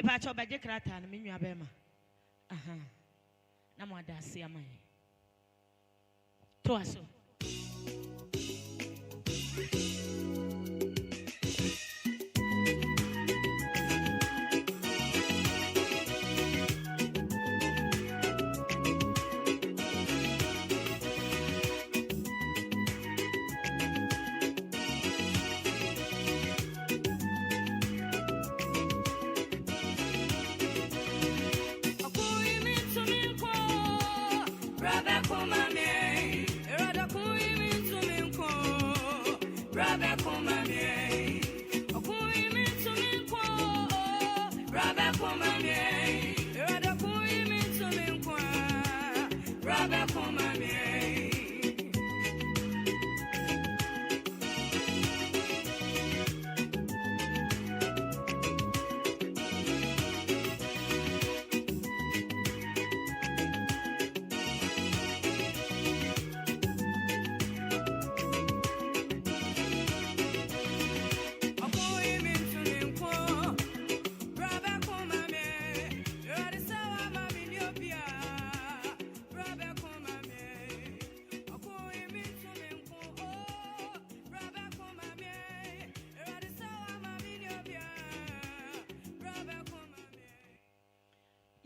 Pacho Baje Krata and Minu Abema. Aha. Namada Siamai. Toaso.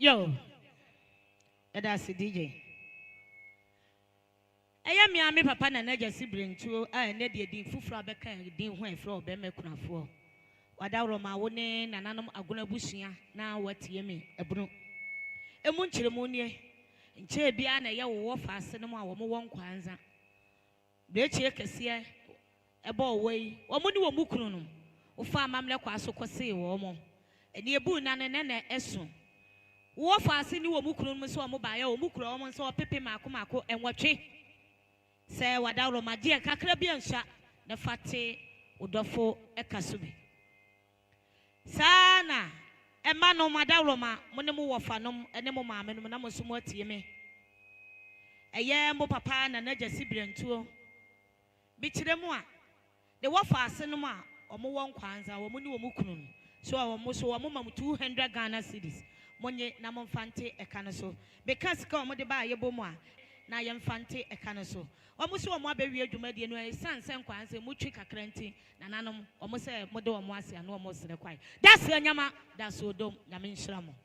Yo, that's the DJ. I am your papa and I just bring to I need the Fufra Becca, Dean Way for Bemecra for. Wadauroma Wone, and Anam Aguna Bushia, now what Yemi, a bro. A munchimonia, and Che Biana, ya war fast cinema or more kwanza. Beatrice Gyasi, a ball way, or Mudu Mukunum, or farm Mamla Quaso Quasi or more. And near Bunan and Esson. What fast in you Mukunum so mobile, Mukro, so Pepe Macumako, and what she say, Wadauro, my dear Cacrabian shot, the fatty Udofo Ekasubi. Sana, a man on Madaroma, Monemo Wafanum, and Nemo Mamma, and Namosumo me. A year more papa and another Sibian too. Bitch them one. The Wafa Cinema, or more Kwanza, or Munu Mukunum. So our most or Mumma 200 Ghana cities. Monye Namon Fante a canaso. Because come the buy a bomwa. Nayam Fante a canaso. Almost one more baby to Median way, San Quanse, Mutrika Crenti, Nananum, almost a Modo Mwasi, and almost the quiet. That's the Yama, that's so dumb, Namin Shramo.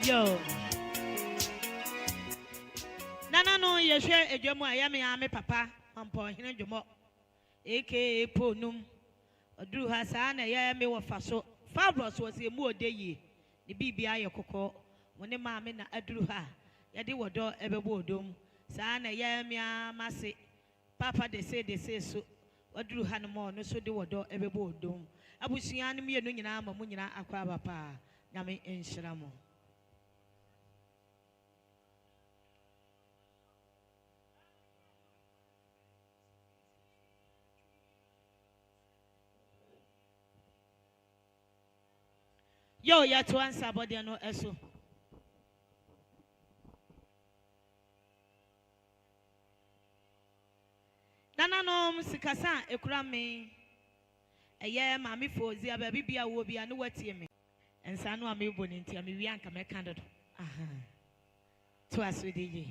Yo. Nana no ye share a jomo ayame papa ampo hine jomo aka ponum odru hasana ya me wo faso fabros was a mu odeyi ne bibia ye kokko woni maame na adru ha ye de wodo ebebo odom saa na ya me amase papa de say so odru ha no mo no so de wodo ebebo odom abusuan no me no nyina ma mu nyina akwa papa nyame enhyira mo. Yo, ya to answer body no eso. Nana no sikasa ekura me. ɛyɛ maame fozi ababi bia wo bia no watie me ensa no amebo ne ntia me wi anka me kan dodo aha to asodie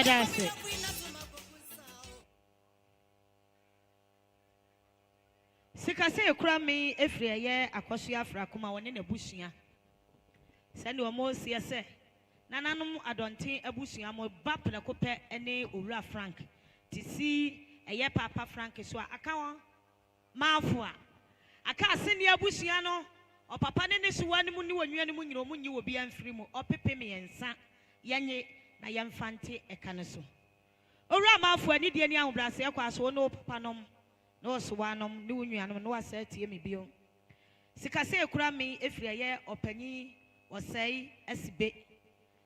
that's it. Sika say kura me efri eye akoso afra kuma woni na busua. Send o mo sie se. Nananom adonten abusua mo bapna kopɛ ene owura Frank. Ti si eye papa Frank so aka won maafo a. Aka aseni abusua no o papa ne ne so wani mu ni wonua ne mu nyiro mu nyi obi amfiri mu o pepe me yensa yenye na yemfante ekane so. Owura maafo ani de ani ahobrase ekwa so no papa nom no so wanom ne wonuanom no wasa tie me bio. Sika se ekura me efiri eye opanyi osai asibe.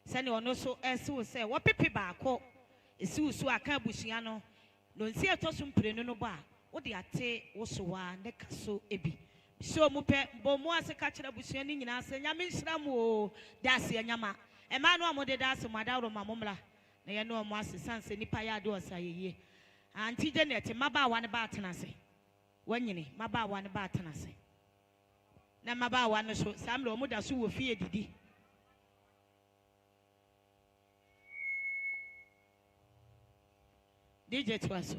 Sani ono so esiwo se wo pepe baako esiwo so aka abusua no no nsi etoso mprenu no ba wo de ate wo so wa ne kaso ebi so mu pe bo mu ase ka kire abusua ni nyina ase nyame nhyiram o dase anyama e ma no amode dase madawro mamomla na ye no omo ase sanse nipa ya de osayeye Aunty Janet maba wa ne ba atenase wanyini maba wa ne ba atenase na maba wa no so samle omo da so wo fie didi DJ Twaso.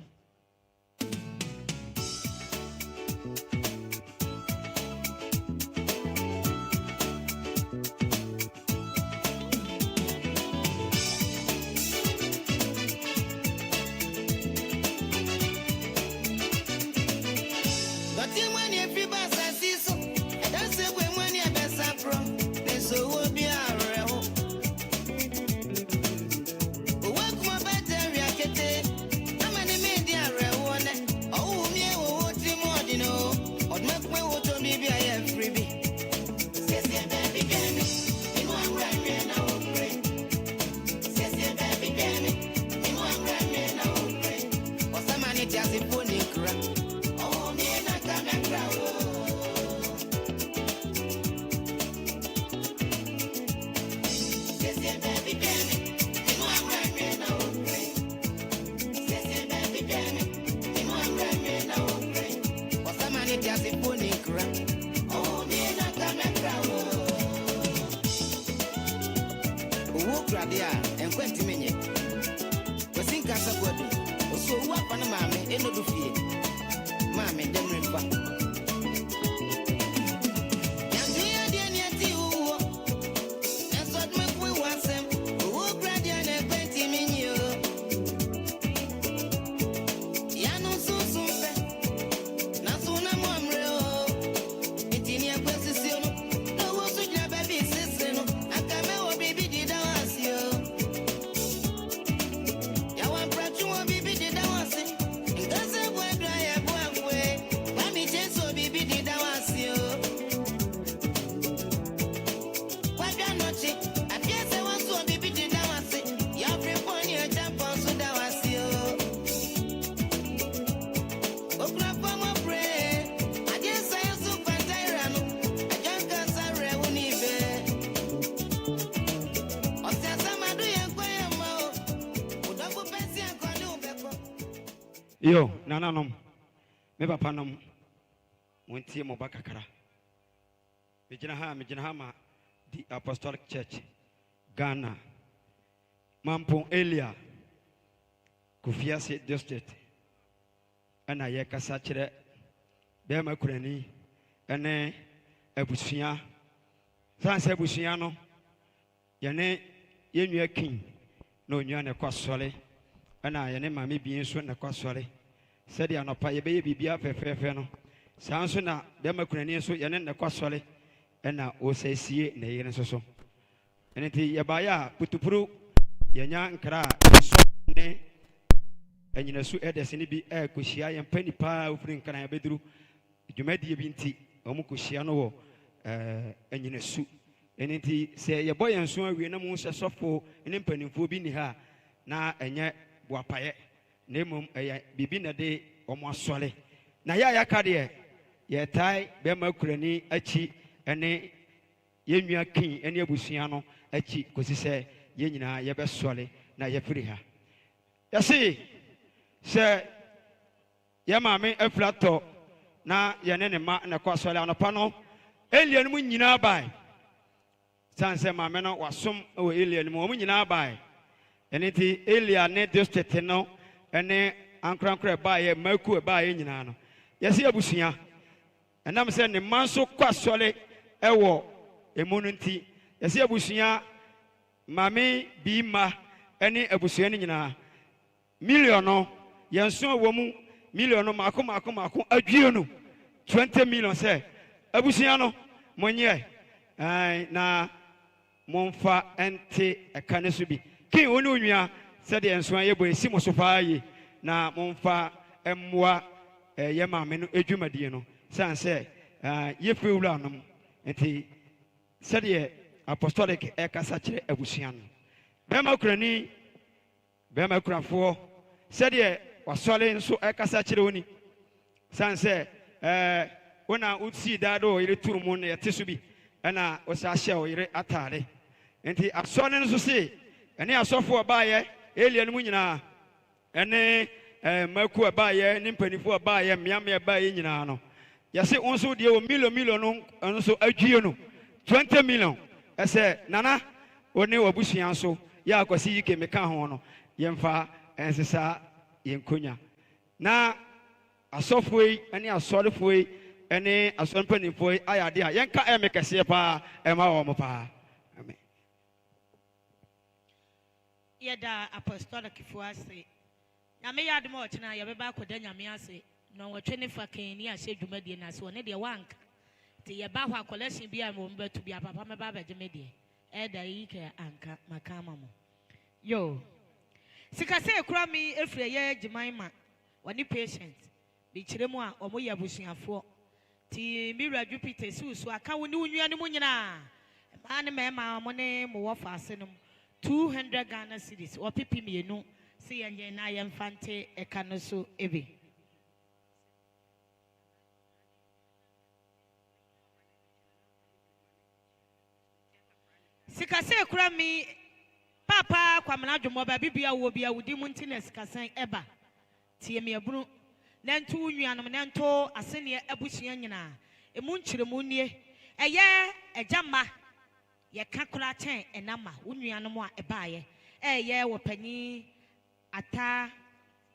Yo, nananom, me papa nom, wontie mo bakakara. Me jina ma the Apostolic Church, Ghana. Mampon Elia, Kofiase District. Ana ye kasa kire, be ma kurani, ene ebusua. Sanse ebusua no, yene yenua king, no nua ne kwasole. Ana yene mame bi so na kwasore said ya no pa ye be bibia fefefe no san so na be makunani so yene na kwasore na o sesie na yene so enenti ye ba ya putupuru yenya nkra so ne enyina su edes ne bi koshia ye mpani pa ofiri nkra ya beduru dwumadie bi nti omu koshia no wo enyina su enenti se ye boye nso awie na mu hye sofo ne mpanimfo bi ni ha na enye wapaye nemum bibi na de omo asole na ya ka de ye tai be makurani achi ene yenua kin ene abusua no achi kosi se ye nyina ye be sole na ye firi ha yesi se ye maame aflato na ye ne ma na kwasole anopa no alien mu nyina bai sanse maame no wasom o alien mu o nyina bai eniti Elia ne district no ene ankrankra baaye maku baaye nyina no yesi abusua enam se ne manso kwasole ewo emunu nti yesi abusua mame bi ma ene abusua ne nyina million no yenso wo mu million no mako adwie no 20 million se abusua no monye na monfa ente ekane so bi kin onu nwia said enso ye bo esi mosofa yi na monfa emwa ye maame no edwumadie no sanse ye fewura anom enti said ye apostolic ekasa kire abusuan be ma kurafo said ye wasole nso ekasa kire oni sanse wona utsi dado yire turumu na yeteso bi na osa hye o yire atare enti asole nso se ene asofo abaaye Elia no nyina ene maku abaaye ne mpanifo abaaye miame abaaye nyina no yase onso de o million no nso adwie no 20 million ese nana one wabusua so ya akwasi yike meka ho no yemfa ensesa yenkonya na asofo yi ene asorefo yi ene asonpanifo yi ayade a yenka emekese pa ema wo mo pa amen. Yeda Apostolic Kofiase nyame yadom ochina ye beba akoda nyame ase no wotwe ne fa kan ni ase dwumadie na se one de wanka te ye ba ho akolation bi a mo betu bi papa me ba beje me de eda yi ke anka makama mo yo sikase ekura mi efre ye gimaima woni patient bi kiremu a omo ye abusuafo ti mi radu Peter susu aka woni unua ne mu nyina ma ne mema mo ne mo wo fa ase no 200 Ghana cedis or pipi mienu see yenye na yemfante ekanoso ebe sikase ekura mi papa kwamna dwomo ba bibia wo bia wudi muntines kasan eba tie me abunu nanto nuanom nanto asene abusua nyina emu nkyeremu nie eye ejama ye kakura chen enama unuanom a ebaaye eye wopanyi ata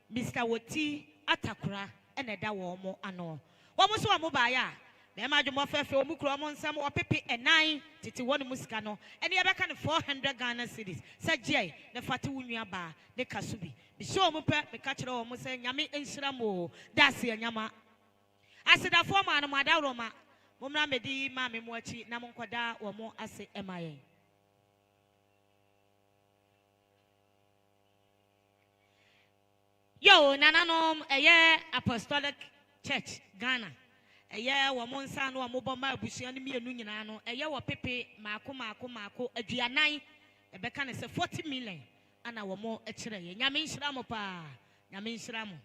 Mr. Woti atakura eneda wo mo ano wo mo so wo baaye a be ma dwomo fefe wo mukro mo nsam opepe enan titi wonu musika no ene ye beka ne 400 Ghana cedis sagie ne fate unua ba ne kasubi bi so mo pe me ka kire wo mo se nyame enhira mo dase anyama asida fo ma no mada roma mo mra medi ma me mo achi na mo nkoda wo mo ase emaye yo nananom eye apostolic church Ghana eye wo mo nsa no mo bomba abusua no mienu nyina no eye wo pepe maako aduanan ebeka ne se 40 million ana wo mo ekire ye nyame nhira mo pa nyame nhira mo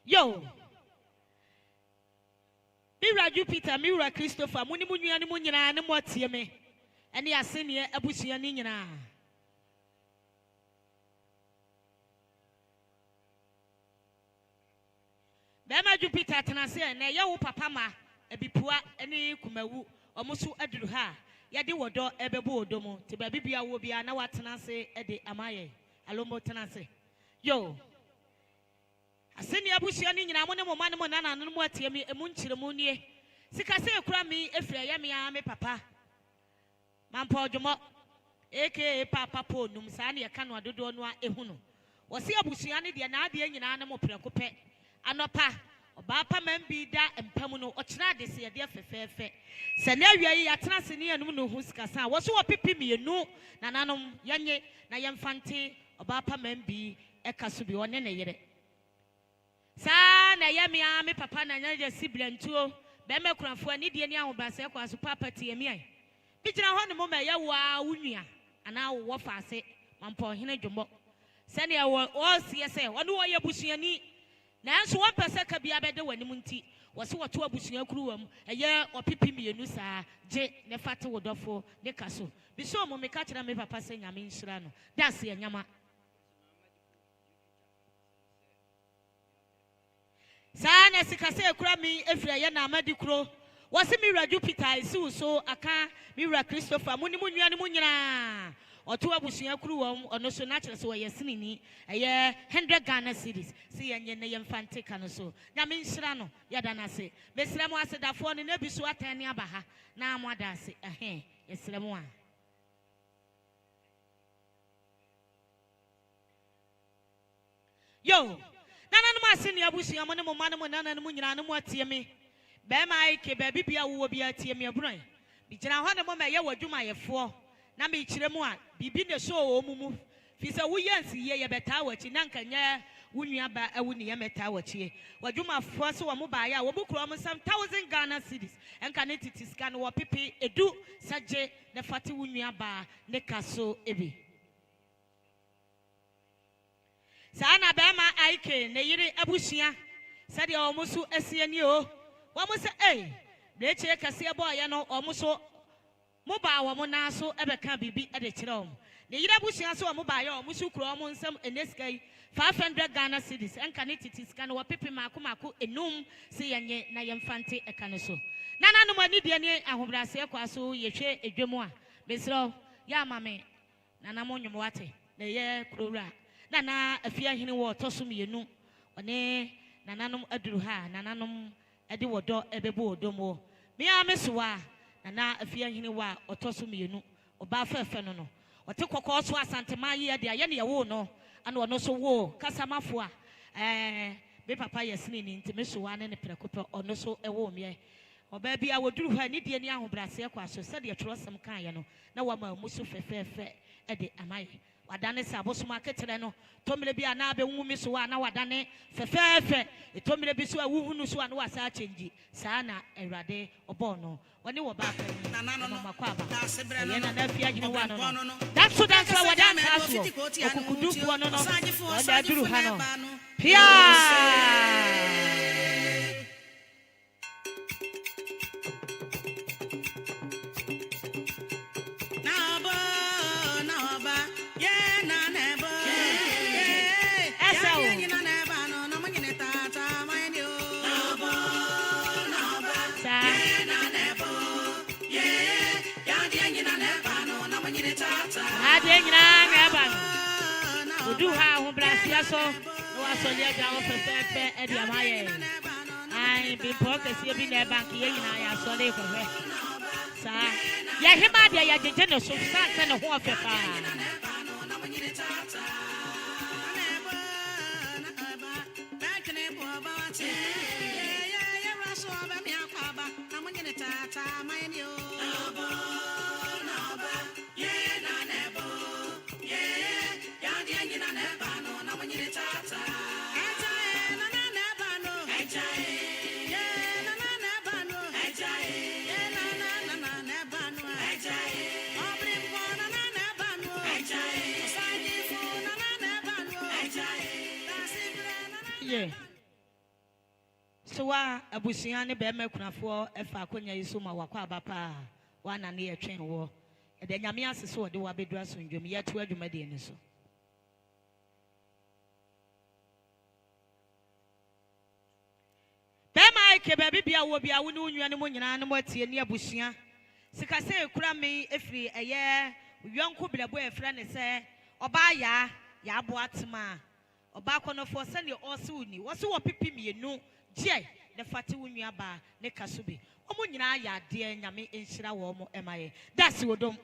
yo Mira Jupiter, Mira Christopher, Muni Munyani Munyana, and what me, and the Asenia Abusianina. Bema Jupiter, Tanase, and a yaw papama, a bipua, any kumawu, or musu adruha, Yadi wodo, ebebu domo, to Babibia will be an hour Tanase, Ede Amaye, Alombo Tanase. Yo. Aseni abusuani nyina mo ne mo man mo nana no mo atie me emu nkyeremu nie sika se ekura mi efra ya me a me papa mampa odwomo aka papa ponum sa ne yeka no adodo no a ehu no wo se abusuani de na ade nyina ne mo prekope anopa oba pa man bi da empam no o kira de se de fefefe se na awia yi atena se ne anum no hu sika sa wo so wo pipi mienu nananom yenye na yemfante oba pa man bi ekaso bi one ne yere sa na ya me papa na nya siblentuo be me kurafo ani die ni ahobase kwa so papa tie mi ai bi gina ho ne mo ma ya wa unua ana wo faase mampo hene dwombo se ne wo sie se ono wo ye busuani na nso wo pese ka bia be de wani munti wo se wo to abusua kuruwam eye opipi mienu sa je ne fate wodofo ne kaso bi so mo me ka kira me papa se nyame nhira no das ye nyama Sana sikase ekura mi efra ye na amadi kuro wose Mira Jupiter isi so aka Mira Christopher muni munua ne munyina oto abusua kuru wom ono so na kire so ye sinini eye 100 Ghana cedis si yenye ne yemfante ka no so nyame nhira no yada na se mesira mo asedafo ne na biso atane abaha na amada ase yesira mo a yo nana no maseni abusuya mo ne mo mane mo nana no nyina no mo atie me be mai ke be bibia wo bia atie me abron bi gina ho ne mo ma ye wadwuma yefo na me kire mu a bibi ne so o mumu fi se wo yansi ye ye beta wachi na nkanya wunua ba awu ne ye meta wachi wadwuma fo so wo mo ba ya wo bukro mo sam 1000 Ghana cedis enka ne titiska no wo pepe edu saje ne fate wunua ba ne kaso ebi Sana bema aike ne yiri abusia sade omusu asiani o wo mo se breche kase ebo ya no omuso mo ba wo mo na so ebeka bibi ede kire om ne yiri abusia so mo ba ya omusu kuro omo nsam eneskai 500 Ghana cedis enka ne titiska no wo pepe mako enum se yenye na yemfante eka no so nana no mani de ne ahobrase kwa so yehwe edwemu a mesro ya mame nana mo nwom wate ne ye kurowura Nana afia hini wo toso mienu one nananom aduru ha nananom ede wodo ebebo odomo me amesoa nana afia hini wa otoso mienu oba fefe no no ote kokko so asante maye de aye ne ye wo no ana ono so wo kasamafo a me papa yesini ni ntime soa ne prekope ono so ewo me Oba bia woduru ha ni die ni ahobrase kwa so se de trosem kan ye no na wa ma musu fefefe e de amaye wadane se abosoma ketere no tomire bia na be nwumi so wa na wadane fefefe tomire bi so a wuhunu so na wasa change saa na Awurade obo no woni wo ba pa ni mama kwa ba ye na na fia gine wa no that's so that's what wadan kaso okukudu ko no wada duru ha no pia Duha who bless you so no asolia down for fair and your my I be focused you be there bank here in I saw they for her. Sir, yeah, him out there, you didn't so fast and a whole so abusia ne be makunafo efa akonya yiso ma wakwa abapa wana ne yetwen wo e de nyame asese wo de wa bedura sondwom yeto adwuma de ni so bema ke baby bia wo bia wo ne unwa ne mo nyina ne mo tie ne abusia sika se ekura me efiri eye yonko bilabo efra ne se oba ya abo atema oba konofo se ne ose uni wo se wo pipi mienu je ne fati unwa ba ne kasube omo nyina ya de nyame enhira wo mo emaye that's wodom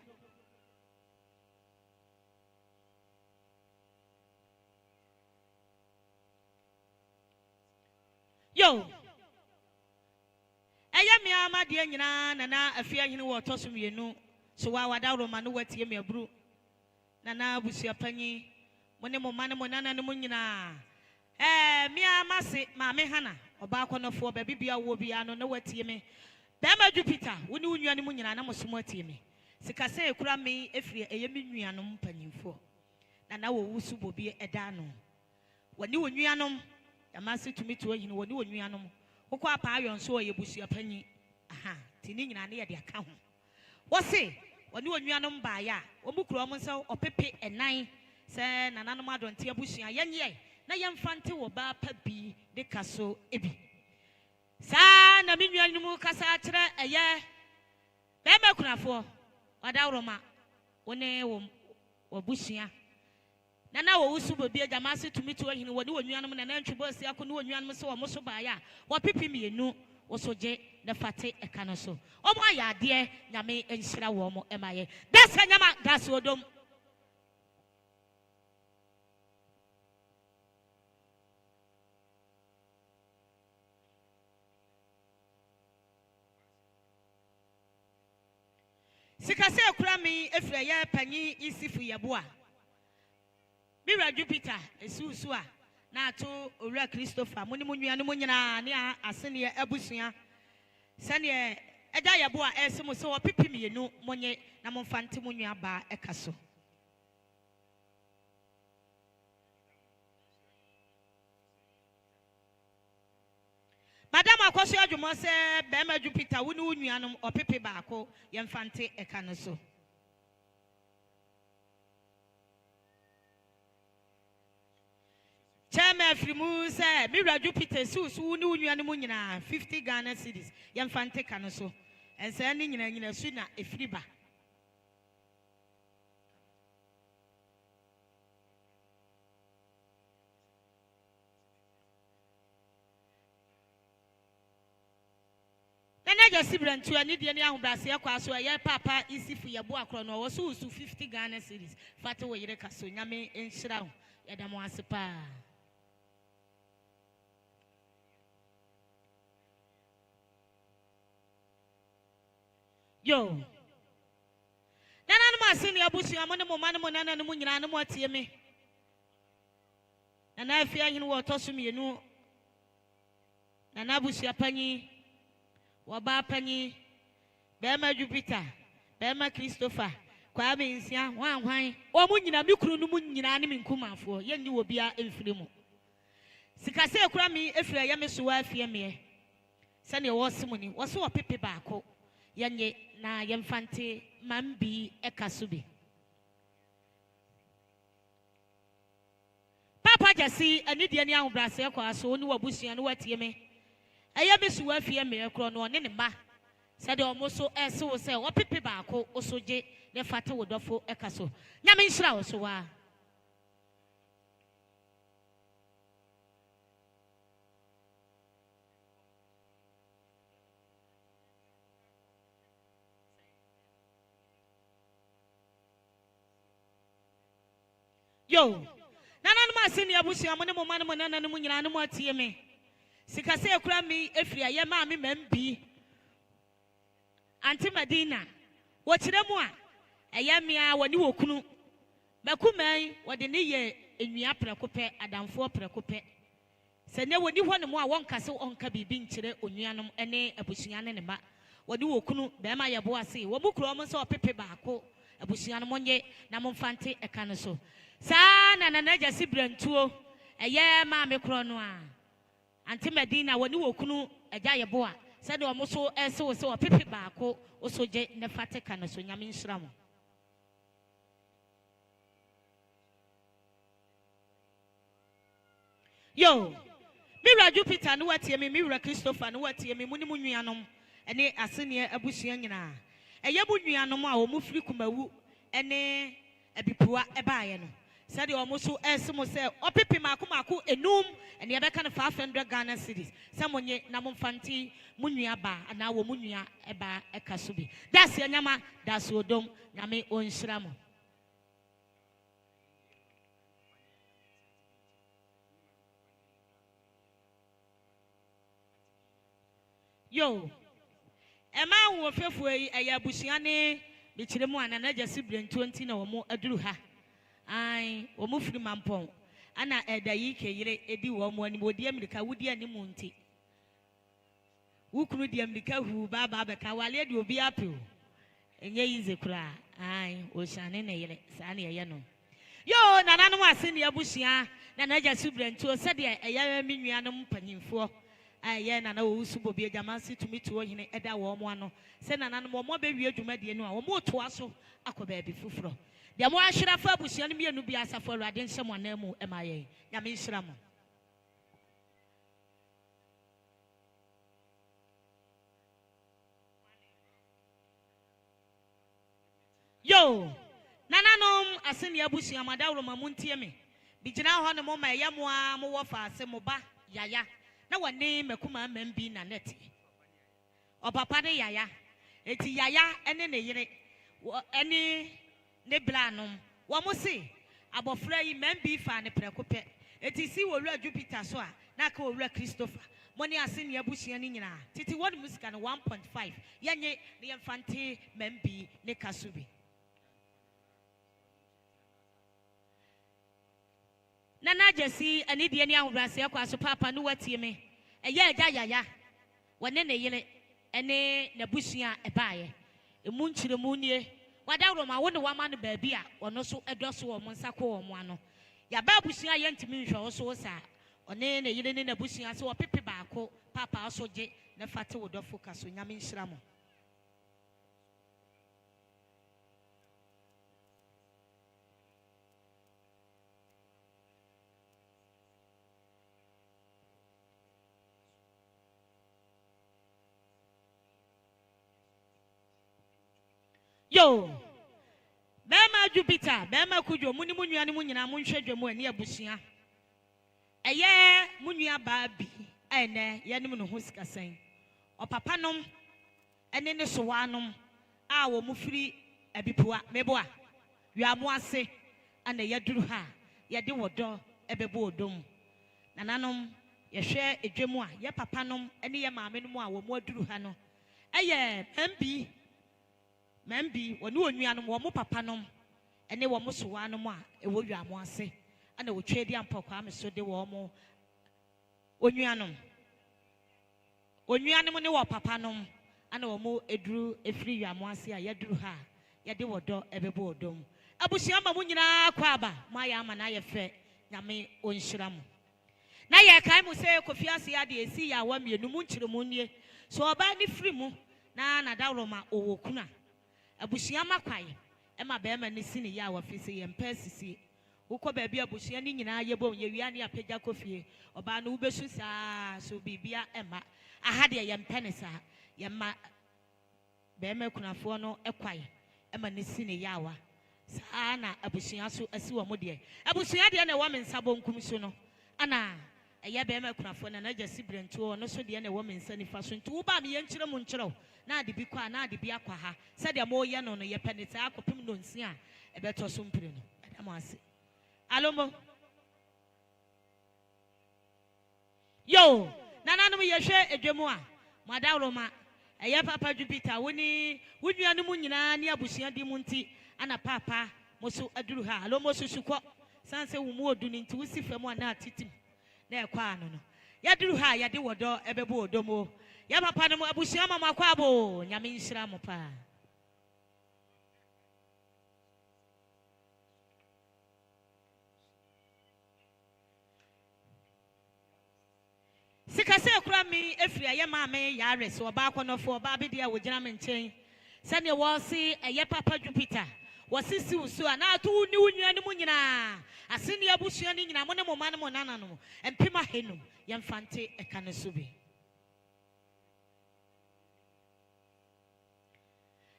yo eye mi ama de nyina na afia hene wo toso mienu so wa wada roma no watie mi aburu na busia panyi mo ne mo mane mo nana ne mo nyina mi ama se ma me hana oba akonofo ba bibia wo bia no na watie me dama Jupiter woni unwa ne mo nyina na mo so mo atie me sika se ekura me efiri eye mi nuanom panyimfo na wo wusu bobi eda no woni wonuanom ama se tumi to ayi no woni wonuanom wokọ apa ayon so ye busua panyi aha tini nyina ne ye de aka ho wo se woni wonuanom ba ya omukuro om nso opepe enan se nananom adonte abusua yenye na yemfante wo ba pa bi de kaso ebi sa na menuanom kasa kire eye be makunafo wadawroma woni wo busua na wo wusu bobi agama se tumi to ahini woni wonuanom na ntwebo si akọ no wonuanom se wo moso ba ya wo pipi mienu wo soje na fate eka no so omo aya de nyame enhira wo mo emaye dasa nyama dasa odom sikase ekura mi efra ya panyi isifu yeboa Mira Jupiter esusu a na to owura Christopher muni munua no munyina ne asene abusua sane eja yebo a esemo so opipi mienu monye na momfante munua ba ekaso Madam akoso adwumo se bema Jupiter wuni unua no opipi ba ako yemfante eka no so Chama frimu say Mira Jupiter su ni unua ne mu nyina 50 Ghana cedis yemfante ka no so ensa ni nyina su na efriba Nana Gyasi brantu ani de ne ahobrase akwa so ye papa isifu yebo akro no wo so 50 Ghana cedis fate wo yire ka so nyame enhira ho yedamo asepa Yo. Nana ma senior bush, I'm on the moment, and the moon, and what see me. And I fear you will toss me, you know. Nana bush, a penny, Waba penny, Bema Jupiter, Bema Christopher, Kwame in Sia, one wine, or moon, you could no moon, in Kuma for, yen you will be a influence. Sikase Krami, if you are Yamisua, fear me. Sani was simony, was so a pepe barco. Yanye na yemfante mambi ekasubi. Papa Gyasi, a Nidian young brasser, so no abusi and what yeme. I am Miss Waffy and me a chrono on any ma. Said almost so as so say, or pepe barco, or so j, the fata would offer ecaso. Yamin shroud so ah. Yo, Nana ma senior bush, I'm on the moment, and the moon, and what TMA. Sikase Krami, if you are mammy, membi. Aunty Medina, what's the more? A yamia when you walk. Bakume, what the near in your precope, Adam for precope. Send you when you want more one castle on Kabi being chile, Unyanum, and a bushian and a bat. What do you kunu, Bema ya boasi, Wabukromas or Pepe Barco, a bushian monye, Namonfante, a canoso. San and another sibling too, a year mammy cronoa. Aunty Medina, when you kunu, a jaya boa, said almost so as so a Pepe Barco, also jet in the fate canoso, Yamin Shram. Yo, Mira Jupiter, no what ye Mira Christopher, no what ye Munimunianum, and a senior Abusiana. A Yabunianum, or Mufrikumawu, and a Bipua, a Bayan. Said you almost so as some say, or Pipi Makumaku, a noom, and the other kind of 500 Ghana cities. Someone yet Namonfanti, Muniaba, and now Munia, Eba, a Kasubi. That's your Nama, that's your dome, Name on Shramo. Yo, a man will fail for a Yabusiane, Bichilemo and another sibling 20 or more adruha. I will move from Mampon. Anna Edaike, Eddie Woman, would the America, would the Animunti. Who could the America who Baba Kawale will be up? And ye is a cry. I was Shannon, Sani Yano. Yo, Nanama senior Busia, Nanaja sibling to a sadia, a young minianum panin for. I yen and oh, super be a jamasi to me to in Eda Womano. Send an animal more baby to Mediano, or more to us, Aquababy Fufro. The more I should have felt was Yanimia Nubiasa for Radin someone name MIA. Yamin Shram. Yo, Nananom, a senior bush, Yamadao Mamuntiame. Bijana Honamo, my Yamwa, Mowafa, Semoba, Yaya. Na one name a kuma membi na neti. O papa de yaya. Eti yaya ene ne yere. Ene ne blanom. Wamo se abofra yi membi fa ne prekope. Eti si wo wura Jupiter so a na ka wo wura Christopher. Money ase ne abusia ni nyina. Titi one music na 1.5. Yenye ne yemfante membi ne kasubi. Nana Gyasi, and Indian young brass, Aquas, Papa, no what you me. A year, Yaya, one in a yellow, and a Bushia, a buyer. A moon to the moon ye. What out of my wonder woman, baby, or no so a dosso or Monsako or Mono. Ya Babusia, young to me, also sa, or nay, a yellow in a Bushia, so a pipi barco, Papa also jet, the fatter would focus on Yamin Shramo. Yo, Bema Jupiter, Bema Kujo, Munimunia, Munina, Munshedemo, and Yabusia. A year, Munia Babi, and Yanimun Huska saying, or Papanum, and then the Sowanum, our Mufri, a Bipua, Meboa. You are more say, and the Yadruha, Yadi door, a Bebo dome. Nananum, ye share a Jemoa, ye Papanum, and ye Mamma, more Druhano. A year, MB. Mambi, when you and Womo Papanum, and they were most one more, a wood you are say, and they will trade the Ampocam so they were more. Onyanum ne wa papanum ana omo edru efri yamwase a yedru ha yede wodo ebebo odom abusia ma munyina kwaba maya ama na ye fe nyame onhira mu na ye kai mu se Kofiase ya de esi ya wa mienu mu nchire mu nie so oba ni firi mu na dawroma owokuna abusia makwae e ma be ma ni sini ya wa fi se ye mpasisi uko baabi abusia ni nyina yebom ye wia ne apagya kofie oba no ubesu saa so bibia ema aha de ye mpenesa ye ma be ma kunafo no ekwae ema ne sini yawa saa na abusia so asi wo mo de abusia de na wo mensa bonkum so no ana eye be ma kunafo na Gyasi brentuo no so de na wo mensa nifa so nti wo ba me ye nkyere mu nkyerɛw na ade bi kwa na ade bi akwa ha sɛ de mo ye no no ye penesa akopim no nsia ebeto so mpire no edam ase Alomo. Yo, nananum yehwe edwemu a. Madawroma. Eye papa Jupiter woni wunua no mu nyina ne abusua di mu nti ana papa moso aduru ha. Alomo susuko. Sanse wo mu odu ni nti wusi fam ana atitim. Na ekwa ano no. Ya duru ha ya de wodo ebebo odomo. Ya papa no abusua mama kwa abo. Nyame nhira mo pa. Sikase ekura mi efiri aye maame ya ares oba akonofo oba abedia wo gina me nchen se ne wo si eye papa Jupiter wo sisi usu ana atu ni wunua ni mu nyina ase ne abusua ni nyina mo ne mo ma ne mo nana no empema henum ye mfante eka ne so bi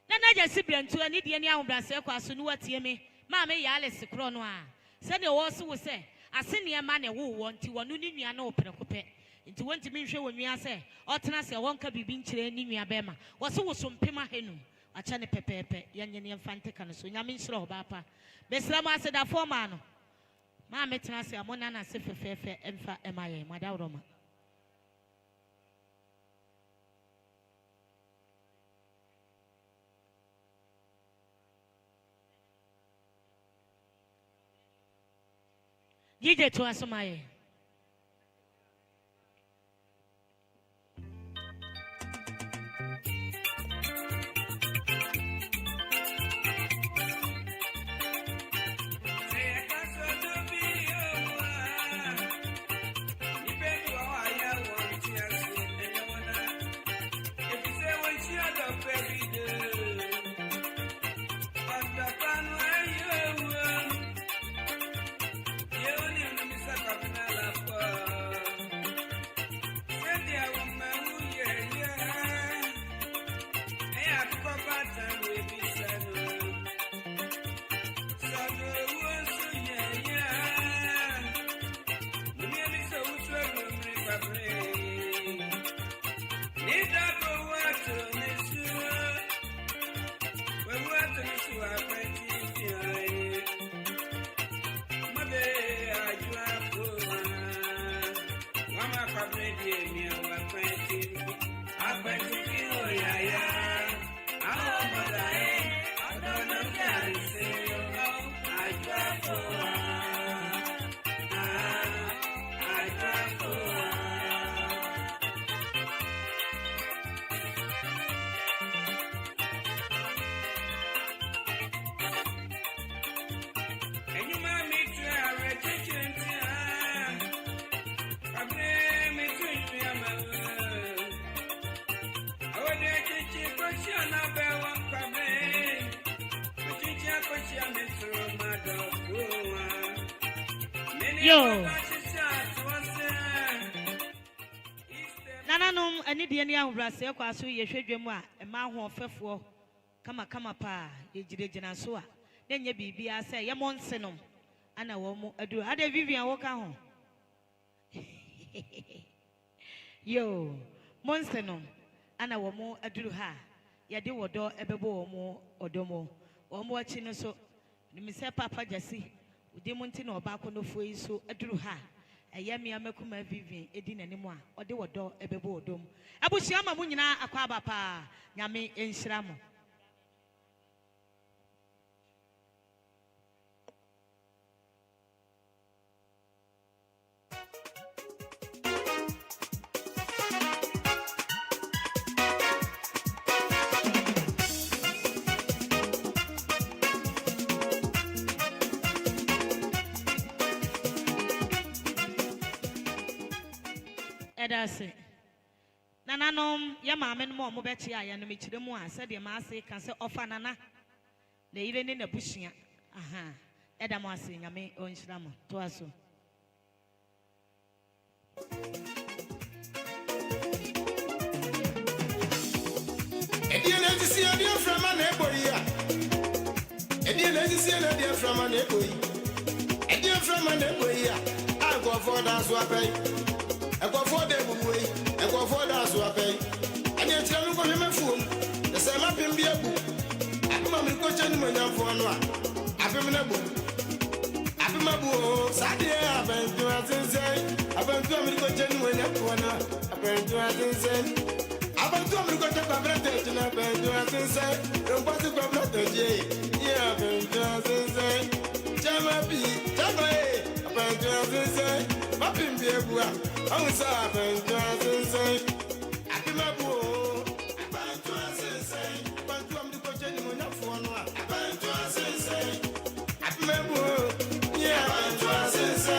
na Gyasi brentu ani de ni ahobrase kwa so no watie me maame ya ares kro no a se ne wo si wo se ase ne ma ne wo wo nti wonu ni nua na operekope nti wonti mi hwe wonua se otena se wonka bibi nkyere ni nua bema wo se wo so mpema henum acha ne pepepe yenye ne mfante ka no so nyame nhyira oba pa besra ma se da forma no ma metena se amona na se fefefe emfa emaye madawroma Gije to asomaye Yo Nananum ani de ni ahobrase kwa so ye hwedwemu a ema ho ofefo kama pa ye giregyina so a na nya bibia se ye monsenom ana wo mu adu ade Vivian wo ka ho yo monsenom ana wo mu aduru ha ye de wodo ebebo wo mu odomo wo mu achi no so ni mi se papa Gyasi udi munti na oba akonofo yi so aduru ha ayami amakuma Vivian edi nanimu a ode wodo ebebo odom abusia ma mu nyina akwa aba pa nyame enhyira mo Edase. Nananom, ya mamma and more mobechi, I am a said your master can say offer nana. They even in a bushia. Aha. Edamasi, I may own Shramo, to us. Ediana see a dear from an eboya. Ediana see a dear from an eboy. A dear from an eboya. I go for that swapay. I go for the way. I go for that swapay. And yet tell me for him a fool. The same up in beer book. I'm a coaching when I'm for one. I've been a book. I've been a book. Sadia, I've been to us insane. I've been to a coaching when I'm for one. I've been to us insane. Abantu amiko chapa brete tuna bendo asense rompati kwa brete yeah bendo asense chama bi chama bendo asense mapimbi ebua awusa bendo asense akimabu abantu asense abantu amiko cheni monafo no abantu asense akimabu yeah abantu asense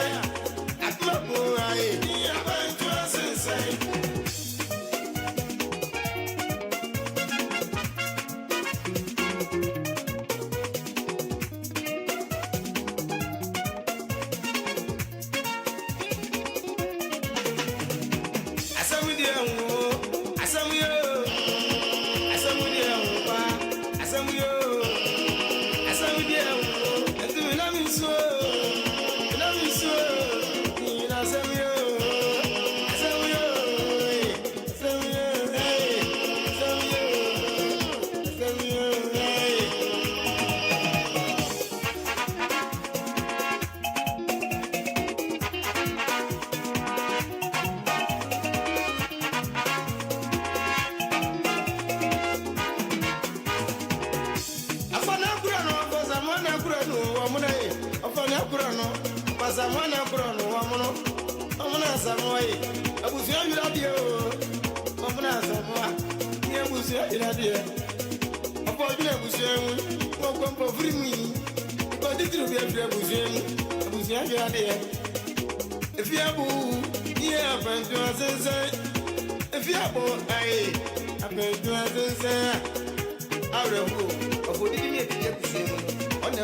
akimabu ai yeah abantu asense if you have yeah, if you have I bet you out of who, of what did you get on the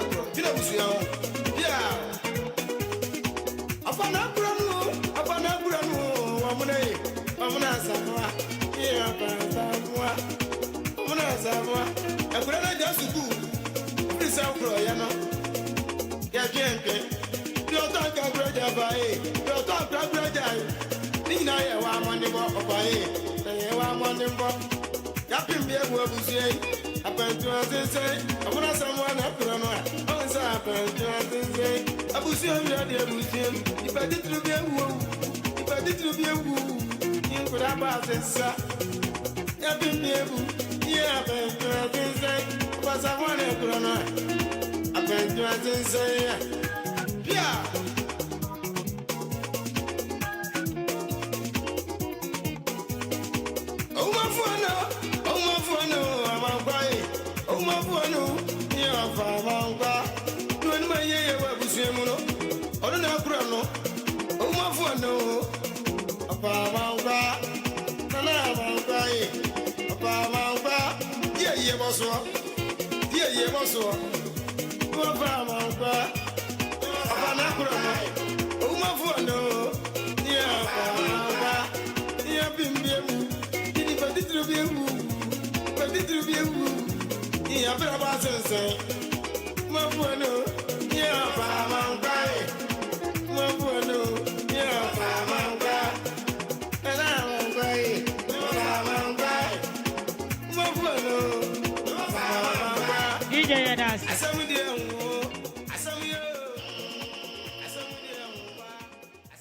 yeah. Upon a granu, Mamma Samoa, yeah, Samoa, Mamma Samoa, a grana just good. Please, I'll grow, you know. Get your talk of brother by your talk of brother. Nina, I want money by they want money for. Yapin be a word to say, I bet you as say, I want someone up to know. I was up and say, I will see him, if I did to be a woo, if I did to be a woo, you could have passed, Yapin be a woo, yeah, I bet you say, was I want to know. I bet you as say, yeah.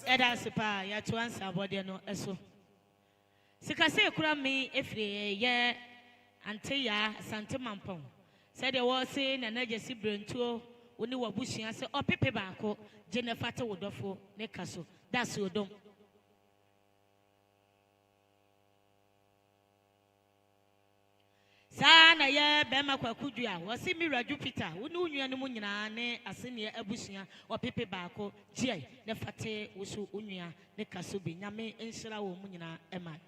Edasipa ya to answer body no eso. Sikase kura me efre ye ante ya Asante Mampong. Said there was saying na Gyasi brentuo oni wabushia se opepe baako Jennifer te wodofo ne kaso. That's your dom. Sana ye bema kwa kudua wasi mira Jupiter wonu unua no mu nyina ne asene abusua opepe baako gie ne fate woso unua ne kaso bi nyame enhira wo mu nyina ema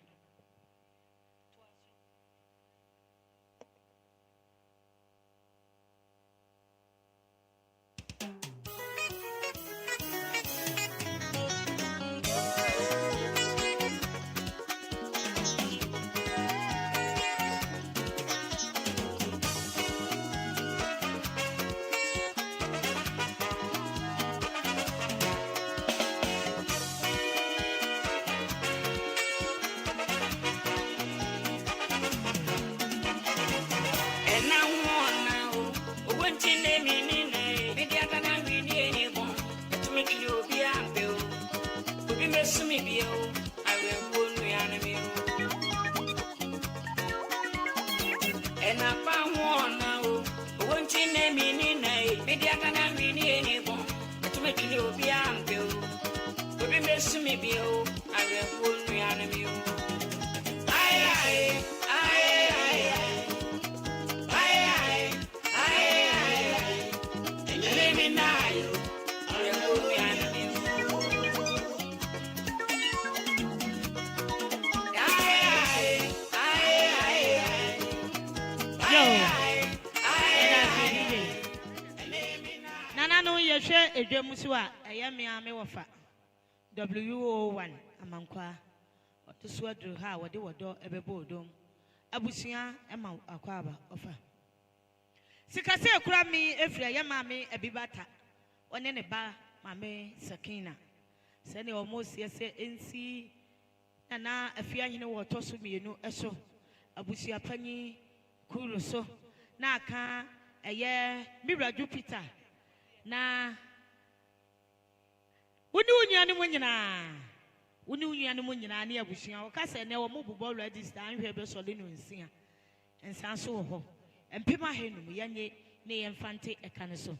Edwemusua eyamia me wofa WO1 amankwa otoso aduru ha wode wodo ebebo odom abusua ema akwaba ofa sikase ekura mi efira yema me ebibata one ne ba mame Sakina sene omosie se ensi na afia hene wo toso mienu eso abusua panyi kuro so na aka eye mira Jupiter na Wuni unyani mu nyina ne abusua o kase ne wo mobubọ register anhwe be so le no nsia ensanso wo ho empema henum yanye ne yemfante eka ne so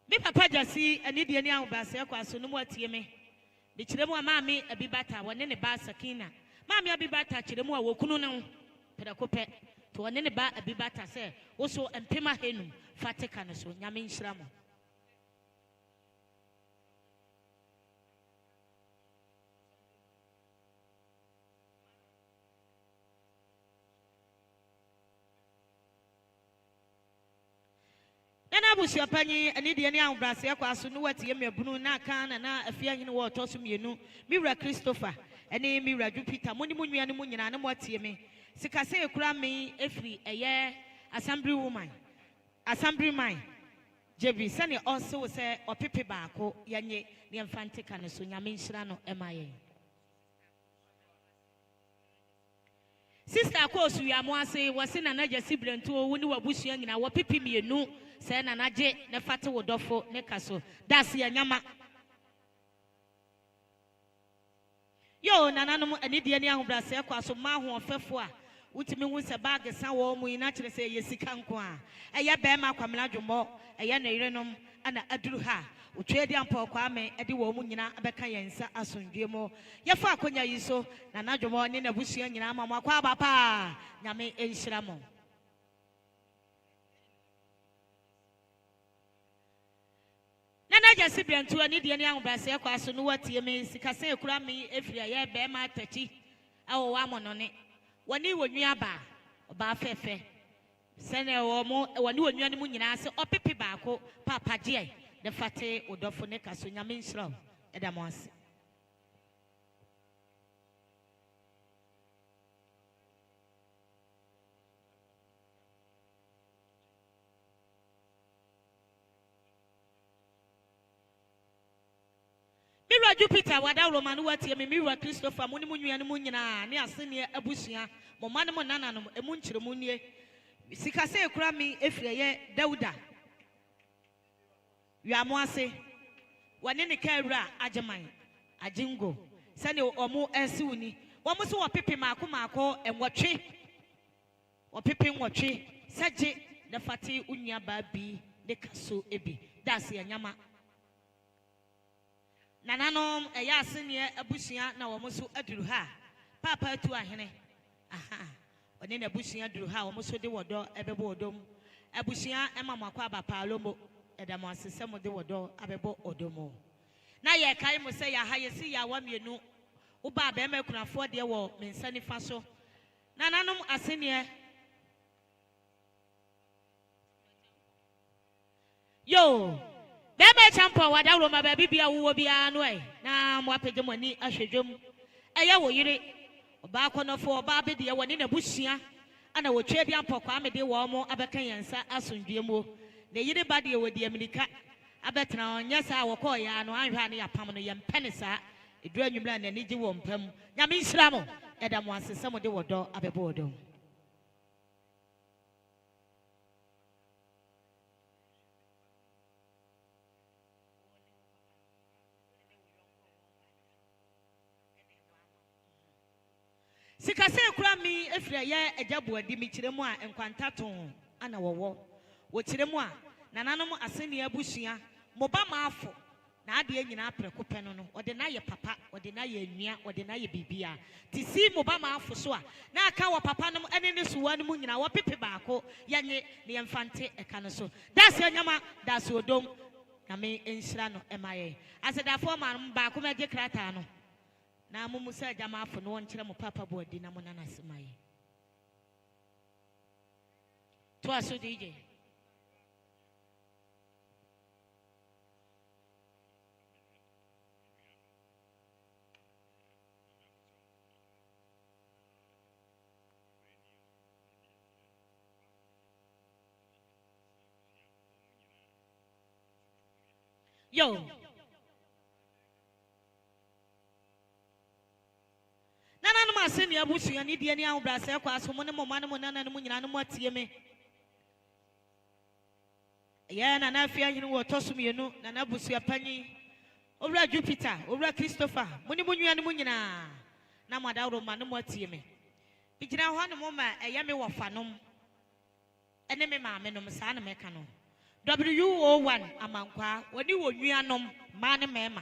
me papa Gyasi ani de ani ahobase kwaso no mu atie me de kire mu amaame abibata wone ne ba Sakina maame abibata kire mu a wokunu ne ho pedakopɛ to wone ne ba abibata se wo so empema henum fate ka ne so nyame nhyira mo Abusia panyi ani de ani ahbrase akwaso no watie mebunu na aka na afia hene wo toso mienu mira Christopher ani mira Jupiter moni munua ne mu nyina ne motie me sikase ekura me efri eye assembly man jebi sane also se opepe baako yanye ne mfante ka ne so nyame nhyira no emaye Sister Akosu ya moase wose na Gyasi brentu wo ni wabusua nyina wo pepe mienu se na naje ne fate wo dofo ne kaso das ya nyama yo nananom anidie ne ahobrase kwaso ma ho ofefo a utimi hu se bag sa wo mu ina kire se yesika nko a eye be ma kwamla dwomo eye na yirenom ana aduru ha utwe di ampa kwa ame ede wo mu nyina abeka yensa asondwe mo yefa akonya yi so na nadwomo ne na busua nyina ama mo akwa bapa nyame enhyira mo Gyasi brentu ani de ani ahobrase akwaso no watie me sikase ekura me efiri ye be ma tachi awo wa monone woni wonua ba oba fefe sene wo mo woni wonua ne mu nyina ase opepe baako papa je de fate odofo ne kaso nyame nhyira edamo ase Mira Jupiter wada Romanu watie me mira Christopher muni munua ne mu nyina ne asene abusua mo mane mo nananom emu nkyere mu nie sikase ekura me efire ye Dauda wiamo ase wane ne kawura ageman agingo sane omo esiwuni wo mo so wo pepe maako enwotwe wo pepe nwotwe saje na fate unya ba bi de kaso ebi das ya nyama nananom eya asene abusua na wo mo so aduru ha papa tu ahene aha ɔne na busua duru ha ɔmo so de wɔdɔ ɛbɛbɔ ɔdɔm abusua ɛma mo akɔ aba paalomo ɛda mo ase sɛ mo de wɔdɔ abɛbɔ ɔdɔm na yɛ kae mo sɛ yɛ ha yɛ si yɛ awa mienu woba bɛrima kunafoɔ deɛ wɔ me nsa nifa so na nanom aseneɛ yo bɛrima champion wada roma baabi bia wowɔ biara no na mo apagye mo ani ahwɛ dwom ɛyɛ wo yere ɔbaa kɔnɔfoɔ ɔbaa bi deɛ wɔne na busua ana wɔtwa bi ampɔkwa amede wɔn mo abɛka yɛn nsa asomdwe mu na yere ba deɛ wɔdi amerika abɛtena ɔnyɛ saa wɔkɔɔ yɛ ano anhwɛ ne yɛpam no yɛmpɛ ne saa edura nwumla na n'ani gye wɔ mpam nyame nhyira mo ɛda mo ase sɛ mo de wɔdɔ abɛbɔ wɔdɔ sikase kura mi efira yɛ agyabu adi mi kyerɛ mu a nkwanta ton ana wɔwɔ wɔ kyerɛ mu a nananom aseni abusua mo ba ma afo na ade nyina aprɛko pɛ no no ɔde na yɛ papa ɔde na yɛ nua ɔde na yɛ bibia ti si mo ba ma afo so a na aka wɔ papa no ɛne ne suwa no mu nyina wɔ pepe baako yɛnye ne yɛmfante ɛka no so das nyama das odom na me nhyira no ɛma yɛ asedafo ma no baako ma gye krata no na mumu sɛ gyama afo no wɔnkyerɛ mo papa bo adi na mo nana sema yi to aso DJ yo nana no ma se ne abusua ne die ne ahobrase kwa so mo ne mo ma ne mo nana no mo nyina no mo atie me ya na na afia nyine wo tosom yenu nana abusua panyi owura Jupiter owura Christopher mo ne mo nua no mo nyina na mo adawro ma no mo atie me bigina ho no mo ma eya me wo fanom ene me ma me no sa na me ka no WO1 amankwa woni wo nuanom ma ne mema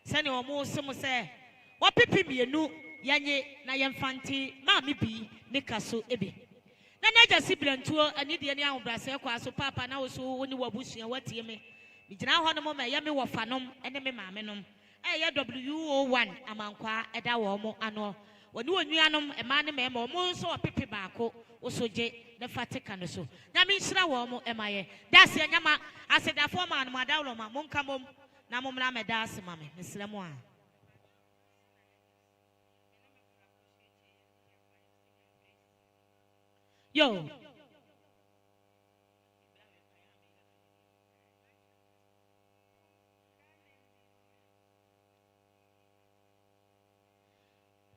sene o mo se mo se wo pipi mienu yanye na yemfanti ma me bi ne kaso ebe na na Gyasi blantuo ani de ne ahobrase kwa so papa na wo so woni wabusua watie me bigina ho no mo ma ya me wo fanom ene me ma me nom ya WO1 amankwa eda wo mo ano woni wo nuanom ma ne mema o mo so wo pipi baako osoje na fatika no so nyame nhyira wo mo emaye das nyama asedafo ma no madawlo ma monka mom na momra me das ma me mesrɛ mo a yo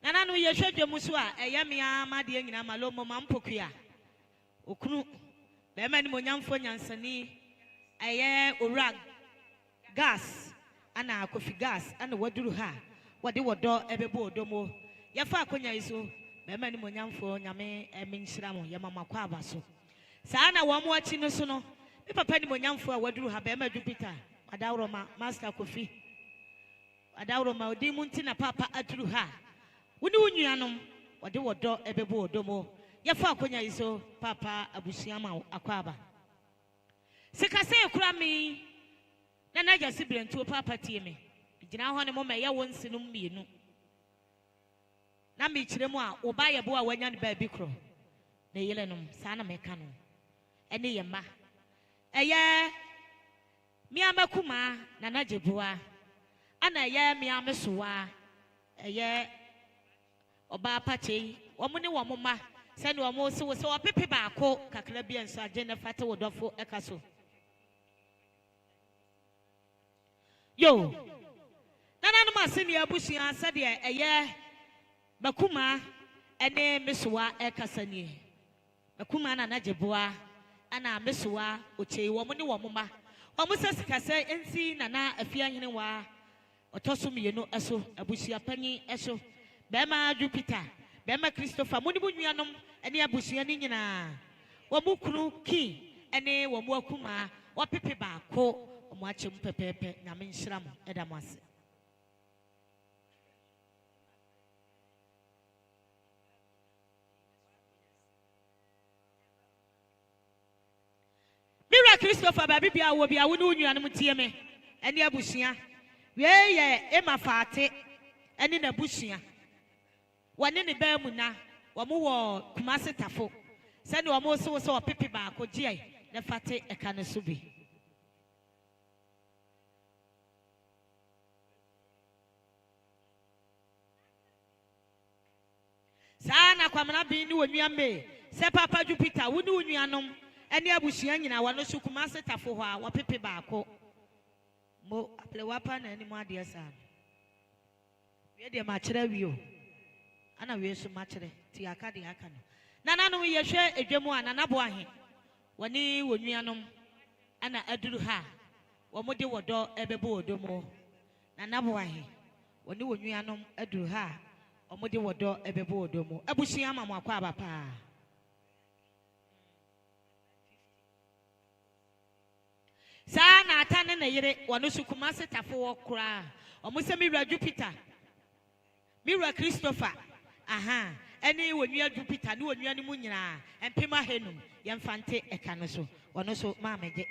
nana no ye hwedwe mu so a ɛyɛ me ama de nyina malo mo mampokua okunu be ma ni mo nyamfo nyansani ɛyɛ owura gas ana kofi gas ana waduru ha wade wodo ɛbɛbɔ odomo ye fa akonya iso be ma ni mo nyamfo nyame ɛmenhyira mo ye mama kwa aba so saa na wo mo achi no so no me papa ni mo nyamfo a waduru ha be ma Jupiter adawro ma master kofi adawro ma odi mu nti na papa aduru ha woni wonnuanom wode wodo ebebo odomo ye fa akonya iso papa abusua ma akwaba sikase ekura mi na Gyasi blantuo papa tie me gina ho ne mo ma ye won sinum mienu na me kyerɛ mu a wo ba ye bo a wanya ne ba bi kro na yelenom saa na meka no ene ye ma eye mi amakuma na jeboa ana ye mi amesoa eye oba pache omo ne wo ma se ne omo se wo se opepe baako kakra bia nso agye ne fate wodofo ekaso yo nana no ma se ne abusua se de eye bakuma ene mesoa ekasa nie bakuma na jeboa ana mesoa ochei wo ne wo ma omo se sikase ensi nana afia hene wa otoso mienu eso abusua panyi eso Bema Jupiter, Bema Christopher, Muni Bunyanum, and the Abusiani nyina. Wamukuru ki, ene wamwakuma, wapepe ko, wamwachum pepepe, namin shram, edamase. Christopher baby bia wo bia wo ne unuanom tie me ene abusua we ye ema faate ene na abusua wone ne ba mu na wo mo wo kumase tafo se ne wo mo so so pepe ba ko gie ne fate eka ne so bi sana kwamna bi ni wonuame se papa Jupiter wo ne unuanom ene abusua nyina wo no so kumase tafo ho a wo pepe ba ko mo aple wapa na ani mo ade sa we de ma kire wi o ana we so ma kire ti aka de aka no nananom ye hwe edwemu a nanabo ahe woni wonuanom ana aduru ha wo mo de wodo ebebo odomo nanabo ahe woni wonuanom aduru ha o mo de wodo ebebo odomo abusua ma mo akwa abapa sana atane na yire wono su kumase tafo wo kura o mo se miwura Jupiter miwura Christopher aha eni wonua Jupiter ni wonua ni mu nyina empema henum yemfante eka no so wono so ma meje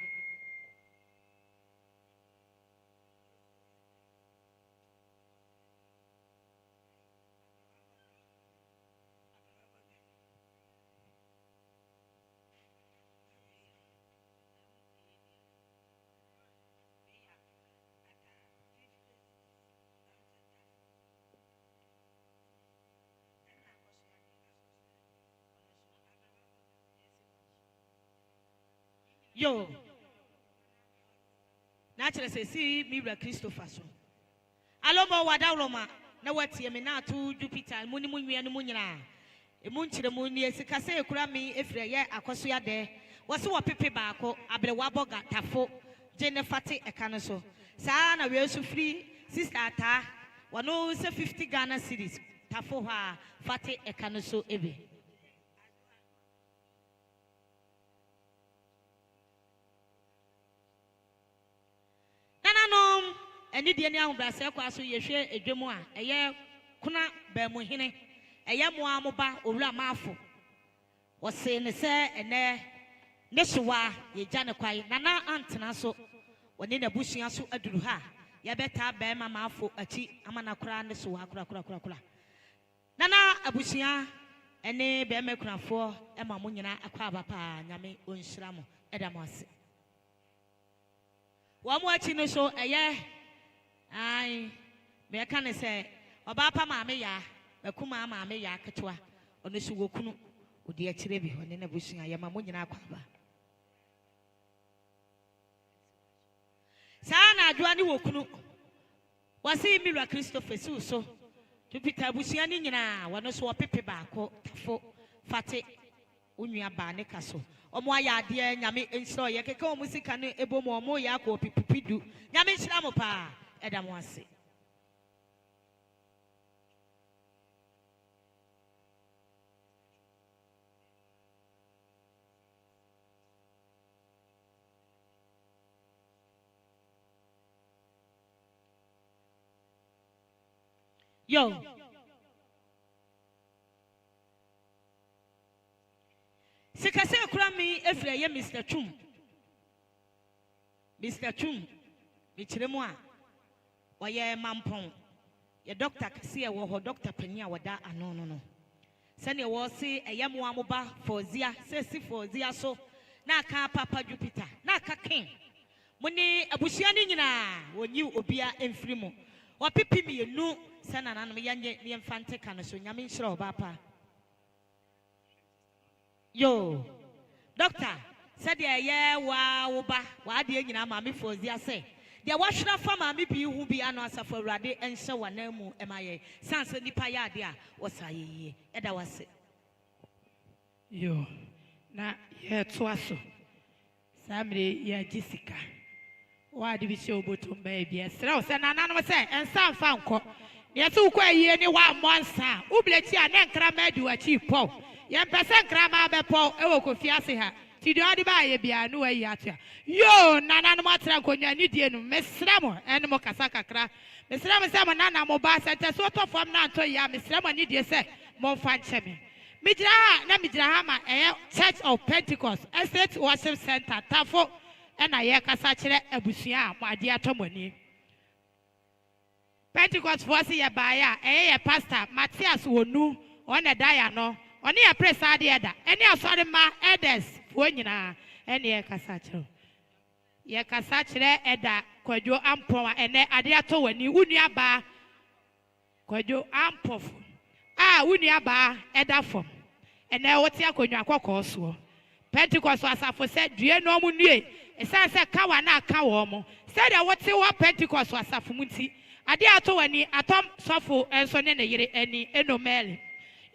yo na chere se si miwura Christopher so alomo wada roma na watie me na to Jupiter muni munwia no munyina e munchire muni esika se ekura mi efire ye akoso ya de wo se wo pepe ba ko abre waboga tafo je ne fate eka no so saa na we so free sister ata wono se 50 Ghana cedis tafo ha fate eka no so ebe nananom eni de ni ahombrase kwa so ye hwe edwemu a eye kuna ba mu hene eye mo amoba owura maafo wo se ne se ene ne hyewa ye gya ne kwai nana antena so woni na busua so aduru ha ye beta ba ma maafo achi amana kura ne so kura nana abusua ene be me kunafo e ma mo nyina akwa abapa nyame onhyira mo edam ase wa mo achi no so eye ai me ka ne se oba pa ma me ya bakuma ma me ya ketwa ono so wokunu odi akire bi one na busua ye ma mo nyina akwa ba sana adwa ni wokunu wasi miwura Christopher so Jupiter busua ni nyina wono so pepe ba ko tafo fate onua ba ne kaso omo aya ade nyame ensiro ye keke o musika no ebomo omo ya ko pipipidu nyame nhira mo pa eda mo ase yo sikase kura mi efre ye Mr. Chum mi kiremu a oye mampon ye doctor kase ye wo ho doctor pani a wada ano no se ne wo se eye mo amoba fozia se si fozia so na aka papa Jupiter na aka king muni abusua ni nyina wonyi obia emfiri mu wo pipi mi enu se na nanom yanye ne mfante ka no so nyame nhira oba pa yo doctor said ye wa woba wa de nyina ma me fozia se de wa hwera fa ma me bi hu bi ano asafo awurade enhye wana mu emaye sanse nipa ya de a wosaye eda wase yo na ye to aso samre ya jisika wa de bi se obotum ba bia sra o se nananom se ensa mfa nko ye se ukwa yie ni wa monsa ubleti a ne nkra ma di wa chi po ye mpese nkra ma be po e wo Kofiase ha ti de odi ba ye bia no ayi atia yo nananom atra nkonya ni die no mesra mo ene mo kasa kakra mesra mo se mo nana mo ba se te so to fam na to ya mesra mo ni die se mo fa nche me mijira ha ma church of Pentecost estate worship center tafo ɛna yɛ kasa kyerɛ abusua a mo ade atɔ mo ani Pentecost for se yɛ baeɛ a ɛyɛ yɛ pastor Matthias Wonu ɔne daya no ɔne yɛ press ade ɛda ɛne asɔre ma elders fo nyinaa ɛne yɛ kasa kyerɛ yɛ kasa kyerɛ ɛda kwadwo ampɔ a ɛnɛ ade atɔ w'ani wunua baa kwadwo ampɔfo a wunua baa ɛda fam ɛnɛ wote akonnwa kɔkɔɔ soɔ Pentecost asafo sɛ due no mu nue ɛsan sɛ kawa na aka wɔ mo sɛ deɛ wote wɔ Pentecost asafo mu nti ade atɔ w'ani atɔm sɔfo ɛnso ne ne yere ani enomɛle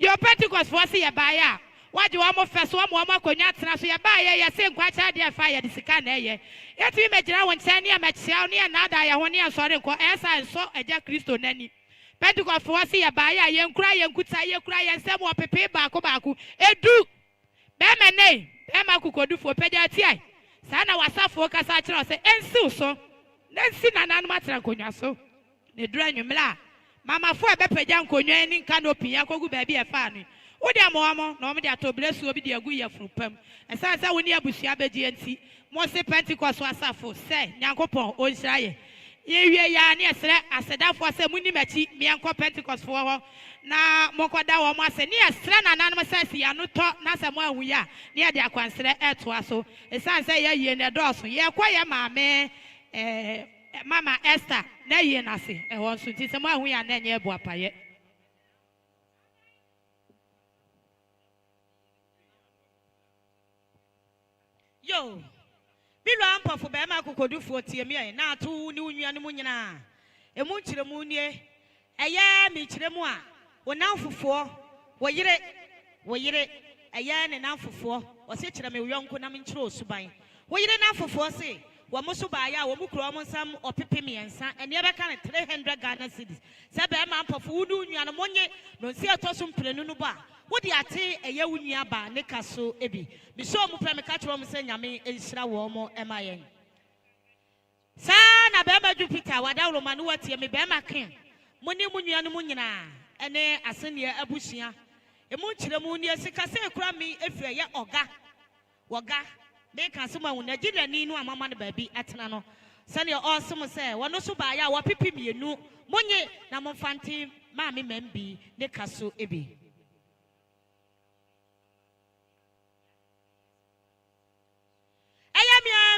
yɛ Pentecost fo se yɛ baeɛ a wagye wɔn mo fɛ so wɔn akonnwa tena so yɛ baeɛ yɛ se nkwakyɛ adeɛ fa yɛ de sika na ɛyɛ yɛtumi mɛgyina wɔn nkyɛn ne yɛ mɛkyia ne yɛ naada yɛ ho ne yɛ nsɔre nkɔ ɛsa nsɔ ɛgya Kristo n'ani Pentecost fo se yɛ baeɛ a yɛn kura yɛn kuta yɛ kura yɛn nsɛm wɔ pepe baako edu bɛɛmɛ ne bɛɛmɛ akokodufo pɛgya tia saa na wasafo kasa kyerɛ sɛ ɛnsiw so na nsi nananom atena nkonnwa so ne dura nwumla mama fo ɛbɛpɛgya nkonnwa ni nka no pia kogu baabi ɛfa no wode amawamo na ɔmo de atobire suo bi de agu yɛ frupam ɛsan sɛ woni abusua bɛgye nti mo se Pentecost asafo sɛ Nyankopɔn ɔnhyira yɛ yɛwie ya ne ɛsrɛ asedafo sɛ muni machi miankɔ Pentecost fo hɔ na mokɔda wɔ mo ase ne ɛsrɛ nananom sɛ si ano tɔ na sɛ mo ahu ya ne yɛ de akwansrɛ ɛtoa so ɛsan sɛ yɛyie ne dɔɔso yɛkɔ yɛ maame Mama Esther na yie na se ɛwɔ nso nti sɛ mo ahu ya na nyɛ bu apayɛ yo bilo ampafo be ma kokodufo tie me na ato ni unua no mu nyina emu nkyere mu nie ɛyɛ me kyere mu a wonamfofo wo yire ɛyɛ ne namfofo wo se kyere me yonko na me nkyere osuban wo yire namfofo se wo muso baaya wo mu kuro mo nsam opepe miensa ene bɛka ne 300 Ghana cedis sɛ be ma ampafo wo ni unua no monye no nsi atoso mprenu no ba wodi ate ɛyɛ unua ba ne kaso ebi bi so mu pɛ me ka kyerɛ mo sɛ nyame enhyira wo mo ɛma yɛn saa na be ma Jupiter wadawro ma no watie me be ma kan moni mu nua no mu nyina ɛne asenie abusua emu nkyerɛ mu ne sika sɛ ekura me efie yɛ woga be ka so ma wo na gidani no amama no baabi atena no sɛ ne ɔsom sɛ wɔno so ba ya wɔpepi mienu monye na momfante ma me mambi ne kaso ebi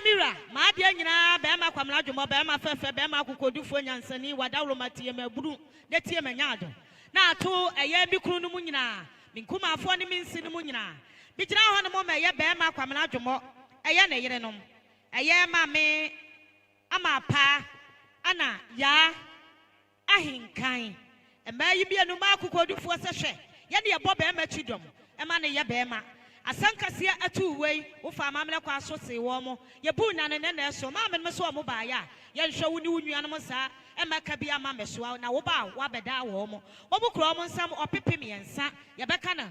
mira ma dia nyina be ma kwamla dwomo be ma fefe be ma kokodufo nyansani wadawro matie maburu de tie manyado na ato eye mikru no mu nyina minkuma afo ne minsi no mu nyina bi gyina ho no mo ma eye be ma kwamla dwomo eye ne yere no eye ma me ama pa ana ya ahinkan ema yi bia no ma kokodufo se hwe ye ne ye bo be ma chidom ema ne ye be ma asankasia atu wei wo fa mamle kwa so se wo mo ye bu na ne na so ma me so mo ba ya ye nhwe wo ni wunua no mo sa e maka bia ma me so na wo ba wa beda wo mo wo bu kro mo nsam opepe miensa ye beka na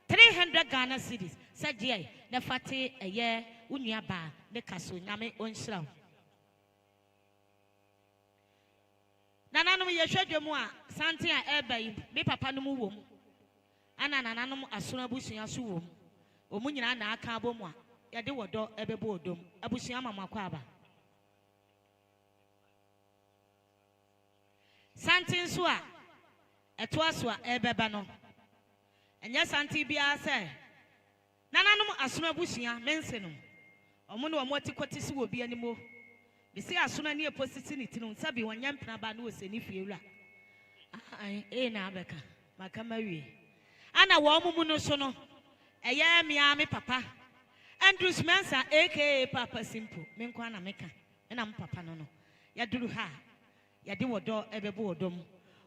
300 Ghana cedis sa je na fate eye wunua ba ne kaso nyame onhyira nananom ye hwadwemu a santen a eba yi me papa no mu wom ana nananom asona busua so wom omu nyina na aka abomu a yade wodo ebebo odom abusua mamakwa aba santin so a eto aso a ebeba no enye santin bia se nananom asono abusua mense no omu ne omu atikoti si wo bia nimo bi se asono ne epositi ne tinu sabi wonya mpena ba no oseni fiewura na abeka makama wie ana wo mu no so no eye me papa Andrews Mensa aka Papa Simple me nkwa na meka na m papa no no ya duru ha ya de wodo ebebo wodom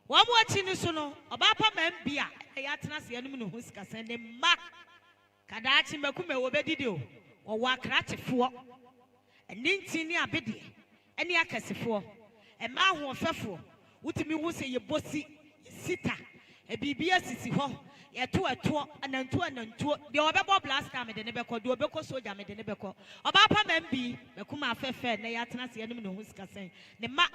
wo mo achi ni so no oba pa man bia ya tena se anum no ho sika san ne ma kada achi makume wo bedidi o wo akratefo eni nti ni abede eni akasefo e ma ho ofefo wutimi hu se ye bosi sita e bibia sisi ho yeto anantu de obebo blaster me de ne beko de obeko soja me de ne beko oba pa mambi mekuma afefe na ya tena se anum no ho sika san ne ma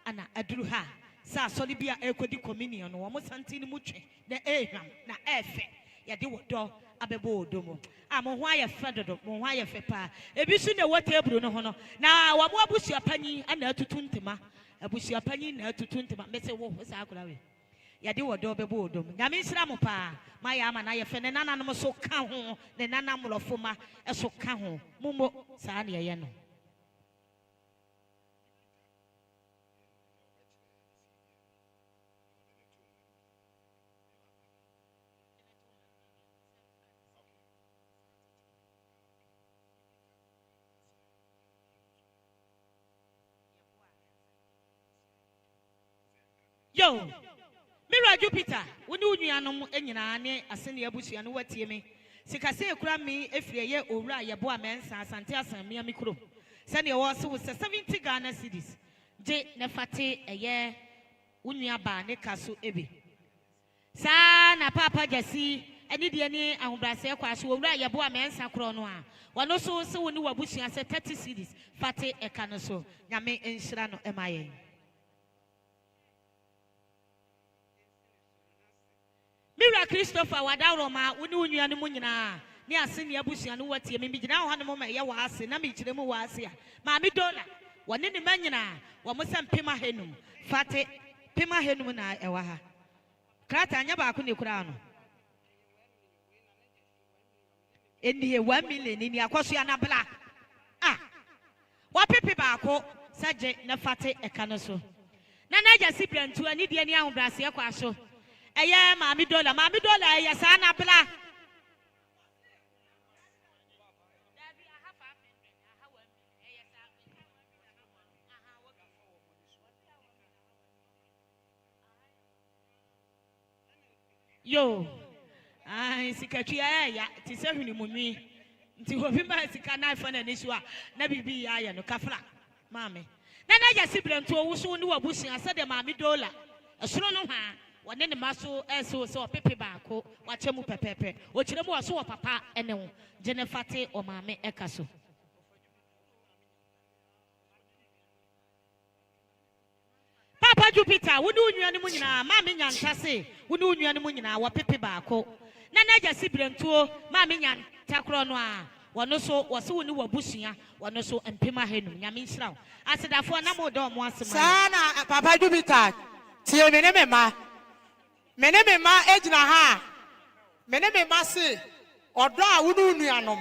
ana aduru ha sa soli bia ekodi communion no wo santini mutwe na ehwam na efe ye de wodo abebo odomo mo ho aye fe dodo mo ho aye fe pa ebi su na wo table no ho no na wa mo abusua panyi ana atutu ntema abusua panyi na atutu ntema me se wo sa akura we ya de wodo bebo odom nyame nsira mo pa ma ya ama na ye fe ne nananom so ka ho ne nanam lofoma eso ka ho mumo sa na ye no yo Mira Jupiter, when you know any ascend abusi and what me. Sikase kura me if ye ora ya boa mensa asante asan me mikro. Send your was 70 Ghana cedis. J nefate a year unya ba ne kaso ebe. Sa na papa Gyasi any DNA and Brassia kwash ora ya boa mensa cronoa. One also so when you wabusi and 30 cedis. Fate e canoso. Yame en shrano emaye. Mira Christopher Wadaroma, Unu and Munina, near Senior Bush and what you mean, now on the moment ya was, and I'm each them was here. Mammy Donna, one in the manina, one must send Pima Henum, Fate, Pima Henumina, Ewaha. Crata Yabakuni Crown. In the 1 million in Yakosiana Black. Ah, what Pepe Bako, Sajay Nafate Ekanoso. Nana Jasipran to an Indian young Brasia Quaso. Aya mami dola ya sana bla yo ai sikatwi ya ti se hwini munwi nti hobi ma sika na fa na nisu a na bibi ya no kafra mami na Gyasi brentu owuso ni wabusi asa de mami dola esoro no ha one ne maso eso so pepe baako wachemu pepepe ochiremu waso wo papa ene ho jenefate o maame ekaso Papa Jupiter wonu unwanu mu nyina maame nyantase wonu unwanu mu nyina wo pepe baako na Gyasi brentuo maame nyantakro no a wono so wose woni wabusua wono so empema henum nyame nsiraw asedafo na mo do mo asema sana Papa Jupiter tie me ne mema Mene ma ejina ha. Mene ma se odo a wunu nuanom.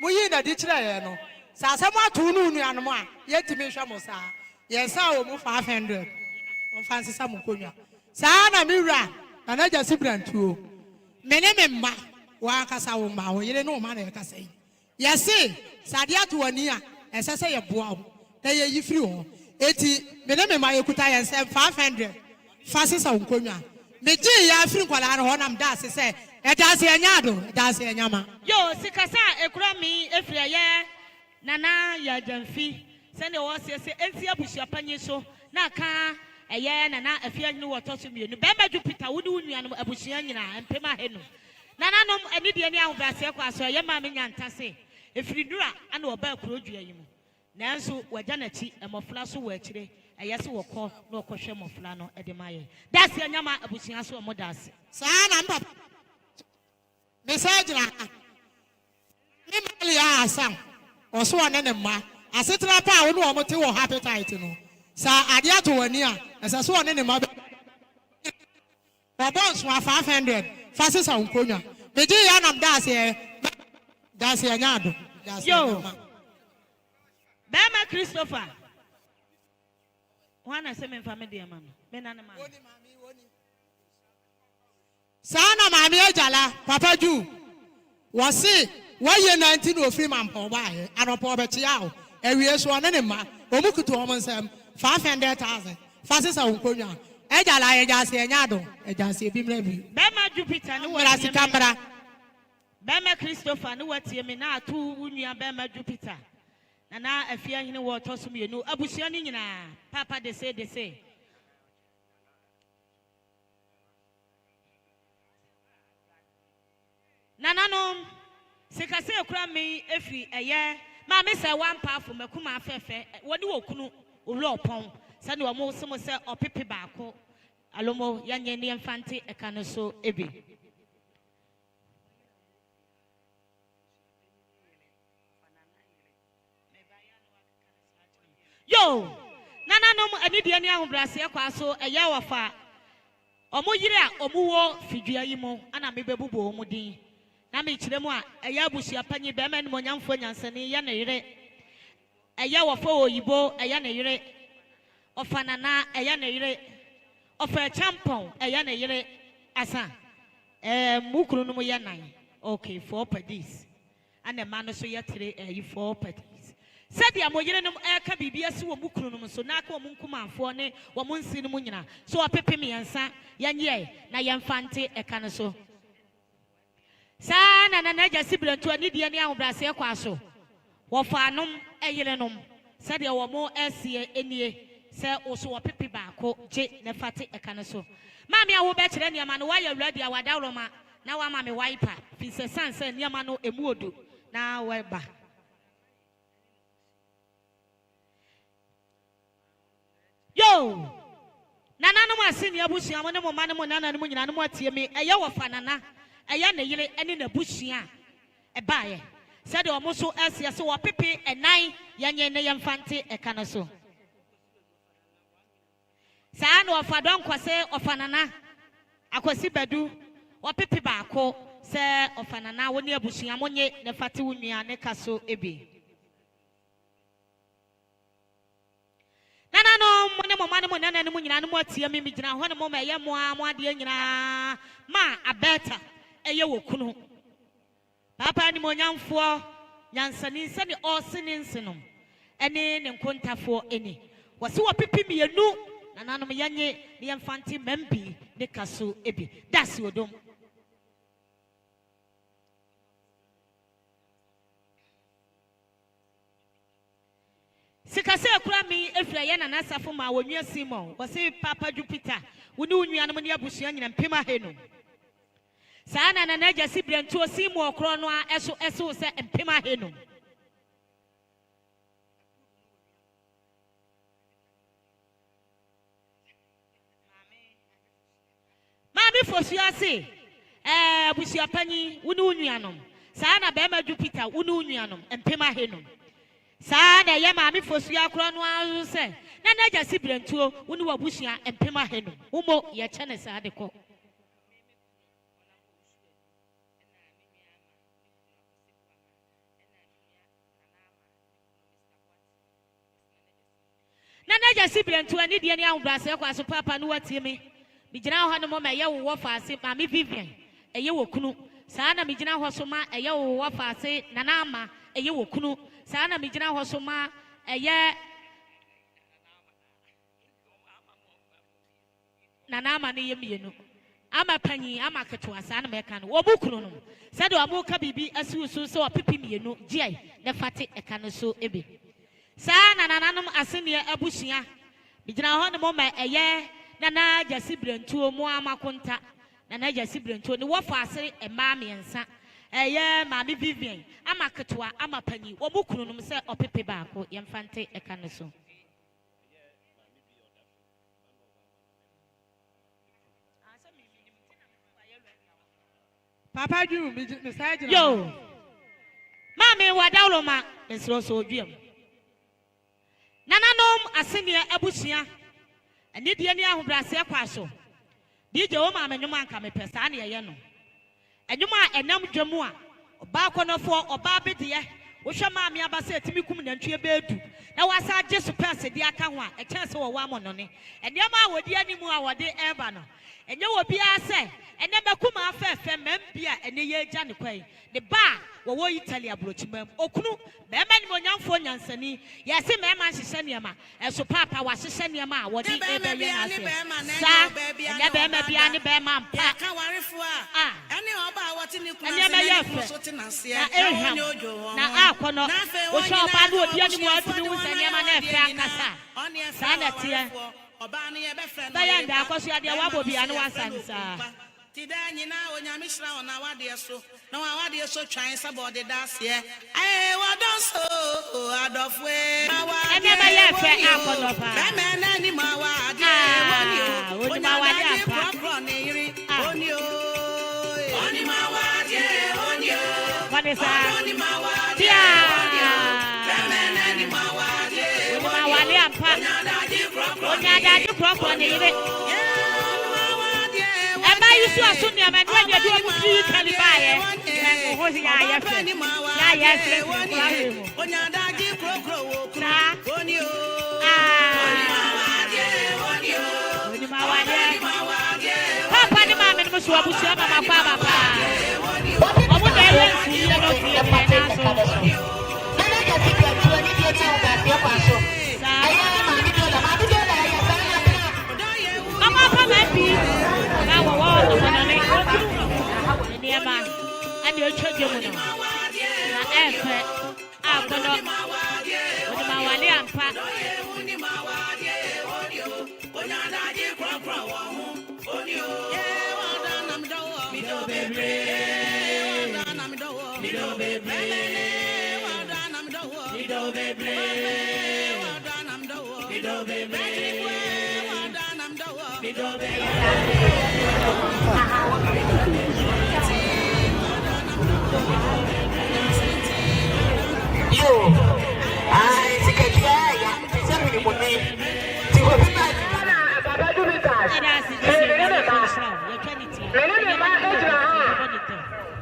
Muyi na di kire ye no. Sa asem atu nu nuanom a yetimi hwa mo sa. Ye sa o mu 500. On fancy sa mu konwa. Sa na miwura na Gyasi brantuo. Mene ma wa kasa wo ma wo yire no ma na kasa yi. Ye se sade atu ani a esese ye boa wo. Na ye yifiri ho. Eti mene ma yekuta ye nsem 500. Fancy sa wo konwa. Meji ya afiri kwala no honam da se se edase anyado edase anyama yo sikasa ekura mi efiri ye nana ya jamfi se ne wo se enti abusua panye so na ka eye nana afia ni woto so mienu be ma Jupiter wudi unua no abusua nyina empema henu nana nom anidie ni ahobrase kwa so ye ma me nyantase efiri dura ana oba akuro dua yimu nanso waja na chi emofla so wa akire ayese wokọ na okọhwe mofla no edemaye dase anyama abusia so mo dase sana mpa message na ni mali ya asam oso one ne ma asetra pa wo no omote wo appetite no sa ade ato wani a esa so one ne ma babons wa 500 fasisa onkonya meji ya nam dase anyado dase yo Bema Christopher Wana se me family dia mama. Me na mama. Woni mami woni. Sana mami ejala Papa Ju. Wose waye 19 ofiri mampo ba he anopo bechi ya o. Ewie so ne ma. Omukutu o monsem 500,000. Fasisa onkonwa. Ejala ejase enyado. Ejase bimra bi. Bema Jupiter ni wora sikambra. Bema Christopher ni watie me na atu unua Bema Jupiter. Nana afia hine wo toso mienu abusua ni nyina papa de say Nana no sekase ekura mi efi eye ma me se wan pa fo makuma afefe woni wokunu owura opon se ne omo se mo se opepe baako alomo yanye ne mfante eka no so ebe Yo, nananom ani de ani ahobrase kwa so eye wofa. Omo yire a omuwo fidua yi mu ana mebebubo omu din. Na me kire mu a eye abusua panyi be ma ni monyamfo nyansane ye na yire. Eye wofa oyibo eye na yire. Ofa nana eye na yire. Ofa champon eye na yire. Asa. Mukuru no mu ye nan. Okay, 4 padis. And a man so ye 3 4 padis. Said the Amoyenum Eka Bibia so Mukunum, so Nako Munkuma for ne, Wamunsin Munina, so a pepimi and sa, yan ye, na yan fante a canaso. San and an edge sibling to a Nidian Brassia Quaso. Wafanum, a yelenum, said there were more SCA any, sir, also a pepi barco, J. Nefati a canaso. Mammy, I will bet you any man while you're ready, our Daloma. Now I'm a wiper, Fisa San, send Yamano a moodu. Now we're back. Yo, Nana senior bush, I want no man, Nana, and what you mean, a yawa fanana, a yana yellow, and in a bushia, a buyer. Said almost so as you saw a pipi, and 9 yan fancy, a canaso. San or Fadon Quase or Fanana, a quasi bedu, or pipi barco, sir, or Fanana, when you're bushing ammonia, the fatunia, necaso ebi. Nana no money nana no munyina no motie me gina ho ne mo ma ye mo ade nyina ma abeta eye wokunu papa ni monyamfo nyansani se ne osini nsenom ene ne nkontafo eni wose wo pipi mienu nana no me yanye ne yemfanti membi ne kaso ebi that's odom. Sikase kura mi efra ye na nasafo ma wonua Simon wose papa Jupiter woni wonua no ne abusua nyina mpema henu saa na na Gyasi brentu Simon okro no a eso se mpema henu mami fosua se abusua panyi woni wonua no saa na be ma Jupiter woni wonua no mpema henu Sada ya mami fosua kro no azu se na Gyasi brentuo woni wabusua empema henu umo ye chene sade ko na Gyasi brentuo ani de ani ahbrase kwa so papa no watie me gina ho no mo ma ye wo faase mami Vivian eye wo kunu saa na gina ho so ma eye wo faase nana ama eye wo kunu Sana mi jina hosoma eye nana ama ne yemienu ama panyi ama ketwa sana meka no obukunu no sade amuka bibi asusu so opipi mienu gie ne fate eka no so ebe sana nananom asene abusua mi jina ho ne mo ma eye nana Gyasi brentuo mu amakonta nana Gyasi brentuo ne wo faase ema miensa eye mami Vivian ama ketwa ama panyi wo mukunu no se opepe baako yemfante eka no so Papa Ju me sajina yo mami wadawloma esro so odwem nananom asene abusua ani de ani ahobrase kwa so DJ wo mama nyuma anka me pesa na ye no Enyuma enam dwamu a oba konofo oba bediye wo hwe maame abasa etimi kum nantwe beedu na wasa agye so pese de aka ho a e chance wo wa mo no ne enema a wodi animu a wode eba no enye wo bia se ene makuma afefe membia ene ye gya ne kwai ne ba wo Italy abrochimam okunu be ma ni monyamfo nyansani ye se me ma hyehyɛ niema eso papa wa hyehyɛ niema a wode ebe ye na se sa ene be ma bia ne be ma mpa ka warefo a ene oba a wote ne kuna ene me ye so te na se na akono wo hwe oba no odi animu atumi wu sa niema na efe akasa sa na tie oba ne ye be frɛ na ya nda akoso ade wa bobia ne wasansa Tida nyina onyame hira ona wade so na wade so twan sabode daase wadon so adofwe ene ma ye fe akono pa be na ni ma wade oni ma wade pro ne yiri oni ma wade Vanessa oni ma wade tia be na ni ma wade oni ma wade ada de kroko ne yire eba yisu aso ne ama no dia de omu free kalibaye ho ya ya fe ya ya fe onya daji krokro wo na oni o oni mawade papa ni mama ni musu abusu mama kwa papa omu da ye nsi ye no tie na so nana ka ti bia tu ni die tie ga tie kwa so ayi ma ni die la ya sa ya mama pa ma bi na wo no ni ni ema ani o chege mu no na efe akono oni mawale ampa yo ai siketia ya sema ni mone ti ko bi ba baba du bi ta ina si je ya kaniti mene ma ejra ha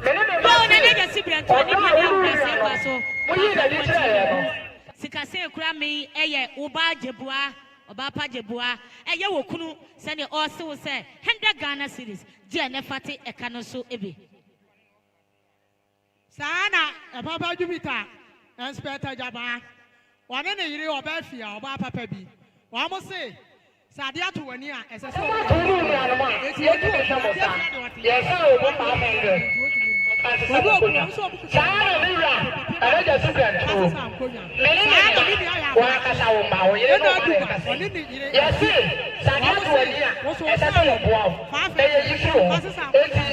mene me bo na ne je sibranto ni bi na kwase kwa so muyi da ni tire no sikase kura me eye uba jebua oba pa jebua eye wokunu se ne o se wo se 100 Ghana cedis je ne fate eka no so ebe sana papa Jupiter inspector jaba wane ne yire oba fia oba papa bi wa mo se sade ato wani a ese so ma tu ni anu ma ye tu o so mo sa ye sa o bo pa 500 sana mi ra ara ja su ga tu mene ne wa ka sa wo ma wo ye no ma ne ka se ye si sade ato wani a ese so mo bo a e ye yi fi o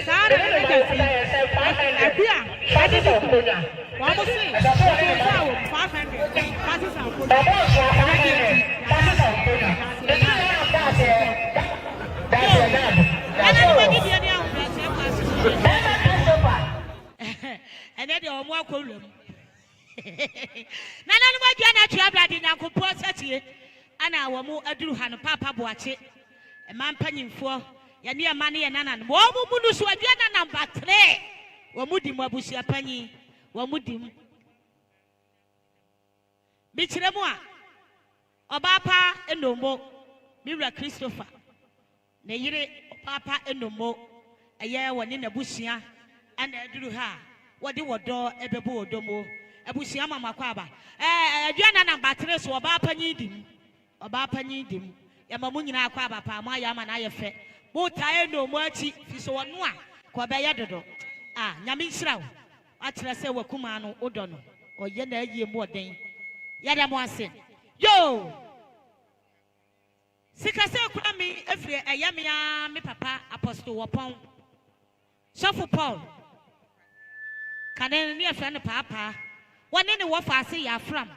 sana ne ka se ye se 500 abia sade so ko nya wa mo se ese so ne ma 500 pasi sa ko baba so 500 sade so ko nya e ni ya ba se da se da ana no magi dia dia o kwase kwa so ene de o mo akwuram nana no magi ana twa brade nyakopo satie ana wo mu aduru ha no papa boache e man panyimfo ya ne ma ne ye nana no wo mu munu so adua na number 3 wo mu di mu abusia panyi wo mu di mu bi kire mu a obapa enombo miwra Christopher na yire obapa enombo eye woni na busia ana aduru ha wodi wodo ebebo odomo abusia mama kwa aba adua na number 3 so obapa nyi dim ya mamu nyina kwa aba pa ma ya ma na yefe bo tae no mo achi fi so wono a ko be ye dodo nyame nhirawo akyere se wakuma no odo no oye na ayie mu oden ya da mo ase yo sikase kura mi efre eyamia me papa apostle wopon sofu Paul kanen ne efre ne papa wone ne wofa ase ya afram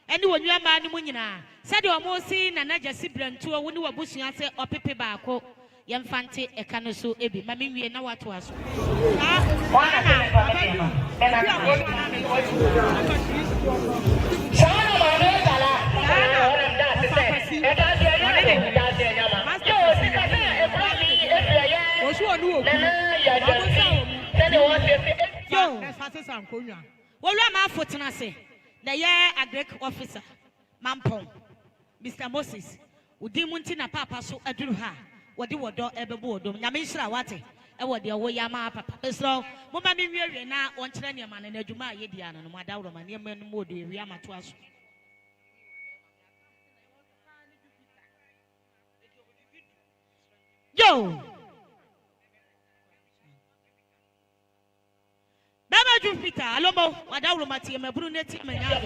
ene wonua ma ne mu nyina sade o mo si na na Gyasi brantuo woni wabusua se opepe baako yemfante eka no so ebi ma me wie na wato aso Wolu ma fotena se na ye agric officer Mampong Mr. Moses udi munti na papa so aduru ha wodi wodo ebebo odom nyame nhira wate e wodi wo ya ma papa so mo ma me wie na on kire ne ma na adwuma aye dia no mo adawro ma ne ma no mo do ewi amato aso yo Baba Jupiter alomo wadawro matie maburu neti manya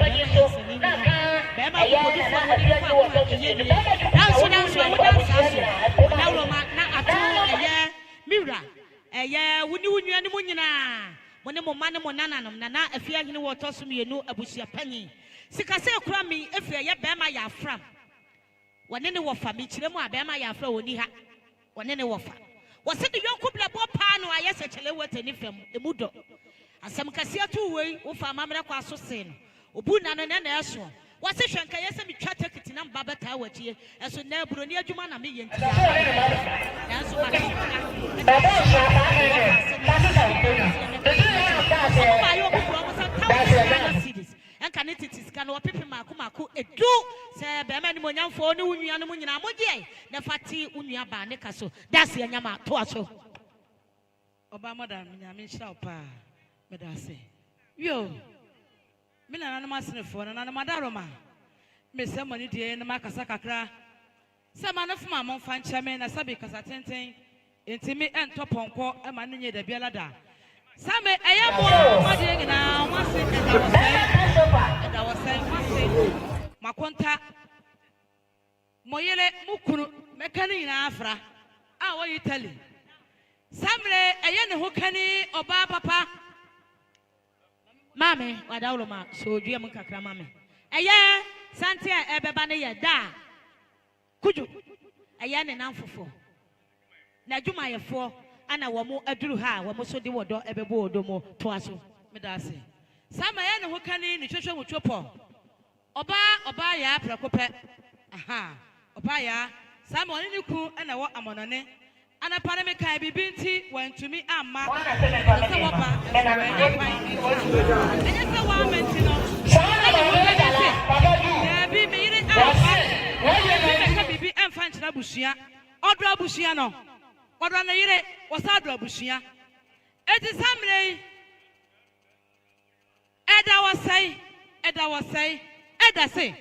bema ko di fa wadawro ma na ato eye mira eye wuni wunua ni munyina mo ne mo ma ne mo nananom na afia hene wo to so mienu abusia panyi sikase kura mi afia ye bema ya afram wone ne wo fa mi kire mu a bema ya afra woni ha wone ne wo fa wo se de yonku blabo pa no aye se chele wotani fam emudo asem kasia tu wei wo fa mamre kwa so sen obu na no na eso What's a shank? Yes, I'm trying to get in Baba Tower here, and so now Brunia Jumana me and and can it is can or people Makumaku a do say Beman Monian for no Union Munia, the Fati Unia Banekaso. That's the Yama Toaso. Obama, Yamin Shapa, Medase. Yo, Milan Animas phone and Madaroma. Miss Somebody dear in the Macasacra. Some man of Mamma fan chairman as Sabicas attending into me and top on court and Mania de Bielada. Some I am more now, once and I was saying, one thing, Maconta Moyele Mukuru, Mecani Afra. How are you telling? Samre, a yen who can or Papa. Mammy, Madaloma, so dear Mucacra Mammy. A year, Santia Ebebania da. Could you? A yan and for. Now you my 4. Ana wamo aduru ha wamo so de wodo ebebo odomo to aso medase sama ya ne hokani ni hwehwe mutwopo oba ya prakope aha oba ya sama oni ni ku na wo amonone ana pane me kai bibi nti wantumi amma se woba enye se wa menti no ya bi me yire a bibi emfa nchina busua odra busua no odra na yire wasadra bushia eti samre eda say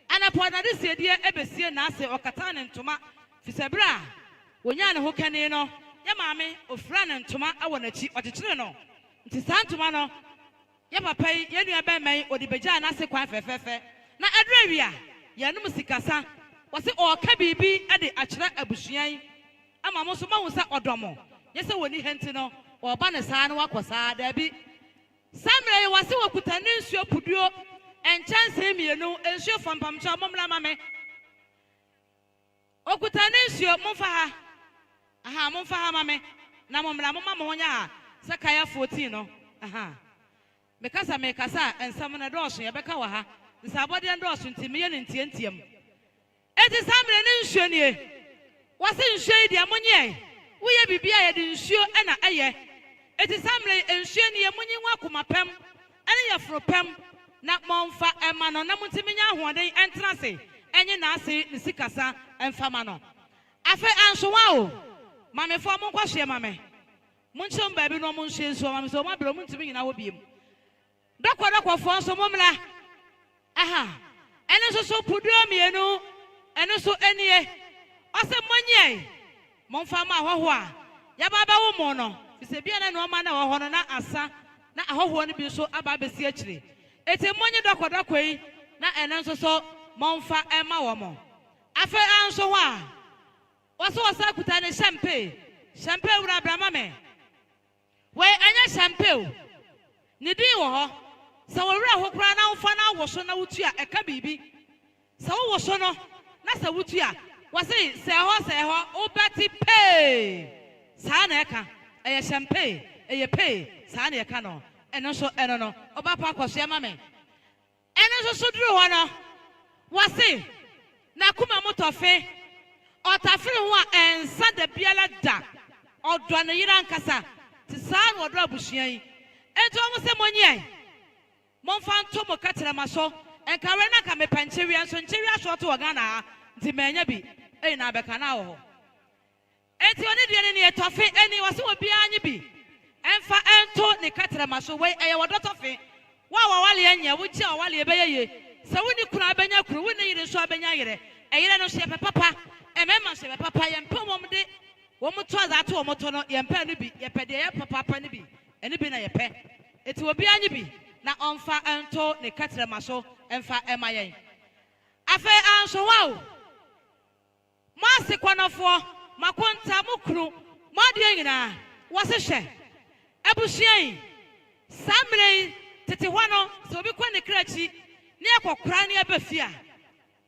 anapo na de sedie ebesie na ase okata ne ntoma fisebra wonya ne hokane no ya maame ofra ne ntoma awo na chi okekere no nti santoma no ya papa ye nua ba man odibeja na ase kwan fefefe na edra wia ya num sikasa wose oka bibi ade akere abusuan ama mo so ma wo sa odomo yese woni henti no oba ne saa no wakosa da bi samre ye wase wakuta ne nsuo puduo enchanse mienu ensuo fampamcha momla mame okuta ne nsuo momfa ha aha momfa ha mame na momla mama mo nya ha sekaya 14 no aha mekasa ensam na dooso ye beka wa ha nsabode ndooso ntimiye ne ntientiem eti samre ne nsuo nie wase nsuo di amonye Uye bibia ye di nsuo na eye eti samle nsuo ne ye munyi nwa komapem ene ye fropem na monfa ema no na muntimi nya ahoden entrase enye na ase ne sikasa emfama no afe ansowa o mame fo mo kwahye mame munchom ba bi no mo nhye nsuo mame so mabro muntimi nyina wo biem dokwa fo nso momla aha ene so puduo mienu ene so enie ose monye Monfama ahohoa ya baba wo mo no se bia na no ma na wo no na asa na ahohoa no bi so aba besi akire eti monye dokodokwa yi na ene nso so monfa ema wo mo afa anso ho a wasa kuta ne champagne wura brama me we anya champagne ni di wo ho sa wo wura ho kura na mfa na wo so na wutu a eka bibi sa wo so no na sa wutu a wasi se ho obeti pay sa na eka eye champagne eye pay sa na eka no eno so eno no oba pa kwaso ya mame eno so duru ho no wasi na kuma motofe otafiri ho a ensa da biala da odwa no yira nkasa ti sa na odwa abusuan yi ento mo se monye monfa nto mo katira maso enkawe na ka me panchewi anso nchewi aso to ogana nti manya bi na beka na wo enti oni de ne etofe eni wase obi anyi bi emfa ento ne katira maso we eye wodotofe wa wale anya wo chi wale ebeyeye se woni kura abenya kuru woni yire so abenya yire eyire no hye papa emema hye papa ye mpomom de wo muto azato wo muto no ye mpa no bi ye pede ye papa no bi eni bi na ye pe enti obi anyi bi na onfa ento ne katira maso emfa emayen afa anso wow Masi kwanafo makonta mukru made nyina wose hye abusuan samre tete hwano so bi kwa ne krachi ne akokra ne abafia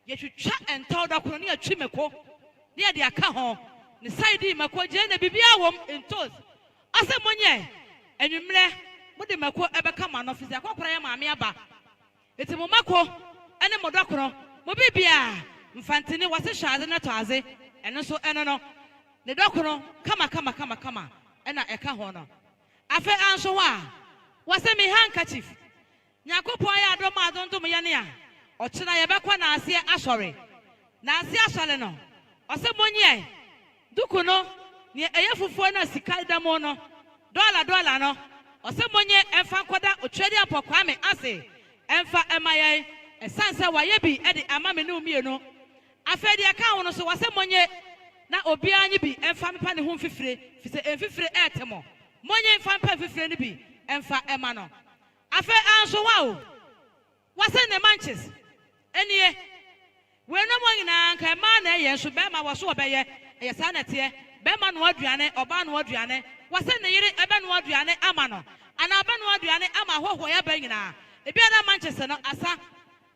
ye twetwa entaw da kono ne atwimeko ne de aka ho ne side mako je na bibia wom entos ase monye enwumre mode mako ebeka ma no fisi akokra ya maame aba eti mo mako ene modokro mo bibia mfantini wase hwade na toaze eno so eno no ne dokro kama ena eka ho no afa anso wa wase mi handkerchief nyakopon ya adom adontom ye ne a ochina ye bekwa na ase asore no ose monye duku no ne eyefufuo na sika damo no dollar no ose monye emfa koda otwede apokwa me ase emfa emaye esanse wa ye bi e de ama me ne umienu afedi aka ho no so wase monye na obi anyi bi emfa mepa ne ho mfifire fise emfifire etemo monye emfa mepa mfifire ne bi emfa ema no afe anso wa o wase ne manches enie we no mo nyina nka ma na ye so be ma wo so obeye ye sa na tie be ma no aduane oba no aduane wase ne yire ebe no aduane ama no ana be no aduane ama hoho ya be nyina ebi na manches no asa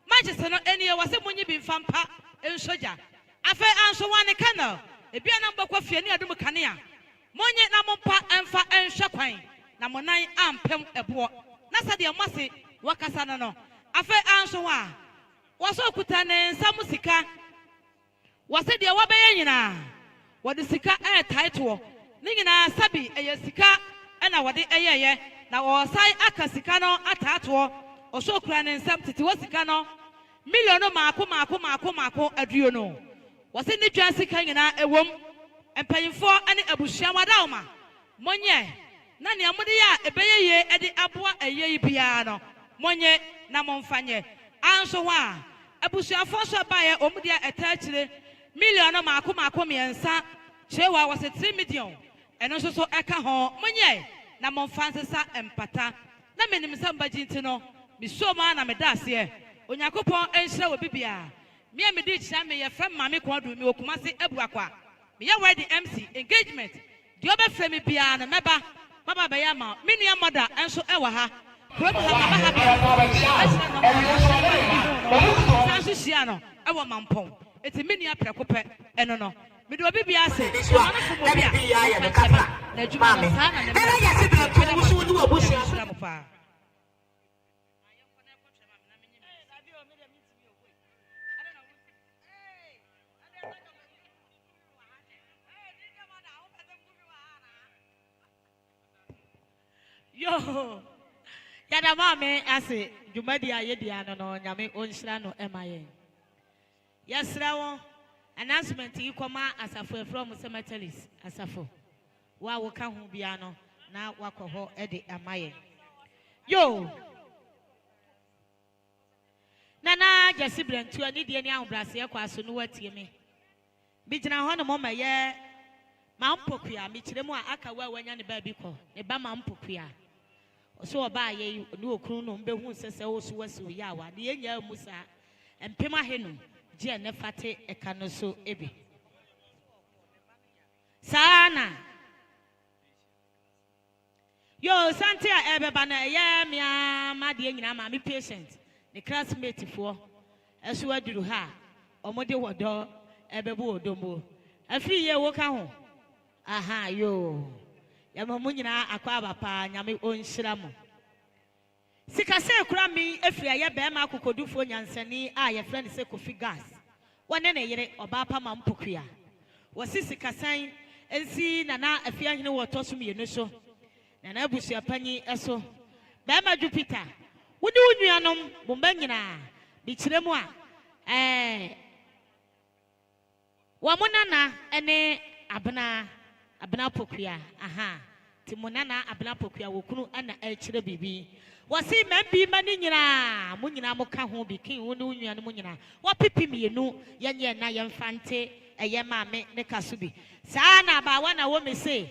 manches no enie wase monye bi mfampa ensoja afe anso wa ne kana ebi na mbakwa fie ne adum kanea monye na mompa emfa enhwe kwan na monan ampem ebo na sade amase wakasa no afe anso wa waso kutane nsam sika wase de wabeye nyina wode sika title ne nyina sabi eye sika na wode eyeye na osai aka sika no atato oso kura ne nsam tete wasika no million maako aduo no wase ne dwan sika nyina ewom empayimfo ane abushia wadaoma monye na ne amode ya ebeyeye ede aboa eyeyi bia no monye na momfanye anso wa abusuafo so bae omudia etachire million maako miensa chewa wase 3 million eno so eka ho monye na momfansesa empata na menim samba jinti no misoma na medase onyakopon enhira wo bibia me amedi kira me ye fam mame ko adu me okumase ebuakwa me ye ready MC engagement di obefre me bia na meba baba be ya ma me nua moda enso ewa ha program ha shia no ewa mampon eti me nua prekope eno no me do bibia se ana fumo bia na juma na sana na me ya se bi ko wusu du obusia mo fa yo yada mame ase jumadi ayedi ano no nyame onhira no emaye yasra won announcement yi koma asafo from cemeteries asafo wa wo ka ho bia no na wakoho e de amaye yo nana Gyasi brentu ani de ani ahobrase e kwaso no watie me bi gina ho no mama ye mampokua mi kiremu a aka wa wanya ne ba bi ko ne ba mampokua so oba ye ni okunu no mbehu sese wo so wasi ya wa de enya musa empema henu je ne fate eka no so ebe sana yo sante a ebeba na ye mia ma de nyina ma mi patient the classmate fo eso aduru ha omode wodo ebebu odombo afi ye wo ka ho aha yo ya mamu nyina akwa abapa nyame onhira mo sika se kura mi efri aye be ma akokodufo nyansani a ye friend se Kofiase wone ne yere oba pa ma mpokua wasi sika san ensi nana afia hene woto so mienu so nana abusua panyi eso be ma Jupiter woni unuanom bomba nyina bi kiremu a wa monana ene abna pokua aha timonana abna pokua wokunu ana akire bibi wasi membi mani nyina mu nyina mo ka ho bi kin woni unua no mu nyina wa pipi mienu yenye na yemfante eye maame ne kaso bi saa na ba wa na wo me se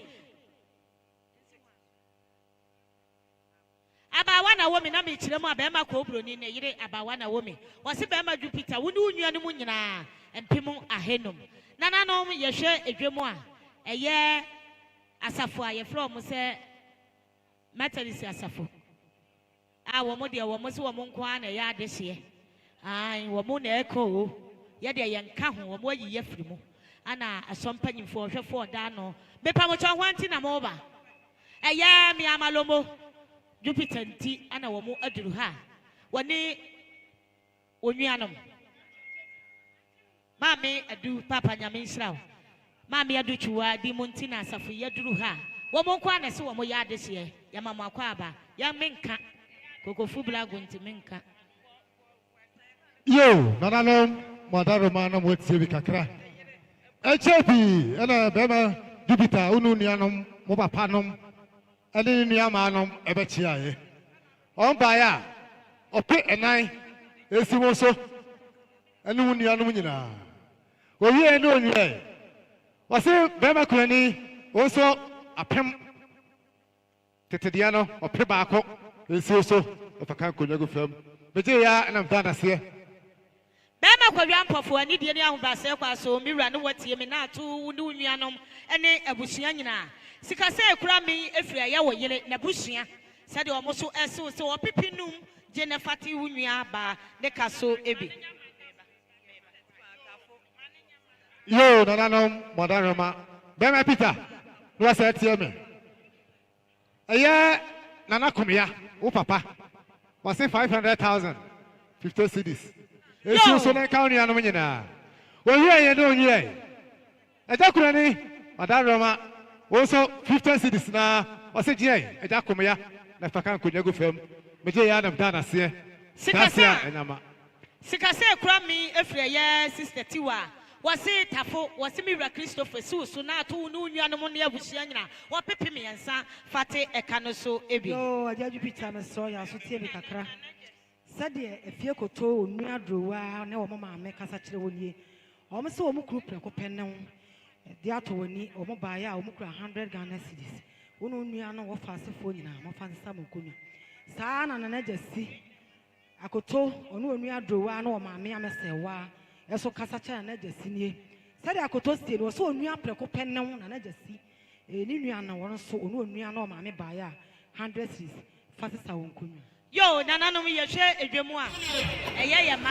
aba wa na wo me na me kire mu aba ma ko obroni ne yire aba wa na wo me wasi ba ma Jupiter woni unua no mu nyina empem ahenum nananom yehwe edwemu a eye asafo a ye from se Methodist asafo a wo mo de wo mo se wo mo nko a na ye adehye ai wo mo na eko o ye de ye nka ho wo mo ayi ye firi mu ana asompanyimfo hwefo da no bepa mo twa hwanti na mo ba eye mi amalomo Jupiter nti ana wo mo aduru ha woni onuanom maame adu papa nyame nhyiraw maame adu chuwa di montina asafo yaduru ha wo mo kwa na se wo mo ya de hye ya mama kwa aba ya menka kokofu blago ntimenka yo nananom madaro manam wetie bi kakra echepi ena bema dubita unu nuanom mo papa nom ene nuama nom ebechiaye on baya ope enan esi wo so ene nuanom nyina owie ene onwie wase bema kurani oso apem tetedia no ope baako esi wo so ofaka konyago fam beje ya na mtana se bema kwadwa mpofo ani die ne ahobase kwa so miwura ne watie me na ato ne nuanom ene abusua nyina sika se ekura mi efira ya wo yele na busua sade o mo so ese so opipinum je ne fati unua ba ne kaso ebi yo nananom modaroma bema Peter no asa tie me eye nana komia wo papa wase 500,000 50 cedis esi so na ka nuanom nyina wo hie ye no hie eja kurani modaroma wo so 50 cedis na wase je eja komia na faka konyago fam meje ya nam dana se sikasa enama sikasa ekura mi efira ye sister Tiwa wase tafo wase miwura Christopher so na ato no nuanom ne abusua nyina wo pepe me yansa fate eka no so ebi yo ajaju Peter na so ya so tie bi kakra sade efie koto onua drowa ne wo mama me kasa kire wonie o mo se wo mu kru preko penne de ato woni o mo ba ya o mu kru 100 Ghana cedis wono nua no wo fa asefo nyina mo fa nsa mo konwa saa na na Gyasi akoto ono onua drowa na wo mama amesewa eso kasa kire na Gyasi nie sade akoto stie no so onua preko penne na Gyasi ni nua na wo so ono onua na wo mama ba ya 100 cedis fa sesa wo konwa yo nananom ye hwe edwemu a eye ye ma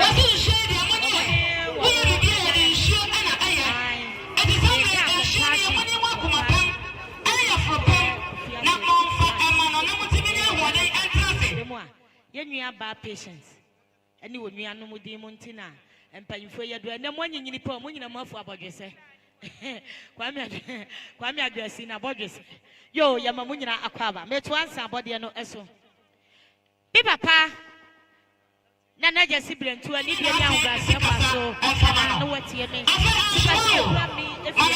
ye nua ba patience ani wo nua no mudi mu ntina empanyfo ye do na mo anyinyini pa mo nyina mo afu abodwese kwame Gyasi na abodwese yo ye ma mo nyina akwaba meto ansa abode no eso bi papa na Gyasi brentu ani de ya ahobase kwa so na watie me sikase ekura mi efiri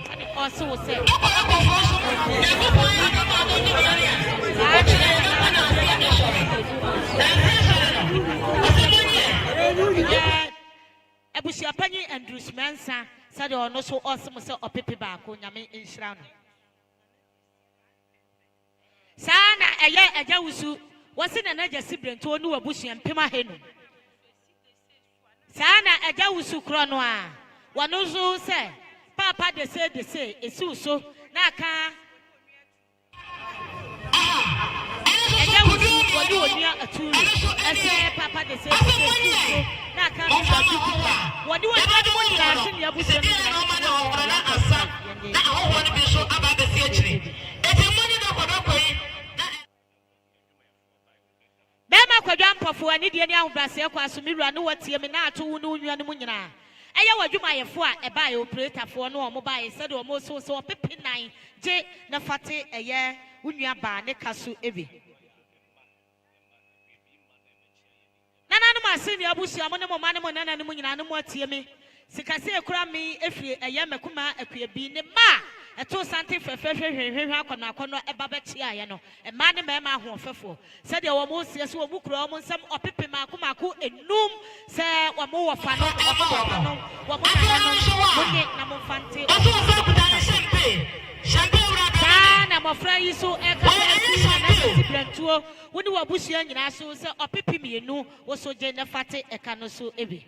pani also will say Abusia Pani and Bruce Mansa said or no so awesome so or Pipi Bako Yami in Shroud. Sana a year a Jawusu was in an Gyasi to a bush and Pima Henu. Sana a Jawusu Cronoa. One also say, Papa they say, it's so Naka. A Jawusu was you near a tool. I say, Papa they say, Naka. What do you want to do? Your bush Bema kwa jampa fo ani de ni ahobase kwa so miwura no watie me na ato no nua mu nyina eye wadwuma yefo a eba ye operator fo no omo ba ye said omo so pepe nan je na fate eye unua ba ne kaso ebi nana no masini abusia mo ne mo mane mo nana no mu nyina no mo atie me sikase ekura mi efie eye mekuma akua bi ne ma eto sante hwehwe akona eba bechi aye no ema ne ma ahofefo se de wo mo sie so wo kura wo nsam opepe mako enum se wo mo wo fa no wo mo na mo fante na mo fra yi so e ka na si brentuo wo ni wo busua nyina so se opepe mienu wo so je ne fate e ka no so ebe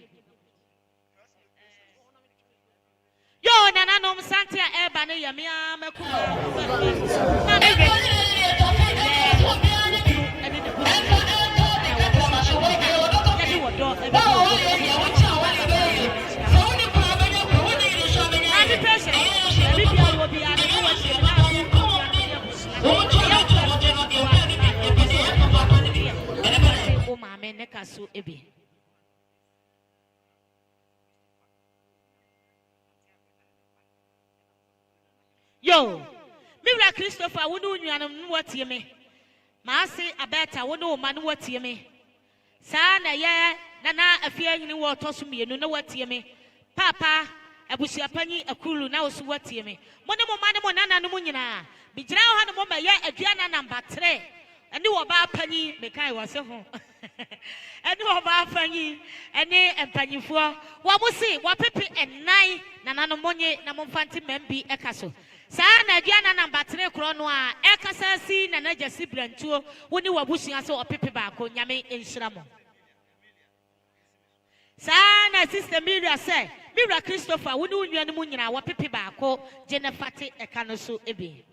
yo nana nom sante a eba ne yame amakuma na me Yo, Mira Christopher, who knew you and what you me? Massy, a better, who know man what you me? Sana, yeah, Nana, a fear in water to me, you know what you me? Papa, I wish a penny, a cool now, so what you me? Monamo, Nana, Munina, be drowned on a moment, yeah, a Diana number 3. I knew about penny, make I was at home. I knew about penny, and penny for what was it? What Pepe and 9, Nana Monye, Namonfanti Membi, a castle. Sana Diana number 3 Cronoa, Ekasa si na Gyasi Brantuo, when you were bushing us or Pepe Bako, Yame in Shramo. Sana Sister Mira said, Mira Christopher, who knew you and Munina, what Pepe Bako, Jennifer a canosu ebe.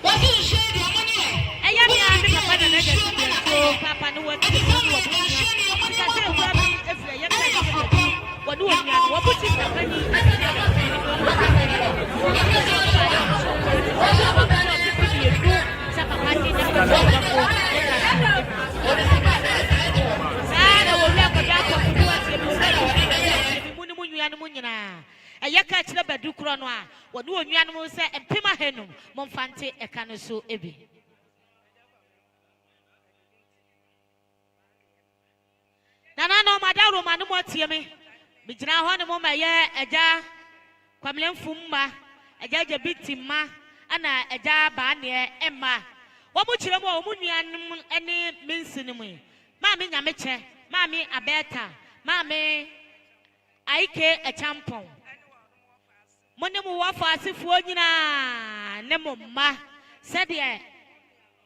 What do you say, Dominic? I am the Papa and Gyasi Brantuo, Papa, no one to the what do you want? What put it a yaka to the Bedukronoa, what do you animals say, and Pima Henum, Monfante, a canoso ebi. Nana, no, Madame Romano, what's me? Bijina hɔ mo ma yɛ agya kwamlem fumma agya gya bitimma ana agya ba ne emma wo mo kyerɛ mo wo nuanom ene mensi ne mu ma me nyame kyɛ ma me abeta ma me aike a champon mo ne mo wafa asefo nyina ne mo ma sɛ de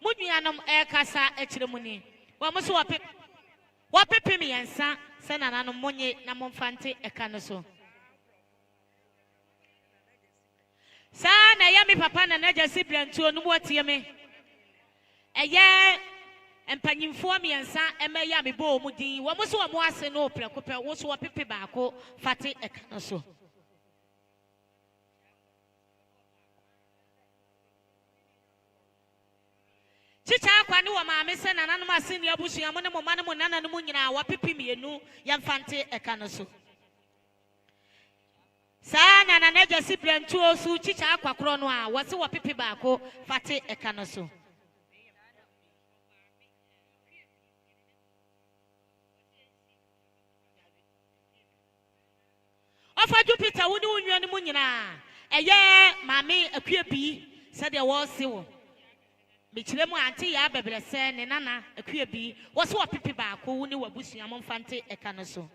mo nuanom kasa akyerɛ mu ni wo mo so wo pepe me yansa Sana no monye na momfante ekanoso. Sana ya mi papa na Gyasi Brantuo no wotie me. Eye empanyimfo miensa eme ya me bo mu din. Wo mo so mo ase no preko wo so pepe baako fate ekanoso. Chicha akwa ne wo maame se nananom ase ne abusua mo ne mo mane mo nananom nyina wa pepe mienu ya mfante eka no so saa na Gyasi Brantuo so chicha akwa kro no a wo se wo pepe baako fate eka no so ofa Jupiter wo ne wo nuanom nyina eye maame akua bi se de wo se wo Bichiremu Aunty ya bebrese ne nana akua bi wo so pepe baako wo ne wabusua momfante eka no so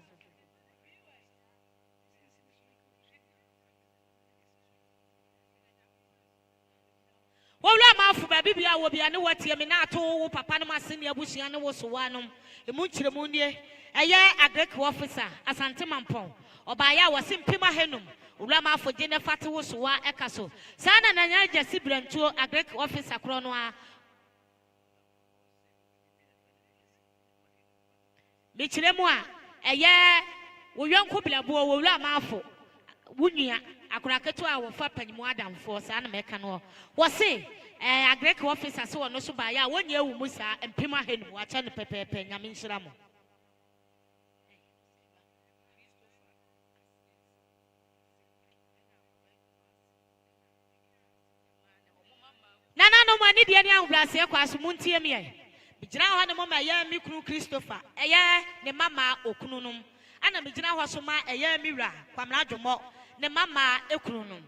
wo wura mafu ba bibia wo bia ne watie me na ato wo papa no mase ne abusua ne wo so wanom emu kyeremu nie eye agrek officer asante mampon oba ya wosimpima henum wura mafu je ne fate wo so wa eka so sana na Gyasi Brantuo agrek officer kro no a Bichiremu a eye wo yonko blabo wo wura mafu wunua akoraketo a wo fa panyimu adamfo sa na meka no wo se agrek officer se wo no so ba ya wonya ewu mu sa empima henu wa cha no pepepe nyame nhyira mo nana no mani de ne anwrase kwa so muntie me Bijina ho ne mama ya mi kunu Christopher eye ne mama okununum ana bijina ho so ma eye miwra kwamra dwomo ne mama ekununum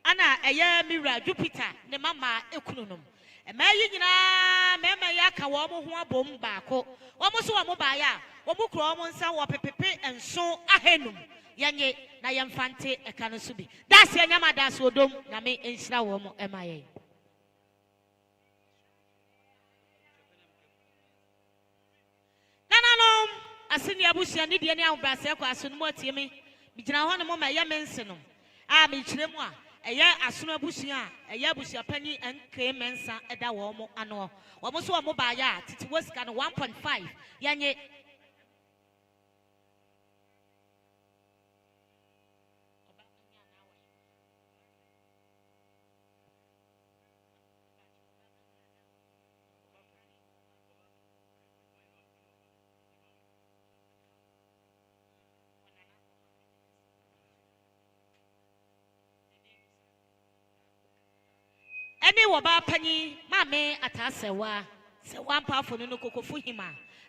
ana eye miwra Jupiter ne mama ekununum emayi nyina mema ya ka wo mo ho abom baako wo mo so wo mo ba ya wo mo kro mo nsa wo pepepe enso ahenum yanye na yemfante eka no so bi das ya nyama das odom na me enhyira wo mo emaye Nananom asini abusia ni de ne ahobase kwa aso no motie me bijina ho ne mo ma ya mense no a me kyeremu a eye asono abusia eye abusia pani enke mensa eda wo mo ano wo mo so wo mo ba ya titi wosika no 1.5 yanye Any waba penny, mammy at Asewa, so one powerful no cocoa for him.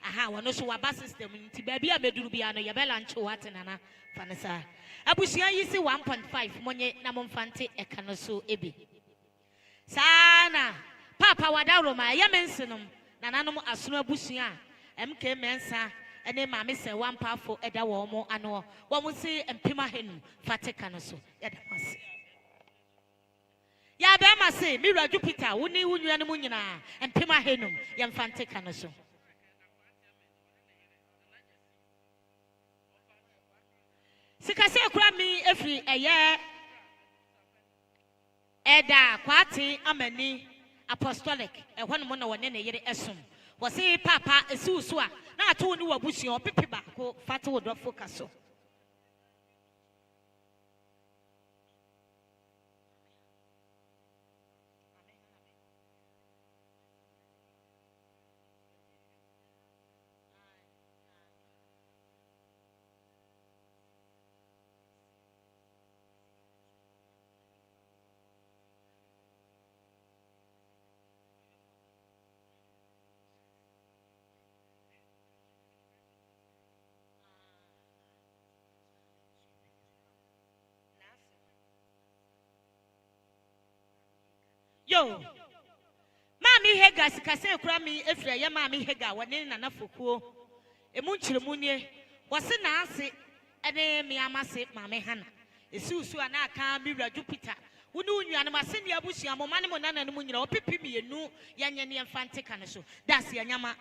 Aha, one also waba system, Tibia Medubiano, Yabella and Choatanana, Fanasa. Abusia, you see 1.5, Monye Namon Fante, a canoso ebi. Sana, Papa Wadaroma, Yamensenum, Nananum Asuna Busia, MK Mensa. And then mammy say one powerful Edda Womo and one would say and Pima Hen, Fatekanoso, Edamasi. Ya Bama say, Mira Jupiter, Wuni Uniana, and Pima Henum, Yan Fantekanoso. Sikase Krami every a year Edda, Quati, Amani, Apostolic, and one mono one in a year esum. Was say Papa, a susua. Na to ni wabusi o pepe ba ko fata wo do focus o Yo, Mammy Hega, Sikase Krami, Efra, ya Mammy Hega, one in an Afuku, a Munchilmunie, was an answer, and a Miamase, Mammy Hannah. A Susu and I can't be Jupiter. Who knew you and Massindia Bushia, Momanimon and Munio, Pipi, and new Yanni and Fantecanaso. That's Yanyama.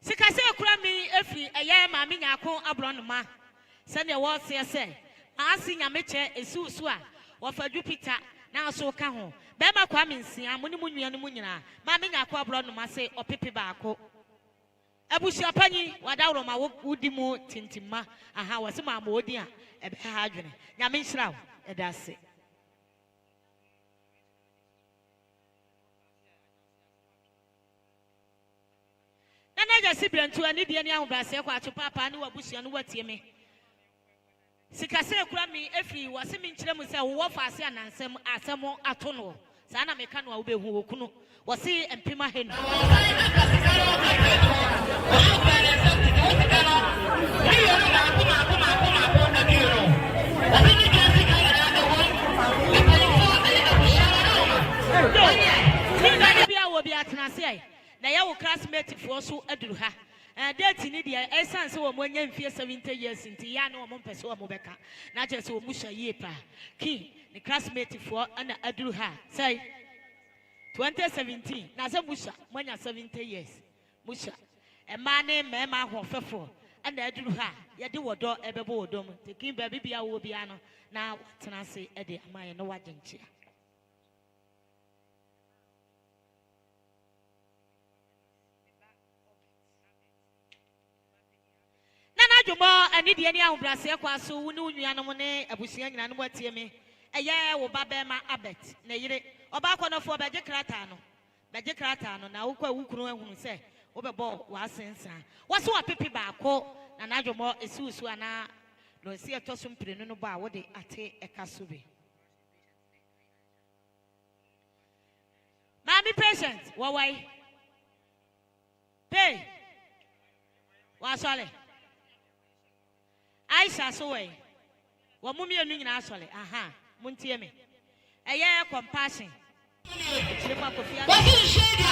Sikase Krami, Effie, a yam, I mean, I call Abronoma. Send your words here, say. I see a meche, a susua, or for Jupiter, now so caho. Bema Quamin, see, I'm Munimun and Munina. Mammy, I call Abronoma, say, or Pipi Barco. Abusia Penny, what out of my woody mo tintima, and how was my modia, a hadron. Yamin Shroud, a dassy. Nana Sibran to an Indian Brassequa to Papa and Wabushi and what you me. Sikase Krami, every was him in Chilemus, Wafasi and Asamo Atono, Sana Mecano, who Kuno, was he and Pima Hen. Will be at Nasi. Na yawo classmate for so adruha date ni dia essence wo monye mfie 70 years nti ya na wo mpese wo beka na je se wo musha ye pa ki ni classmate for ana adruha say 2017 na se musha monya 70 years musha e ma ne mema hofefo ana adruha ye de wodo ebebo wodom te kin ba bibia wo bia no na tena se e de amaye no wagenchia. Nana Juma, and Indiana Brasia Quasu, who knew Yanamone, Abusian and what me. A year or Babema Abbott, Nayre, or back on a four Bajacratano. Bajacratano, now who say, overball was sense. What's what Pipi Barco, and Najomo is Susuana, no see a tossum Prenano Bar, what they ate a casubi. Mammy patient, why? Pay. Was all I shall so way. What mummy and Ning actually, aha, Muntiemi. A year compassion. What is shady?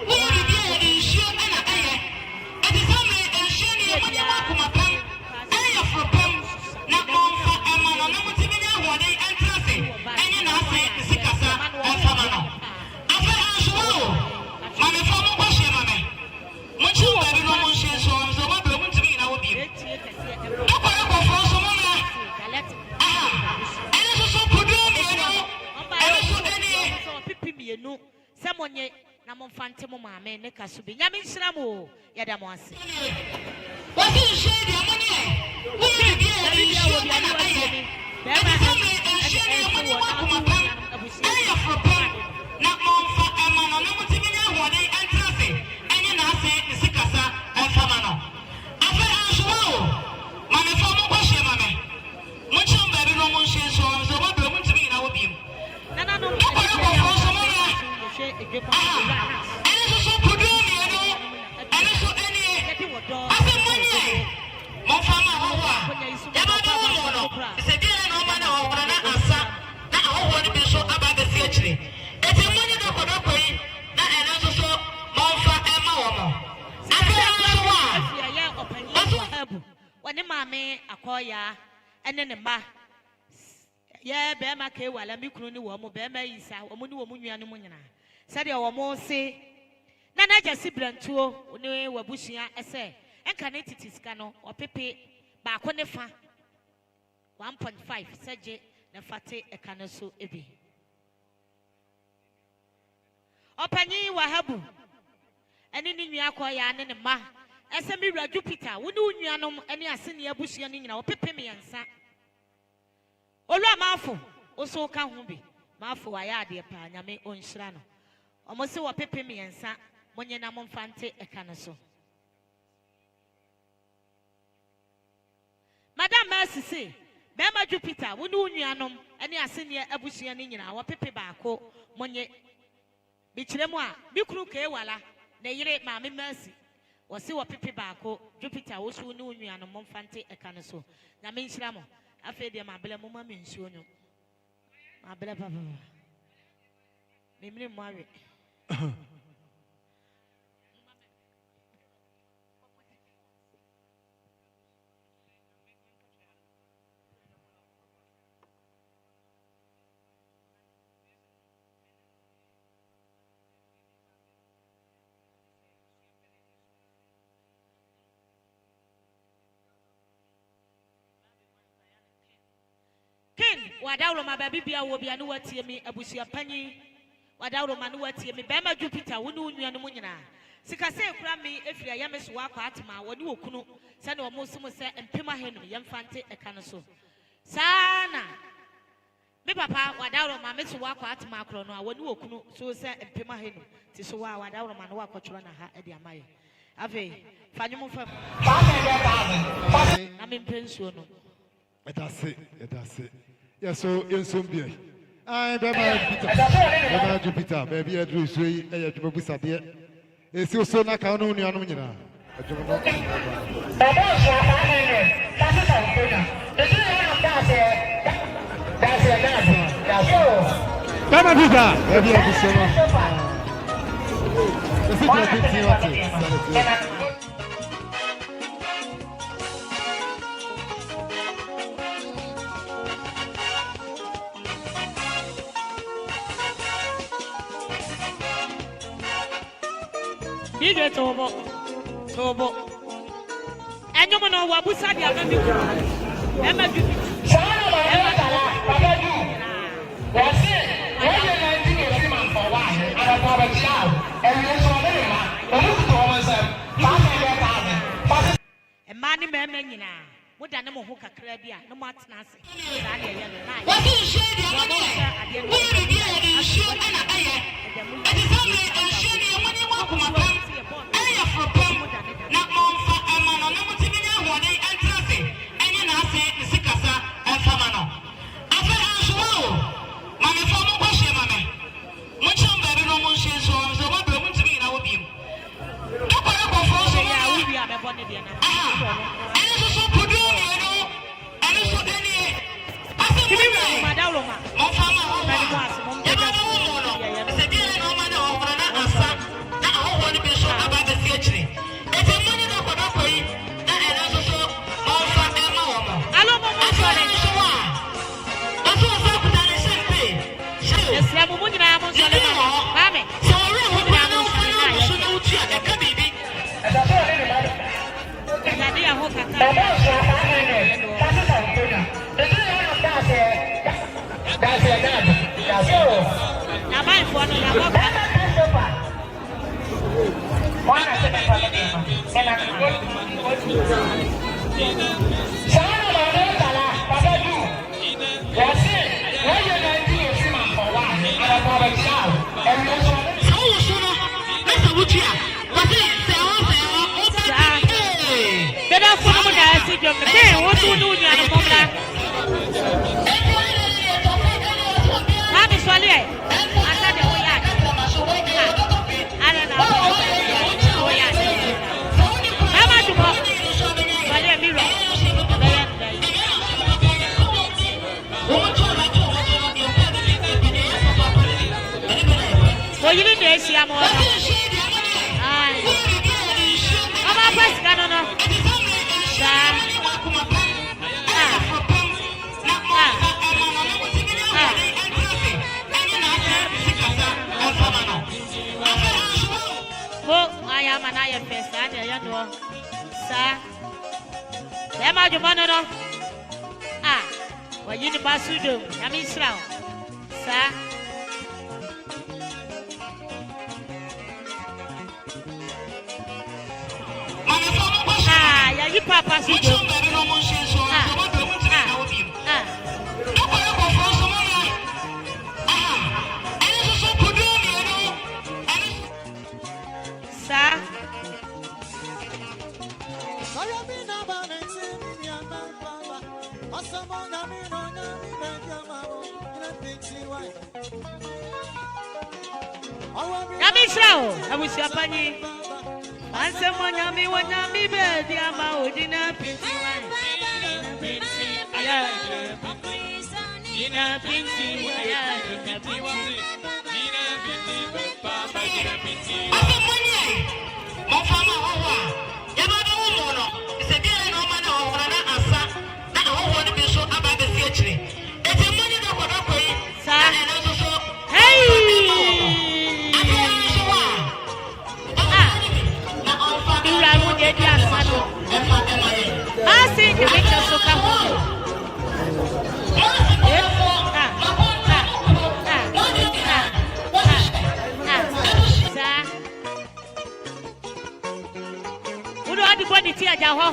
What are you shooting at a year? It is only a shady money. I am for them, not more for a man on the Timina, what they enter, and you know, say, the Sikasa, and Samano. After I show, Mammy, from a question, Mammy. Much you have no one shares, so what the woman to me now would be. No, someone yet, Namon Phantom Mamma, Nekasubi, Yamin Sramo, Yadamas. What is shady money? What is Yeah, Bema K. while I'm Mikuni woman, Bema is our woman, Munina. Said your woman say, Nana just sibling too, no, were bushing, I say, and can it is cano or pepe, back on the fan 1.5, said J. The fatty a canoso ebi. Open ye were habu, and in your quiet and ma, as a mirror Jupiter, who knew Yanum any senior bushian in our pepe me and sa. Ola mafu oso ka ho bi mafu ayade pa nyame onhyira no omo se wo pepe me ensa monye na momfante eka no so Madam Mercy say Bema Jupiter wo ne unuanom ene asenie abusua ne nyina wo pepe baako monye bi kiremu a bi kuru ka ewala na yire maame Mercy wo se wo pepe baako Jupiter wo so ne unuanom momfante eka no so nyame nhyira mo afei de mabele mo ma mensuo no mabele papa memre mo awe Ken wadawro ma baby bia wo bia no watie me abusia panyi wadawro ma no watie me Bema Jupiter wo ne unua no nyina sika se kura me efiri ayame so akwa atma wo ne okunu se ne omo sum se empema henu yemfante eka no so sana me papa wadawro ma me so akwa atma akro no wo ne okunu so se empema henu ti so wa wadawro ma no akotro na ha e de amaye ave fanyum fam na me pensuo no That's it. Yes, so in some beer. I Bema Jupiter, baby, I drew three, a Jubusa dear. It's also not count on your nomina. Bema Jupiter, baby, I DJ Tobo. And you know what was said, Emma What done no hook a crabia, no more snazzy. What is she? beshi amo. Ai. Ama press kano no. Sa. Wo ayama na ye pesa de ya no. Sa. Ema jumano no. Wajini basudo yami Israel. Sa. Ya yi papa sudo. Sa. Yami Israel, abusi apani. Anse mo nyami wo nyami be di ama odina pinti wan. Aya. Dina pinti aya dina pinti. Dina pinti papa dina pinti. Asa monye. Mo fama howa. Ya ba da wo mo no. Se bi na o ma na o na asa. Na ho wo ni bi so aba be fi akire. Ete monye da kodo koyi. Sa. Na so so. Hey! Asi nyamicha soka ho. Udo adi boni ti aja ho.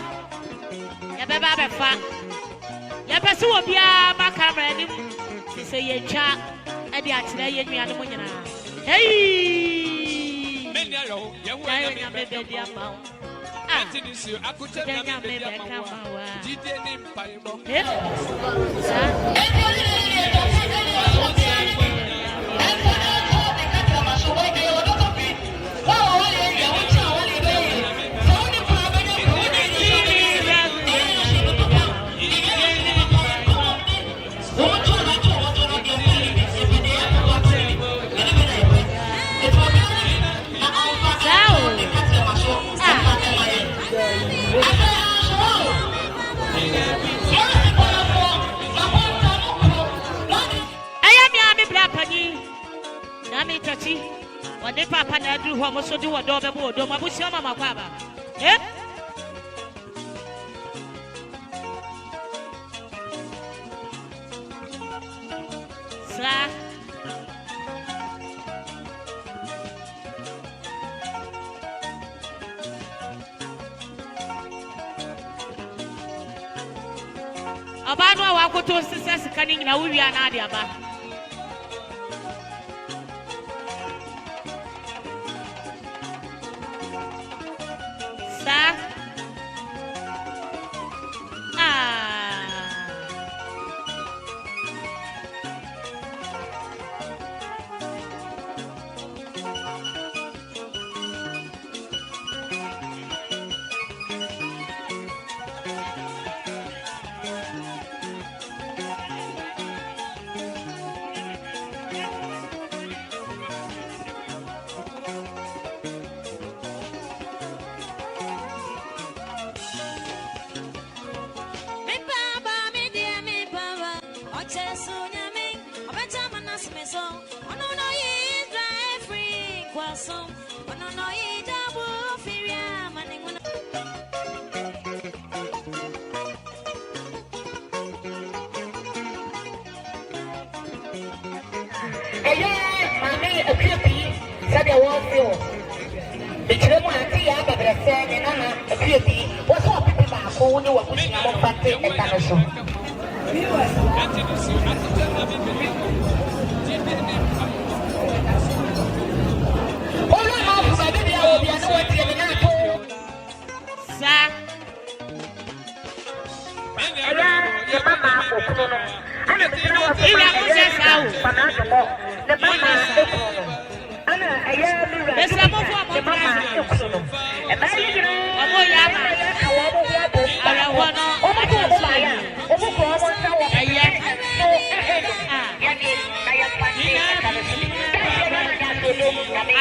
Ya beba be fa. Ya pese obi a ba camera ni ti se ye twa adi akire ye nua no nyina. Hey! Menya yo, ye wo Ya nya be be dia ma. Continue akuche na be dia ma. Dide ni mpaimo. Wade papa na adu ho mo so di wodo be bo do mabusi o mama kwa ba sa aba no wa koto sisa sika ni nyina wuwia na ade aba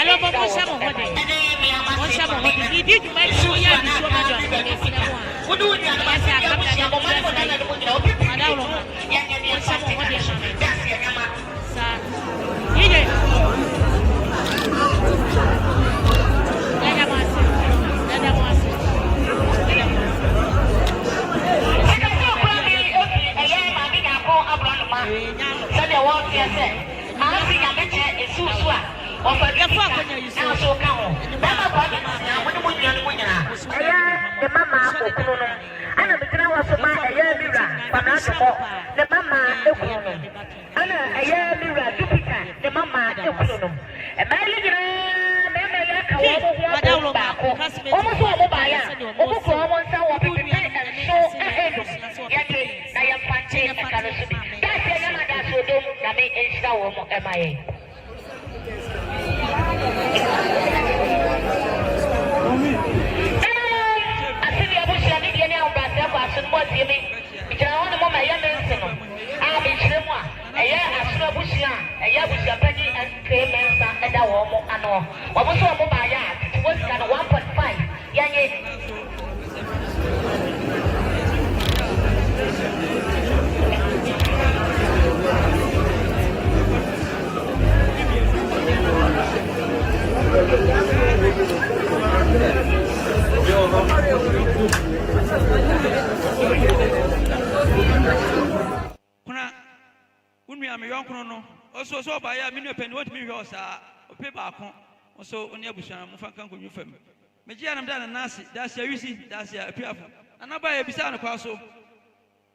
Alo mo mo sha mo hode. Mo sha mo hode. Ni di dwuma ni so ya ni so ma do ni sina mo a. Wudu nya na ma se ya mu sia mo ma mo na na mo nyina obi. Ada lo ma. Ya nya ni sha mo hode ma. That's ya nyama. Sa. Ije. Dada mo ase. Dada mo ase. Dada mo ase. Aka ko kwa mi obi eya ma mi ga ko abro no ma. Se de wo tie se. Ma si ya me che esusu a. Ofa Ya fa ko nya yusu. na so ka ho. Ba ma kwa mi na mo ni mo nyina mo nyina. Eya de mama okunu no. Ana me tira wo so ma eya mira. Ba na so mo. De mama ekunu no. Ana eya mira dupika de mama ekunu no. E ma li gira me me ya ka wo ho ba ko. O mo so mo ba ya. O ko ko mo nsa wo bi bi so ehedo. Ya ke na ya panche na ka so bi. Da se ya ma da so do na me ensa wo mo e ma ye. Asili ya bushi ani biye ni a ubase kwa asun mo tie mi. Bikira ho ne mo ma ya mense no. A bi kire mu a. Eye asun bushi a, eye bushi apani anke mensa eda wo mo ano. Wo mo so mo ba ya. Wo sika no 1.5. Ya nye. Kuna unmi am yon kono no oso so ba ya me no peni what me hwe osa ope ba ko oso oni abusuan mo fa kan konyu fam me ji anam da na nasi da sia wisi da sia apiafo na ba ya bisa no kwa so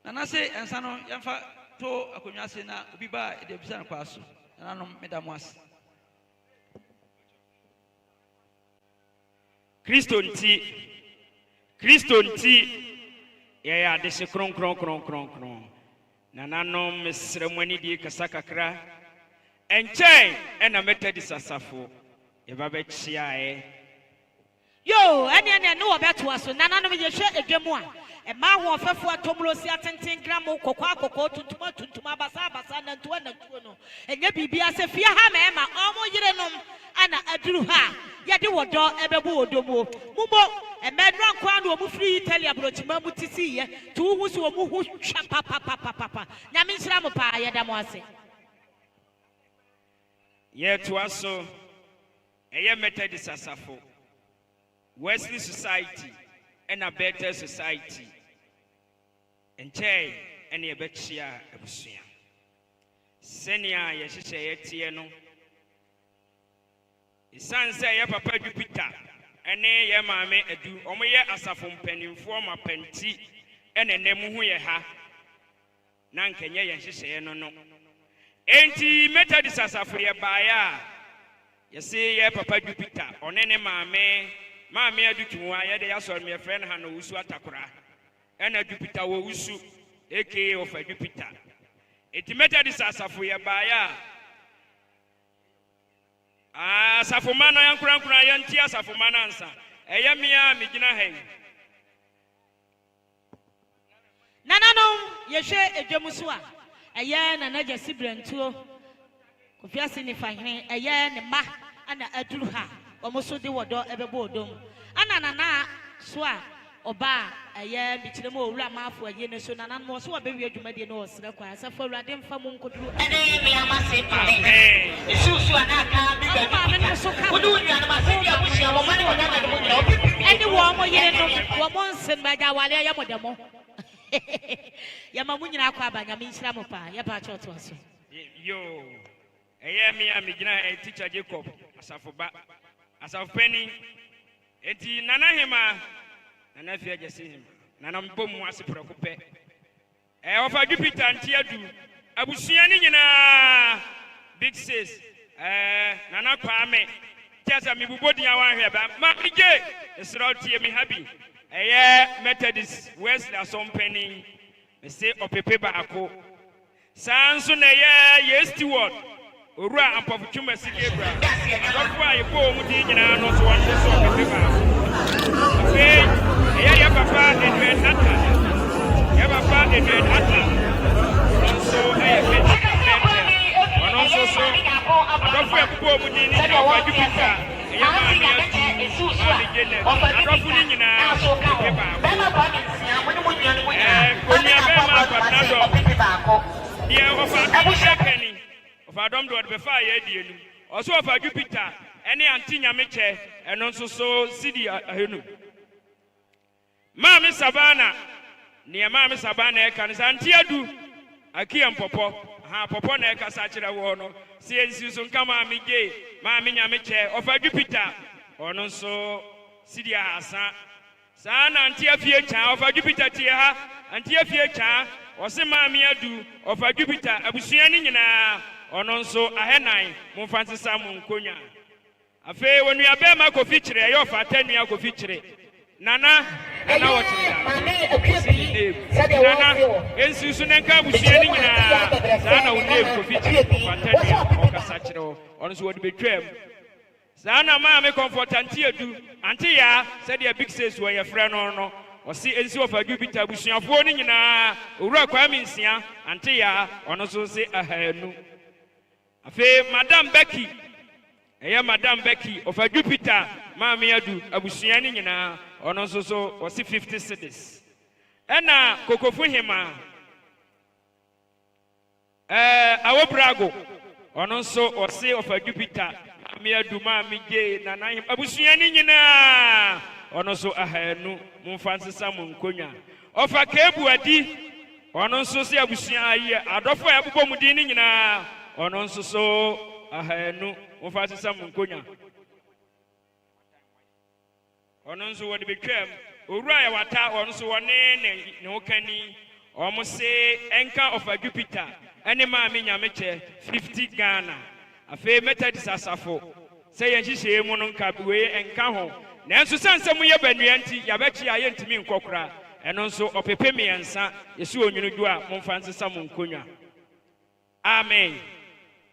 na nasi ensa no yemfa to akonyu ase na obi ba e de bisa no kwa so na no medamo ase Kristo nti ya de se kron na nanom mesremani di kasa kakra enchen ena metadi sasafo e baba chiae Yo, ene no obeto aso nananom ye hwe edwemu a e ma ho ofefo atomrosi atenten gram kokko tuntuma basa na ntuo no enye bibia se fie ha ma e ma omo yerenom ana aduru ha ye de wodo ebebu odomo mumo e medran kwa na omu free Italy abrochima mu tisi ye tu hu so omu hu hwa papa nyame nhira mo pa ye da mo ase ye to aso eye metadi sasafo Wesley Society and a better society. And Chay and a betchia ebusia. Senia yeshe etieno. Isan say ya papa Jupiter. Ene ye mame edu omoye asafom penim forma penti ene nemu ye ha. Nankenye yeshe no. Enti methodist asafo ye baya. Yesi ye papa Jupiter onene mame Mami adutuwa ya de yasol me friend ha no usu atakora ena Jupiter wo usu aka of Jupiter etimeta di sasafo ya baya asafo mana yankura yanti asafo mana ansa eya mia migina hen nananom ye hwe edwamuso a eya na Gyasi brentuo Kofiase ni fahene eya ne ma ana aduru ha omoso de wodo ebebo odom ana nana so a oba eye bichire mo owura maafo aye ne so nana mo so obewi adwumade no osere kwa asafo awurade mfa mo nkoduru ene mi amase pa esusu anaka mi ba wudu nya na ma se dia bushi amo mane wonya na mo nyina obi ene wo mo yire no wo mo nsen maja wale ya modemo ya mamu nyina akwa abanya me nhira mo pa ya pa choto aso yo eye mi amigina teacher Jacob asafo ba Asaf Penny, eti nana hima, nana fia Gyasi hima, nana mbomu wasi prokupe. Ofa Jupiter antiadu, abusuani nyina big sis, nana kwame, tiasa mibubodi ya wanheba, mamije, esrauti ya mihabi, Methodist West la Penny, mese opepe ba ako, sansu na steward. Ora ampofuchuma sikebra. Sofwa yebo mu di nyina no so won so pepa. Ape ya papa Edward Atta. Ya papa Edward Atta. So pepa. Ono so Sofwa yebo mu di ni no Jupiter. deɛ ɔfa penny ɔfa dɔm de ɔde bɛfa yɛ die no ɔso ɔfa Jupiter ɛne Aunty Nyamekyɛ ɛno nso so sidi ahenu Maame Sabana neɛ Maame Sabana ɛka no sɛ Aunty adu akia mpɔpɔ ha pɔpɔ na ɛka sa kyerɛ wɔ no sɛ nsi so nka Maame Gye Maame Nyamekyɛ ɔfa Jupiter ɔno nso sidi asa saa na Aunty afie kya ɔfa Jupiter tie ha Aunty afie kya ɔse Maame adu ɔfa Jupiter abusua ni nyinaa ɔno nso ahenan momfa nsesa mo nkonya afei wonua bɛma Kofi kyerɛ ɛyɛ ɔfa tanua Kofi kyerɛ nana wɔkyerɛ nana ensi so ne nka abusua ni nyinaa saa na wonua Kofi kyerɛ ɔfa tanua ɔkasa kyerɛ ɔno nso wɔde betwam saa na Maame Comfort Aunty adu Aunty ya sɛdeɛ big says wɔ yɛ frɛ no ɔsi ensi ɔfa Jupiter abusuafoɔ ni nyinaa owura Kwame Nsia Aunty ya ɔno nso se ahanu afei Madam Becky Madam Becky ɔfa Jupiter Maame adu abusua ni nyinaa ɔno nso so ɔsi 50 cedis ɛna Kokofo Hima Awobrago ɔno nso ɔsi ɔfa Jupiter Maame adu Maame Gye Nana abusua ni nyinaa ɔno nso ahanu momfa nsesa mo nkonya ɔfa Kebu Adi ɔno nso si abusua ayɛ adɔfo a ɛbobɔ mu din ni nyinaa ɔno nso so ahanu momfa nsesa mo nkonya ɔno nso wɔde betwam owura yɛ wata ɔno nso wɔne ne ho kani ɔmo se ɛnka ɔfa Jupiter ɛne Maame Nyamekyɛ 50 Ghana afei Methodist asafo sɛ yɛn hyehyɛ mu no nka wei ɛnka ho nanso sansɛm yɛ banua nti yɛbɛkyi a yɛntumi nkɔkora ɛno nso ɔpepe mmiɛnsa yɛsi onwunu du a momfa nsesa mo nkonya amen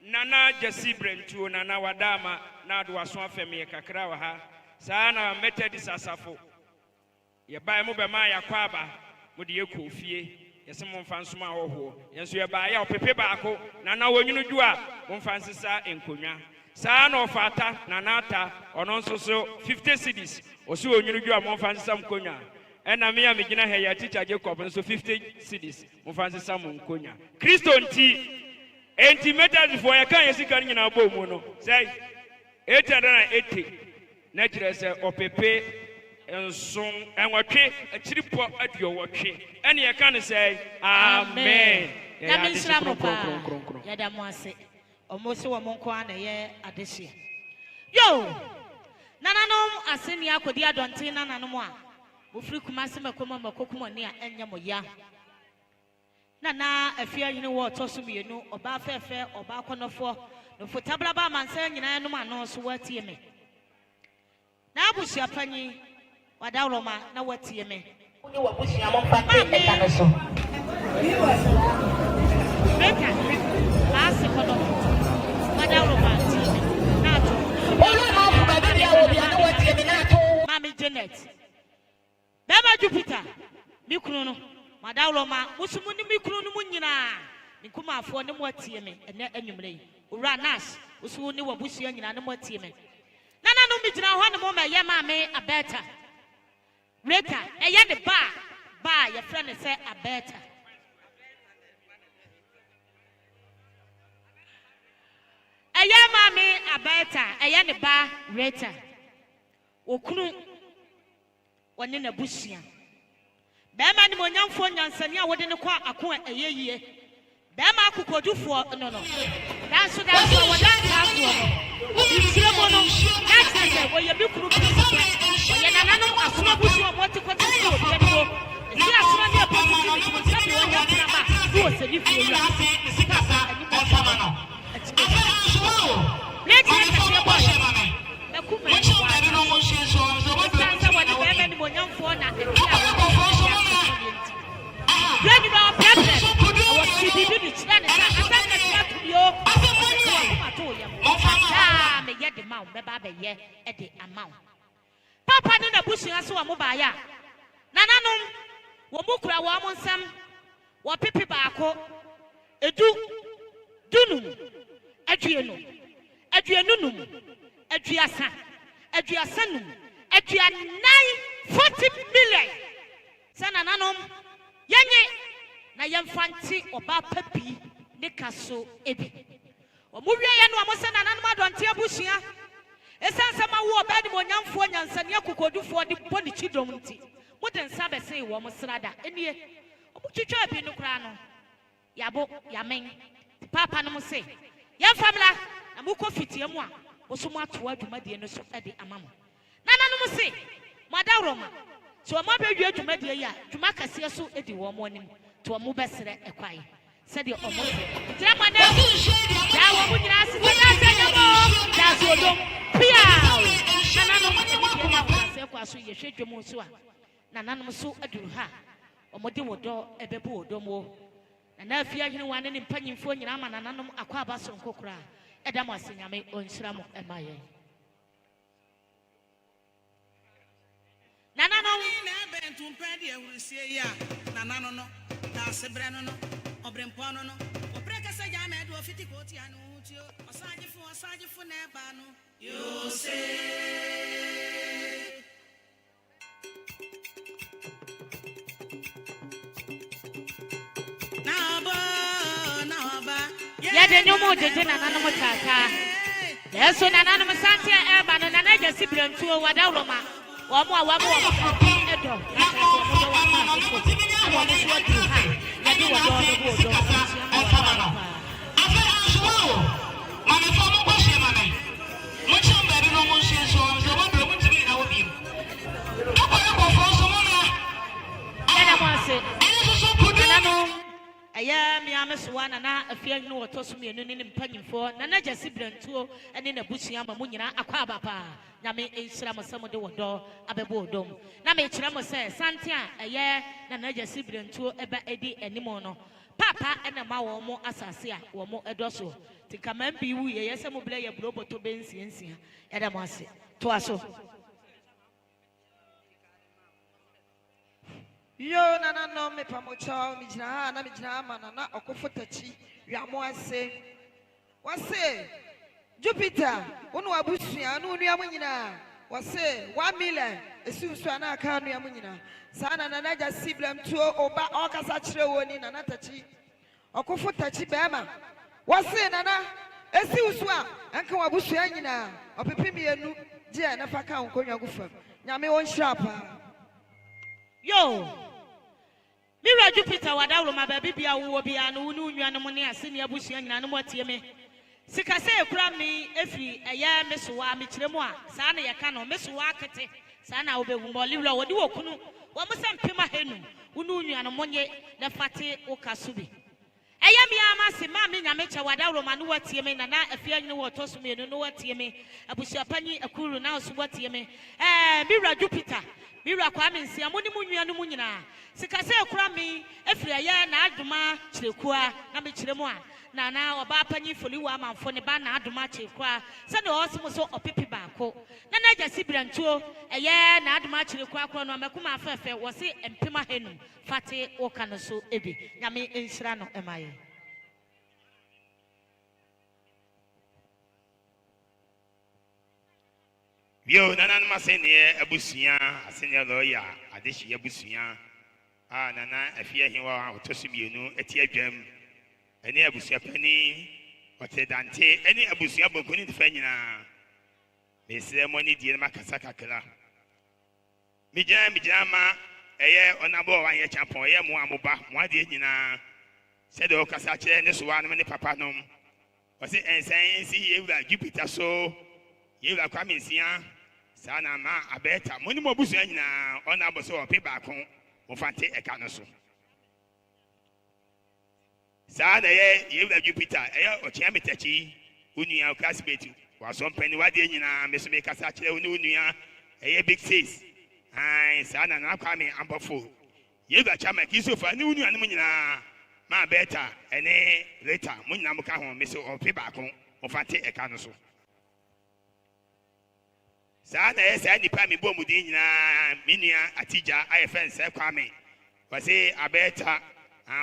Nana Gyasi Brentuo Nana wadama na ado waso afem ye kakra wa ha saa na Methodist asafo ye bae mo be ma yakwa aba mo de yekɔ fie yɛsɛ momfa nsoma ahoho yɛnso ye bae ya opepe baako Nana wonwunu du a momfa nsesa enkonya saa na ɔfata Nana ata ɔno nso so 50 cedis ɔso onwunu du a momfa nsesa nkonya ɛna me a megina ha ya teacher Jacob nso 50 cedis momfa nsesa mo nkonya Kristo nti enti Methodist for ya kan yesika nyina bɔ mu no say 880 na kyerɛ sɛ opepe nson enwɔtwe akyiripɔ aduɔwɔtwe ɛne ya kan sɛ amen na misra mo pa ya da mo ase ɔmo se wɔ mo nko ana yɛ adehye yo nananom aseni akodi adɔnten nananom a ofiri Kumase makoma makokoma ne a ɛnyɛ mo ya Nana afia yini wo toso mienu oba fefe oba konofo no fotabla ba mansa nyina no ma no so watie me na abusia panyi wadawroma na watie me Uni wabusia mo fate meka no so meka ase konofo wadawroma tie me na to Olu ma fu ba bia wo bia na watie me na to Mami Janet Bema Jupiter mi kunu no Madawroma musumu ni mikru no munyina nkuma afo ne mo atie me ene anwumre owura nas usu ni wabusia nyina ne mo atie me nana no mi gyina ho ne mo ma ye Maame Abeta Reka eye ne ba ye frɛ ne sɛ Abeta eye Maame Abeta eye ne ba Reta okunu wone na busia Bema ni monyamfo nyansani a wode ne kwa ako eyeyie. Bema akokodufo no. Danso wodanka afo no. Isire mo no. Natse wo ye bi kuru kuru. Wo ye nananom asoma busu omote kwete so obi no. Isi asoma ne positive ko sabi wo ya prama. Wo se ni fi ya. Sika sa ani mo sama no. Leti ka se bo ya. Na kuma ni wa. Dansa wo na bema ni monyamfo na. Ready now, president. I was CBD to stand and I to you. Me get the mount, baby, ye at the amount. Papa did a bushing us to a mobile. Nananum, Womukra woman some, what pipi bako, a dunum, Adrianum, Adriasanum, 40 million. Sananum. Yenye na yemfanti oba papi ne kaso ebi omuwie ye no amose nananom adonte abusia esansama wo obadi monyamfo nyansane akokodufo de boni chidom nti moden sabe sei wo mosrada enie obutwitwa bi no kra no yabo yamen papa no se ya famla na muko fitie mu a osumu ato adwumadie no so ade amamo nananom se madawroma so ma be wi adwumadie ya dwuma kase so edi wo mo anim to mo besere ekwae said the almost German ya wo mu nyina se na se nyamo da so dom pia nananom ma se kwa so ye hwedwom so a nananom so aduru ha omode wodo ebebe wodo mo na afia hene wane ne mpanyimfo nyina ma nananom akwa abaso nkokora eda mo asenyame onhyira mo emaye nananom na bentu mpade ehurisie ya nananom no na sebre no obrempo no obreka sa ja me do fiti ko ti anu ti osagifo na eba no you say ya de nyomo jeje nananom tata yeso nananom sante eba no nana Gyasi brentuo wadawroma wo mo awa mo edo na se wo mo wa ma ko wo mo so di ha ya di wo do aya mi amesoa na afia no wotoso me enu ne mpanyimfo na Gyasi brentuo ene na busua ma mu nyina akwa abapa nyame enhyira mo sam de wodo abebo odom na me kyerɛ mo sɛ sante a ɛyɛ na Gyasi brentuo eba edi enimo no papa ena ma wo mo asase a wo mo edoso tika man bi wu ye yɛsɛ mo bla ye broboto bensiensia ɛda mo ase to aso yo nananom me pamocho mi jina ha na mi jina ma na okofo tachi wiamo ase wase Jupiter unu abusua anu nua mo nyina wase 1 million esusu na aka nua mo nyina sana na Gyasi brentuo oba okasa kire woni na tachi okofo tachi bema wase nana esiusu a anka wabusua nyina opepe mienu je na faka onkonwa gufam nyame won shrapa yo Mira Jupiter wadawroma ba bibia wo bia no unu nnuanom ne ase ne abusua nyina no motie me sika se ekura mi efri eya mesowa me kiremu a saa na yeka no mesowa akete saa na obewu mo liwla wodi wokunu wo mo se mpema henu unu nnuanom nye na fate okasubi eya mi ama se ma me nyame cha wadawroma no watie me na afia nyine wotoso me no watie me abusua panyi akuru na oso watie me Mira Jupiter Mira kwa mensia moni mu nnuanom nyina sika se ekura mi efri eya na aduma kirekua na me kiremu a na oba panyi foliwa amanfo ne ba na adoma kirekua se na osimo so opepi baako na Gyasi brentuo eye na adoma kirekua kro no makuma afefe wo se empema henu fate oka no so ebi nyame enhyira no emaye Yo nananom asene abusua asene lawyer adeshi abusua nana afia hinwa otoso mienu eti adwam ene abusua pani otedante ene abusua bonkoni defa nyina mesre moni die na makasa kakra mijana ma eye onabo wan ye champon ye mo amoba mo ade nyina se de okasa kire ne so wan ne papa nom o se ensan si yewura Jupiter so yewura kwa mensia sana ma abeta moni mo abusua nyina onabo so ope baako mo fante eka no so sana ye yewura Jupiter eye ochia metachi unua classmate waso mpani wade nyina meso me kasa kire unua eye big sis ai sana na kwa me ambofo yewura chama kisofa ni unua no nyina ma beta ene later mo nyina mo ka ho meso ope baako mo fante eka no so sana esa nipa mi bom di nyina menua atija ayefen se kwame wase abeta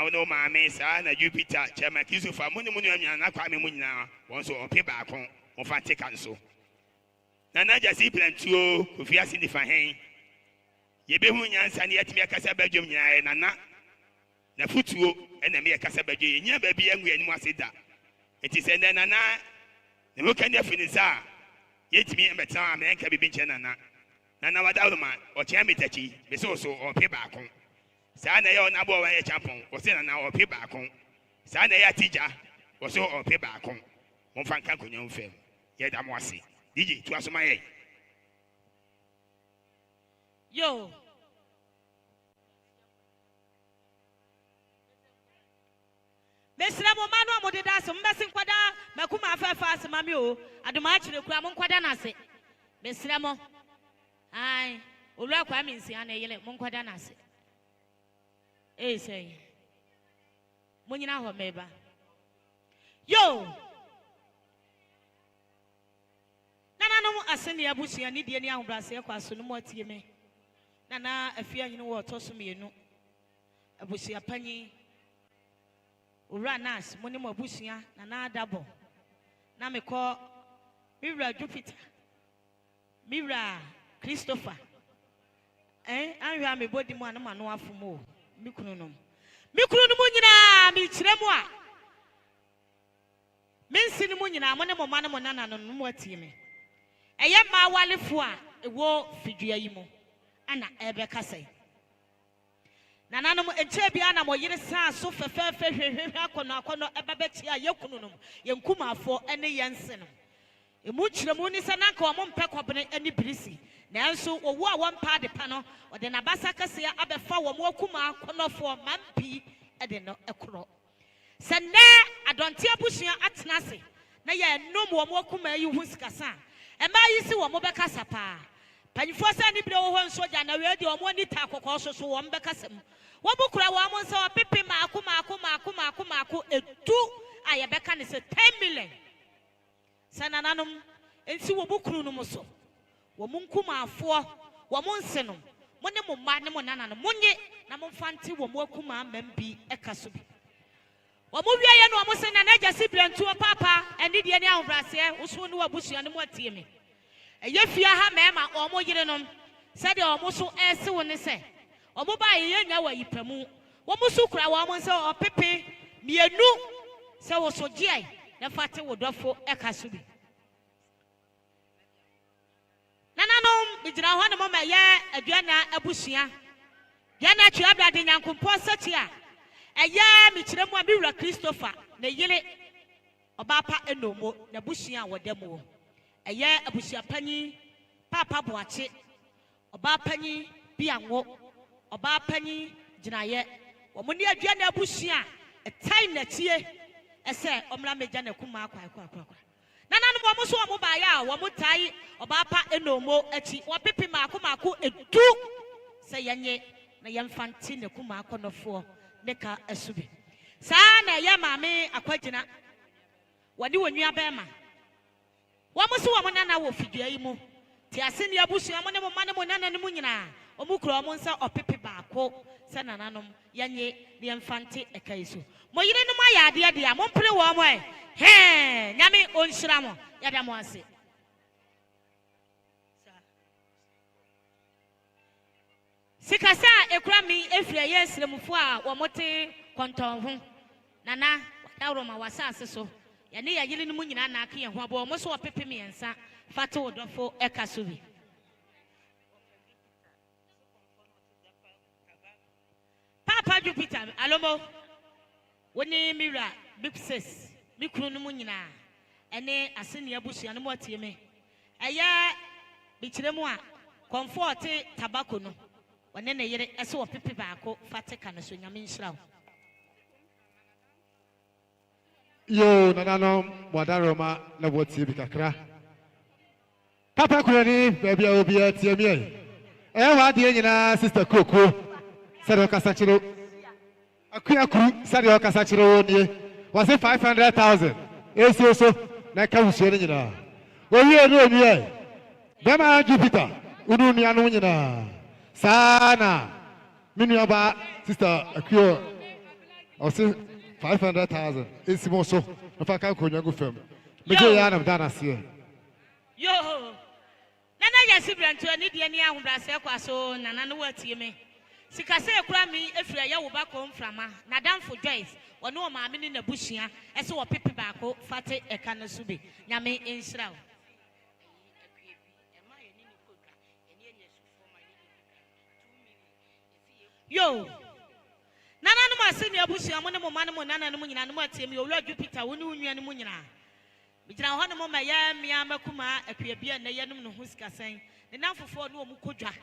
ono maame sana Jupiter chama kisofa mo ni munua nyina na kwame mo nyina won so ope baako mo fante kan so na Gyasi brentuo Kofiase ni fa hen ye be hu nyansa ne yatimi akasa badwom nyina na futuo ɛna me kasa badwe nya ba bi angu anim aseda enti sɛ nana ne mo kan afi ne sa yetimi mbɛtena amenka bibi nkyɛ nana wada ma ɔkyɛn metachi be so ɔpe baako saa na yɛ ɔna bɔ wɔyɛ champon ɔsɛ nana ɔpe baako saa na yɛ atija ɔsɛ ɔpe baako mo fa nka konyo mfɛm yɛ da mo ase DJ tu asoma yɛ yo Besra mo manu amode da so mbese nkwada makuma afafa asema mi o adoma akire kura mo nkwada na se besra mo ai olu akwa mi nsia na yele mo nkwada na se sei mo nyina ho meba yo nana no aseni abusia ni die ni ahobrase kwa so no mo atie me nana afia nyine wo toso mienu abusia panyi Ura nas moni mo abusia nana adabo na mekọ Mira Jupiter Mira Christopher anhwa me body mu anama no afomo mikunu no mu nyina mi kire mu a mensi no mu nyina mo ne mo ma ne mo nana no mo atie me eye ma walefo a ewo fidua yi mu ana ebe kasai Nananom enche bia na mo yire sa so fefefe hwehwehwe akono ebabeti a yekununum yenkumafo ene yense no emu kiremu ni se nanka o mo mpe kobene ani birisi nanso owu a won pa de pa no o de na basa kase abefa wo mo akuma akonofo mampi e de no ekoro se ne adonte abusua atenase na ye nom wo mo akuma yi hu sikasa e ma yi si wo mo bekasa pa panifo se ni bire wo ho nso ja na we de o mo ni ta kokko so wo mbekasam Wabukura wa monsa wa pipi maku edu ayebeka ne se 10 million. Sana nanum ensi wabukuru no muso. Wa munkuma afo wa monse no. Mone mo ma ne mo nana no monye na momfanti wo mo akuma mambi ekaso bi. Wa mo wiye no mo se na na Gyasi brentu papa eni de ni ahombrase uso no wabusua ne mo atie me. Eye fia ha mema o mo yire no. Se de o mo so ese wo ne se Omoba ye nya wa yipamu wo musu kura wa mo se opepe mienu se wo so giai na fate wo dofo ekaso bi nananom bigina ho ne mo ma ye aduana abusua ya na twa brade nyankompo sachi a eye mi kiremu a Mira Christopher na yele obapa enomo na busua wodemu eye abusua panyi papa boache obapanyi bianwo Oba panyi jinaye omuni adua na abusua etai na tie ese omra meja na kuma akwa nana no mo so mo ba ya wo mutai oba pa enomo achi wo pipi maako edu se yenye na yemfanti na kuma akonofo ne ka asubi sa na ye maame akwagina wadi wonua ba ma wo mo so wo nana wo fidua yi mu ti ase ni abusua mo ne mo ma ne mo nana ne mu nyina omukro omo nsa opepe baako se nananom yenye ne yemfanti ekaiso mo yire no ma ya ade de a mo mpre wo mo nyame onhyira mo ya da mo ase sikasa ekura mi efia yesremfo a wo mote konton ho nana wadawro ma wasase so ya ne ya yire no mu nyina na aka ye ho abo mo so opepe mi ensa fate wodofo ekaso bi Papa Jupiter alomo woni Mira big sis mikunu no mu nyina ene aseni abusua no mo atie me eya bikiremu a comfort tabako no wone ne yere ese wo pepe baako fate kana so nyame nhyira yo nanano wadaroma na wotie bi kakra papa kurani baby a obi atie me wa de nyina sister Koko Sado kasachiro akuya kuru sado kasachiro nie was 500,000 eso na ka wuso nyina owie no nie bema Jupiter unu nia no nyina sana minu aba sister akuyo ose 500,000 esimo so na ka konya go fam meje ya na dana se yo nana Gyasi brentu ani de ni ahombrase kwa so nana no watie me Sikase ekura mi efiri ya wo ba konframa na danfo Joyce ono ma me ni na bushia ese wo pepe baako fate eka no so be nyame enhyira wo yo nana no ma se ni abushia mo ne mo ma ne mo nana no mo nyina no mo atiem yo wura Jupiter wo ne unua no mo nyina bigira ho no mo ma ya mia makuma akuabia na ye no no ho sikasen ne nanfofo no mo kodwa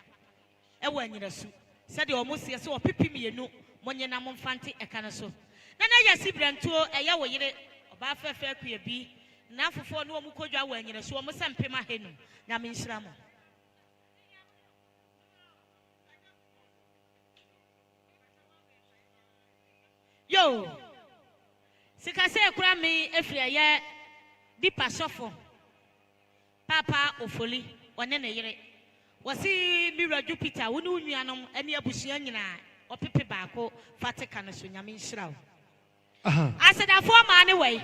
e wa anyira su said your most yes or pipi me no money na momfanti ekana so na na yasi brantuo eya wo yire oba fefe akua bi na fofo no mu kodwa wo anyina so mo sempema henu na me nhyira mo yo sikase ekura me efri eya di pasofo papa ofoli one ne yire wasi mira Jupiter wonu unuanom ene abusia nyina opepe baako fatika no so nyame nhyira wo asedafo ma ne wei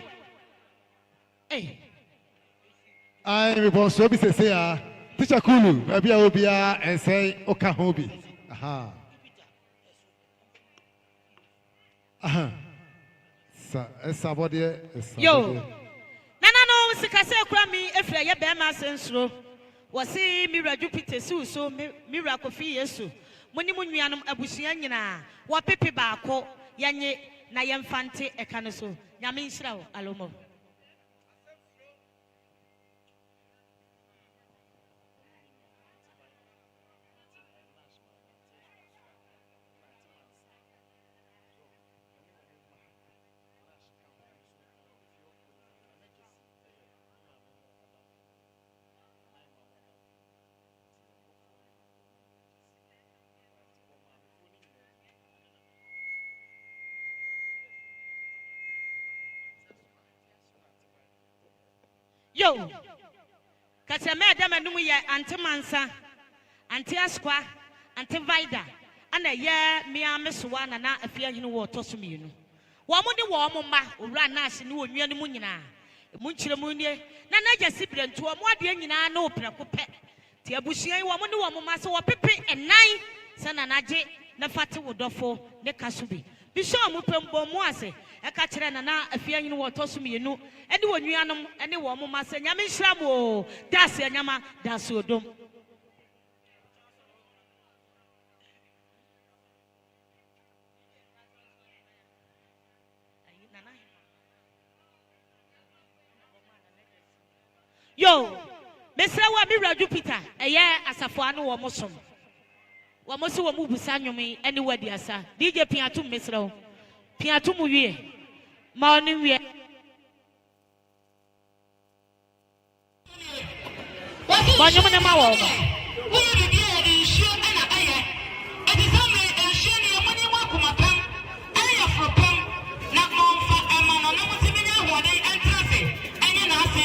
ai me bon so bi sese a teacher Kulu abi a obia ensei oka ho bi esa body yo nana no sikase kura mi efra ye be ma sensuro wasi mira Jupiter so mira Kofiase muni munuanom abusia nyina wo pepe baako yanye na yemfante eka no so nyame nhyira wo alomo yo katseme adamanum ye antemansa anteaskwa antevida ana ye miamesoa na na afia hene wo tosomienu wo mo de wo mo ma owura na ase ne onua ne mu nyina mu nkyire mu nie na na Gyasi brentu mo ade nyina na opreko pe ti abusuan wo mo ne wo mo ma se wo pepe enan se na naje na fate wodofo ne kasubi bisho mo pembo mo ase eka kire na na afia hene wo tosomienu ene wo nuanom ene wo mo ma se nyame nhira mo das anyama das odom yo mesra wa mi Jupiter eye asafo anu wo mosom wo moso wo mu busa nwome ene wadi asa DJ piatum mesra wo piatum wie ma onu wie bonyomo ne ma wo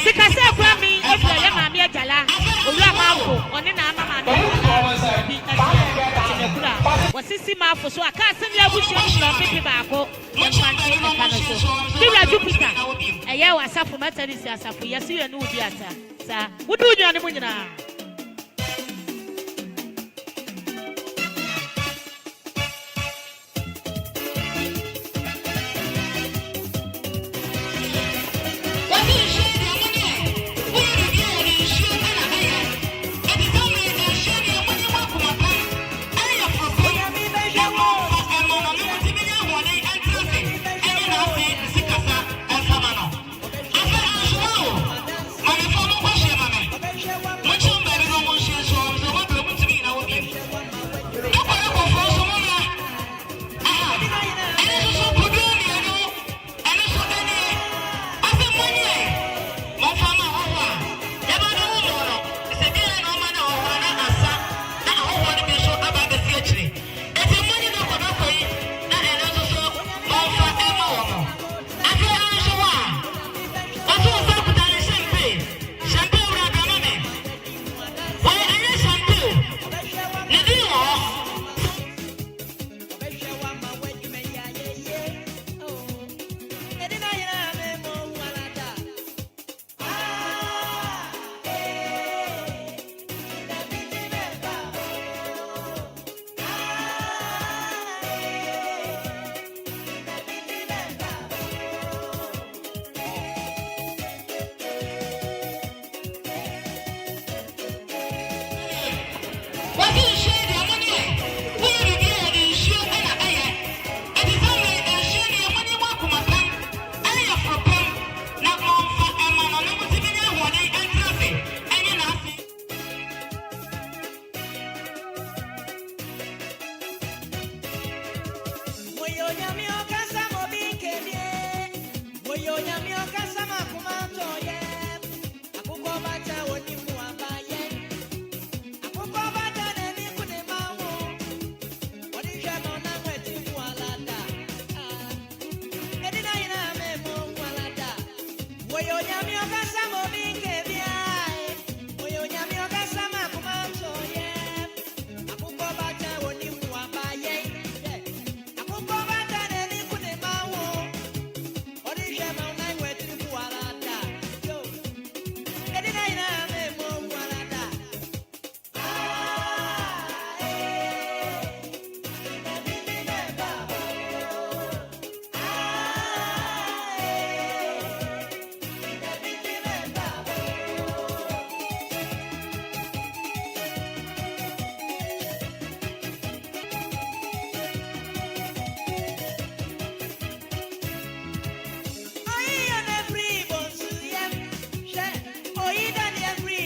sikase kwa mi efra ye ma mi ajala owura ma afo oni na ama ma bi kura wasisi ma afo so aka asem ya bushi no pipi baako ye fanti e kana so Mira Jupiter eye wa asafo matarisi asafo yesi ye no udi ata sa wudu nyu ne mu nyina Mucho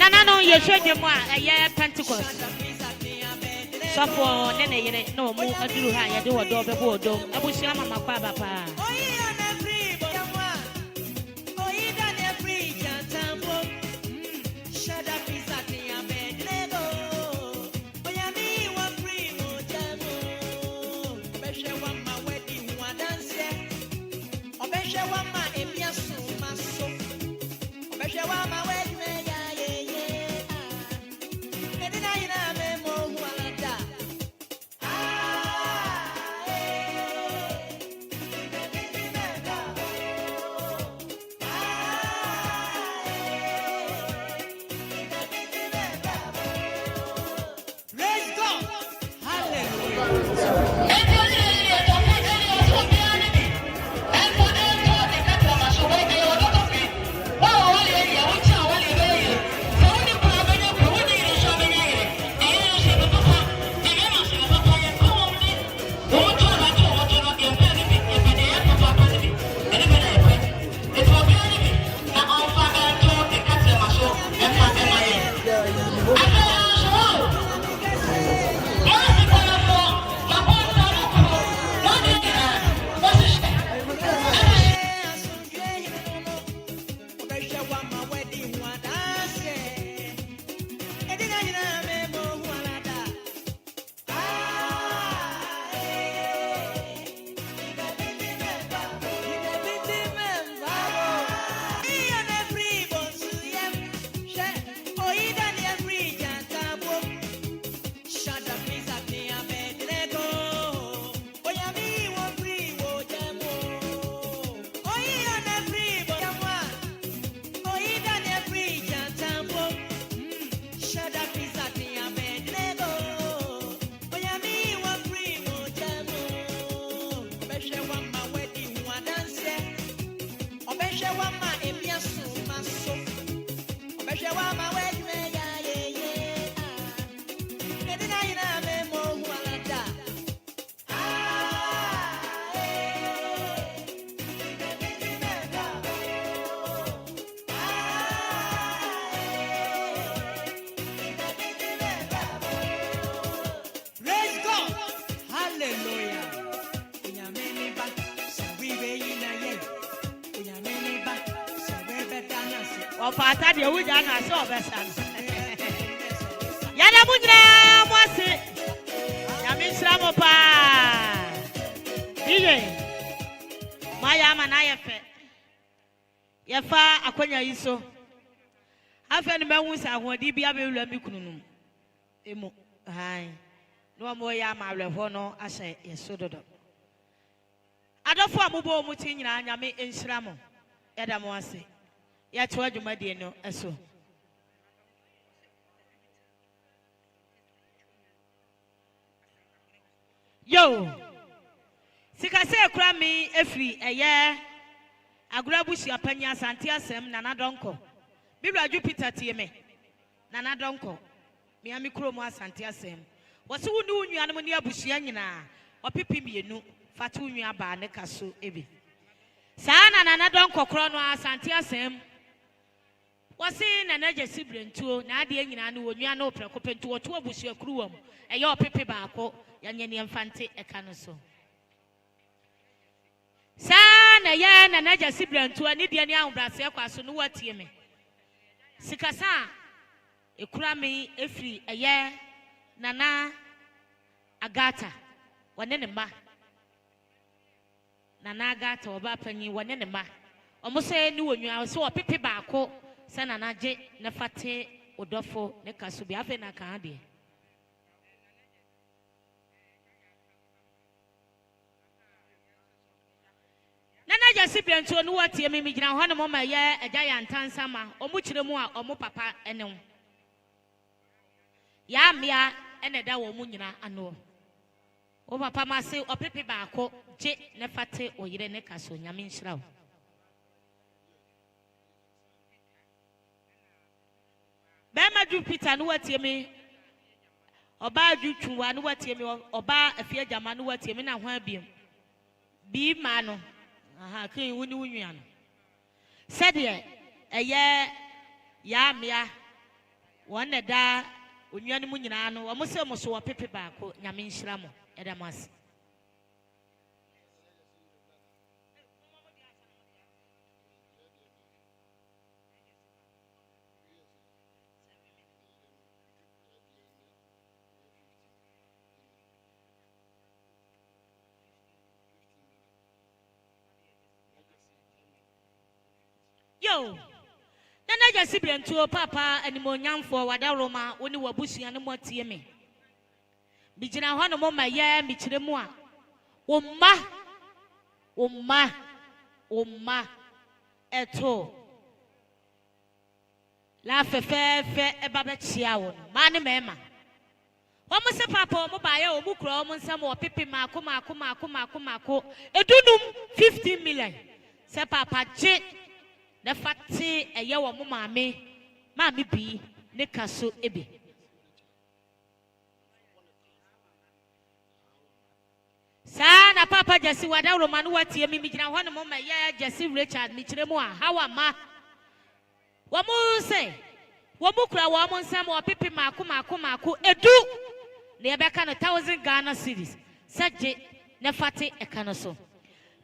Nana, you should you more a year Pentecost. So for Nene, no more. I do high. I do a door before door. I wish you my papa. Pata de wuja na so besan. Ya na munyina mwase. Ya misra mo pa. Ije. Maya mana yefe. Yefa akonya yiso. Afa ni mehu sa ahodi bia be wura mi kununum. Emu. Hai. No mo ya ma wrefo no ahye yesododo. Adofo amubo mu ti nyina nyame enhyira mo. Yada mo ase. Ya chwa juma die no eso. Yo. Sikase ekura mi efri eye agura bushi apanya Asante asem nana donko. Biblia Jupiter tie me. Nana donko. Miami Kromo Asante Asem. What's who knew you animal near Bushianina or Pipi nu Fatunia Barnekasu Ebi. Sana and another Cocrono Asante Asem. Was in an edge sibling too, Nadia and Nuano Precopen to a two Bushia Cruum, and your Pipi Barco, Yanni Infante a canoso. Sana yan and edge sibling to an Indian young Brasia Quasunu Tieme. Sikasa, a crummy, a free, a year, Nana Agata, one enema. Nana Agata or Bapani, one enema. Almost say, no, you are so a Pipi Barco. Sana naje nefate odofo ne kasubi afe na kaade Nana Gyasi bento no watie me gina ho ne mo ma ye agya ya ntansa ma omu kire mu a omu papa ene wo ya mia ene da wo mu nyina ano o papa ma se opepe baako je nefate oyire ne kaso nyame nhyira wo Bema Jupiter no watie me oba Jutwa no watie me oba afia jama no watie me na ho abiem bi ma no aha kan wuni wunua no sede eye ya mia won da onua no mu nyina no wo se mo so wo pepe baako nyame nhyira mo edamas Yo, Nana Gyasi bento papa animonyamfo wada Roma woni wabusua no motie me. Bigina ho no mo maye mi kire mu a. Omma eto. La fefe eba be chia wo no. Ma ne mema. Omo se papa omo ba ye omu kura omo nsam o pepe mako. Edunum 15 million. Se papa je the fati a yaw of mammy bi ne kaso ebi. Sana papa Gyasi wada Roman what ye mimina one moment ya Gyasi Richard Michremoa, how am I? Wamu say, Wamukra woman some or pipi mako, edu near back on 1,000 Ghana cities. Saje nefati a canoso.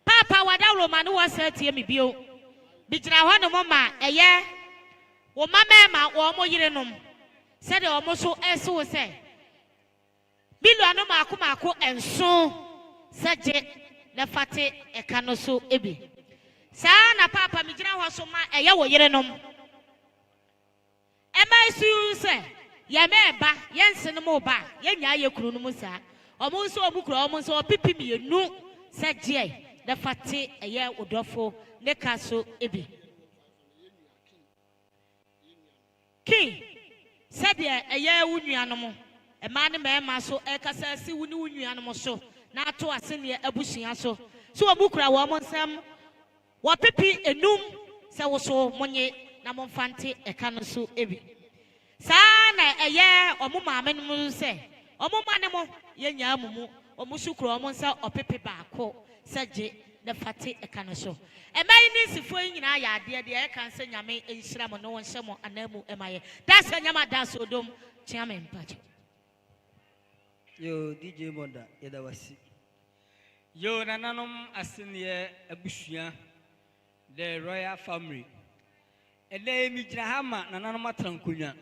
Papa wada Roman was said to me bio. Bigina ho no mama eye wo mama ma wo mo yirenom said o mo so eso say bilu anu mako enso saje na fate e kano so ebi sa na papa bigina ho so ma eye wo yirenom e ma su say ye meba yense no mo ba ye nya ye kunu no mo sa o mo so obukro o mo so pipi mienu saje na fate eye odofo ne kaso ebi King said a year unianum a man and man so a cassa see unianum so not to a senior abushing so a bookra woman some what pipi a noom so money namon fanti a canoso ebi sana a year or mumma men say or mumma yenyamu or musukro monsa or pipi bako said the fati a canoso. And my niece for in I dear can send Yame in Shram no one some and Nemu Emaye. That's a Yama das or dome, Chairman Patch. Yo, DJ Monda, Yadawasi. Yo, Nananum Asinia Abushia, the royal family. A day Mijahama, Nanama Trancunia,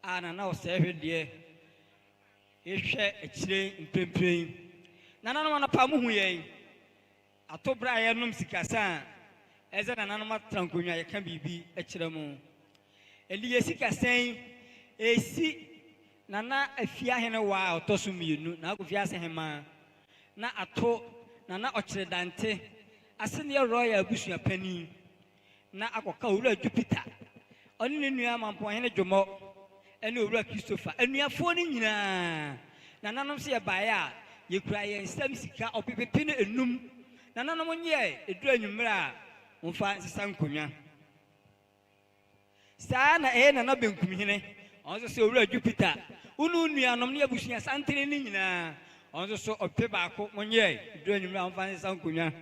and now 7 year. You share a chain in Pimpin. Nanana Pamuye. Atobra yanum sikasa eza na nanoma trankonya yeka bibi ekiremu eliye sikasa esi nana afia hene wa otosumienu na akofia se hema na ato nana okiredante asene royal abusua pani na akoka owura Jupiter oni ne nua mampo hene dwomo ene owura Christopher enuafo ni nyina na nanom se ye bae a yekura ye nsam sika opepepene enum Nana no monye edu anwumra mfa nsesa nkonya saa na nana benkum hene ɔnso sɛ owura Jupiter unu nuanom ne abusua santene ne nyinaa ɔnso so ɔpɛ baako monyɛ duro nyimra ɔmfa ne sankonya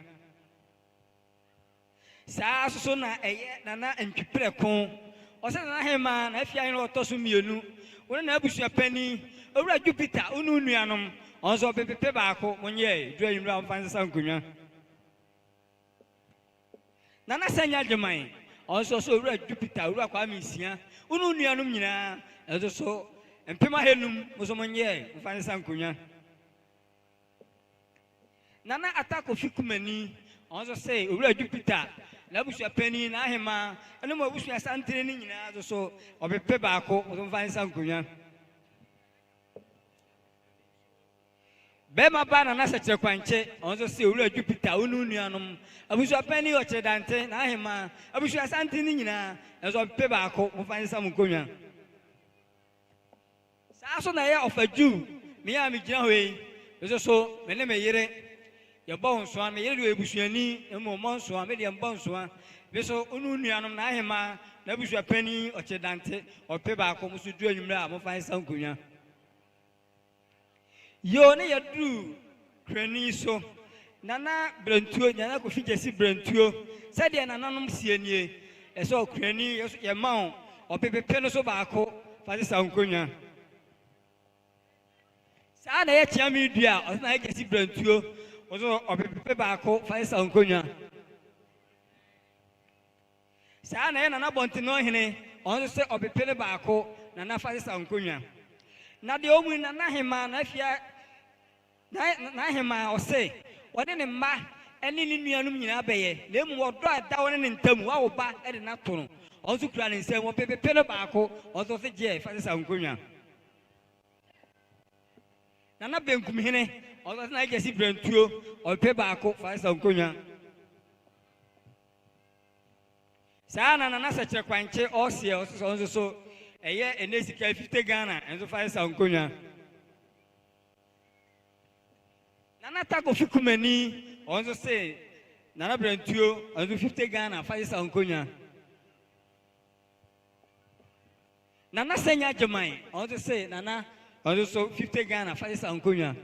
saa so na ɛyɛ nana ntwiprɛko ɔsɛ nana hema na afia ne ɔtɔ so mmienu wɔn na abusua pani owura Jupiter unu nuanom ɔnso ɔpɛ baako monyɛ duro nyimra ɔmfa ne sankonya nana sanya gyeman ɔnso so owura Jupiter owura Kwame Nsia unu nuanom nyinaa ɛso so mpema henum muso monyɛ ɔmfa ne sankonya nana Atako Fikumani ɔnso sɛ owura Jupiter na abusua pani na ahema ɛne mo abusua santene ne nyinaa so ɔbɛpɛ baako ɔso mfa ne sankonya bɛma ba na sɛkyerɛ kwankye ɔnso sɛ owura Jupiter unu nuanom abusua pani ɔkyerɛ dante na ahema abusua santene ne nyinaa ɛso ɔbɛpɛ baako ɔmfa ne sankonya saa so na ɛyɛ ɔfadwu me a megyina hɔ yi ɛso so me ne me yere yɛbɔ nsoa me yere de ebusuani emu ɔmɔ nsoa me de mbɔ nsoa me so unu nuanom na ahema na abusua pani ɔkyerɛ dante ɔpɛ baako mo so du anwummerɛ a mofa nsa nkonya yo ne yɛduru krani so nana Brentuo nana Kofi Gyasi Brentuo sɛdeɛ nananom sie nie ɛsɛ ɔkrani yɛma ɔpepepe no so baako fa nsa nkonya saa na yɛkyea me dua ɔsɛ na Gyasi Brentuo ɔso ɔpepepe baako fa nsa nkonya saa na yɛ nana bɔnten no hene ɔnso sɛ ɔpepe ne baako nana fa nsa nkonya na deɛ ɔmu nana hema na afia na hema ɔse ɔde ne mma ɛne ne nuanom nyinaa bɛyɛ na emu ɔdɔ a da wɔne ne ntam wa wo ba ɛde na to no ɔnso kura ne nsam ɔpepepe ne baako ɔnso se gye fa nsa nkonya nana benkum hene ɔsɛ na Gyasi Brentuo ɔpɛ baako fa nsa nkonya saa na nana sɛkyerɛ kwankye ɔseɛ ɔnso so ɛyɛ ɛnɛ sika 50 Ghana ɛnso fa nsa nkonya nana Atako Fikumani ɔnso se nana Brentuo ɔnso 50 Ghana fa nsa nkonya nana Senya Gyeman ɔnso se nana ɔnso so 50 Ghana fa nsa nkonya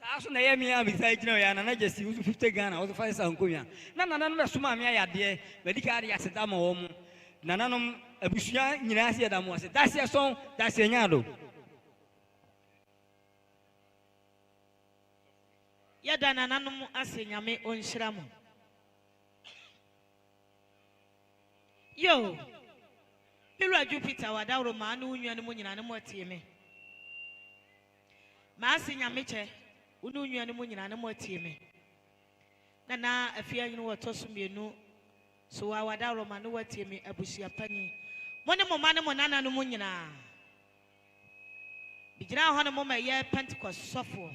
saa so na yɛ me a bisa gyina yɛ nana Gyasi ɔnso 50 Ghana ɔnso fa nsa nkonya na nananom bɛsoma me ayadeɛ medika ade aseda ma wɔ mu nananom abusua nyinaa se yɛda mo ase daseɛ sɔn daseɛ nyaado yɛda nananom ase nyame ɔnhyira mo yo owura Jupiter wadaworo maa ne wo nua no mu nyinaa ne mo atie me maa se nyame kyɛ wo ne wo nua no mu nyinaa ne mo atie me na afia nyino wɔtɔ so mmienu so wadaworo maa ne watie me abusua panyi mo ne mo ma ne mo nana no mu nyinaa bigyina hɔ ne mo ma yɛ Pentecost sɔfoɔ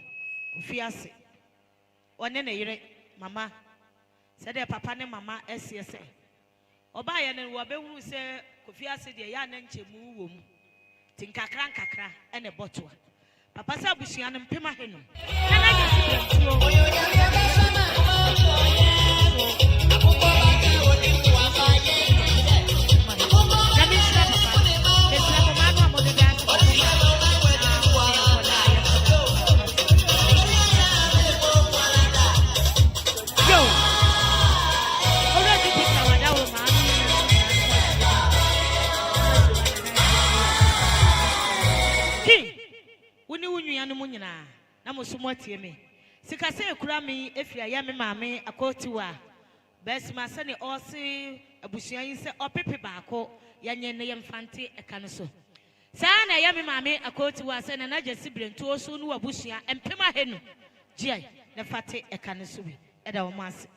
Kofiase ɔne ne yere mama sɛdeɛ papa ne mama ɛseɛ sɛ ɔbaa yɛ no wɔbɛhunu sɛ Kofiase deɛ yɛ anan nkyɛmu wɔ mu ti nkakra nkakra ɛne bɔtoa papa sɛ abusua no mpema henum nana Gyasi Brentuo no mu nyinaa na mo so mo tie me sika sɛ ekura me efia ya me maame akotiwa bɛsima sɛ ne ɔse abusua yi sɛ ɔpepe baako yɛnyɛ ne yɛmfante ɛka no so saa na ya me maame akotiwa sɛ nana Gyasi Brentuo so no abusua empema henu gye ne fate ɛka no so bi ɛda wo ase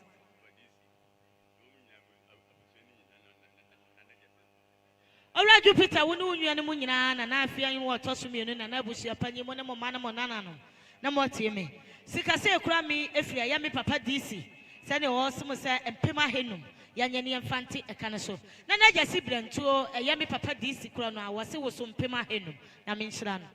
owura Jupiter wo ne wo nua no mu nyinaa na afia yi wɔtɔ so mmienu na abusua panyi mo ne mo ma ne mo nana no na mo tie me sika sɛ ekura me efia ya me papa DC sɛ ne ɔsem sɛ empema henum yɛnyɛ ne yɛmfante ɛka no so nana Gyasi Brentuo ɛyɛ me papa DC kura no a wɔse wo so empema henum na menhyira no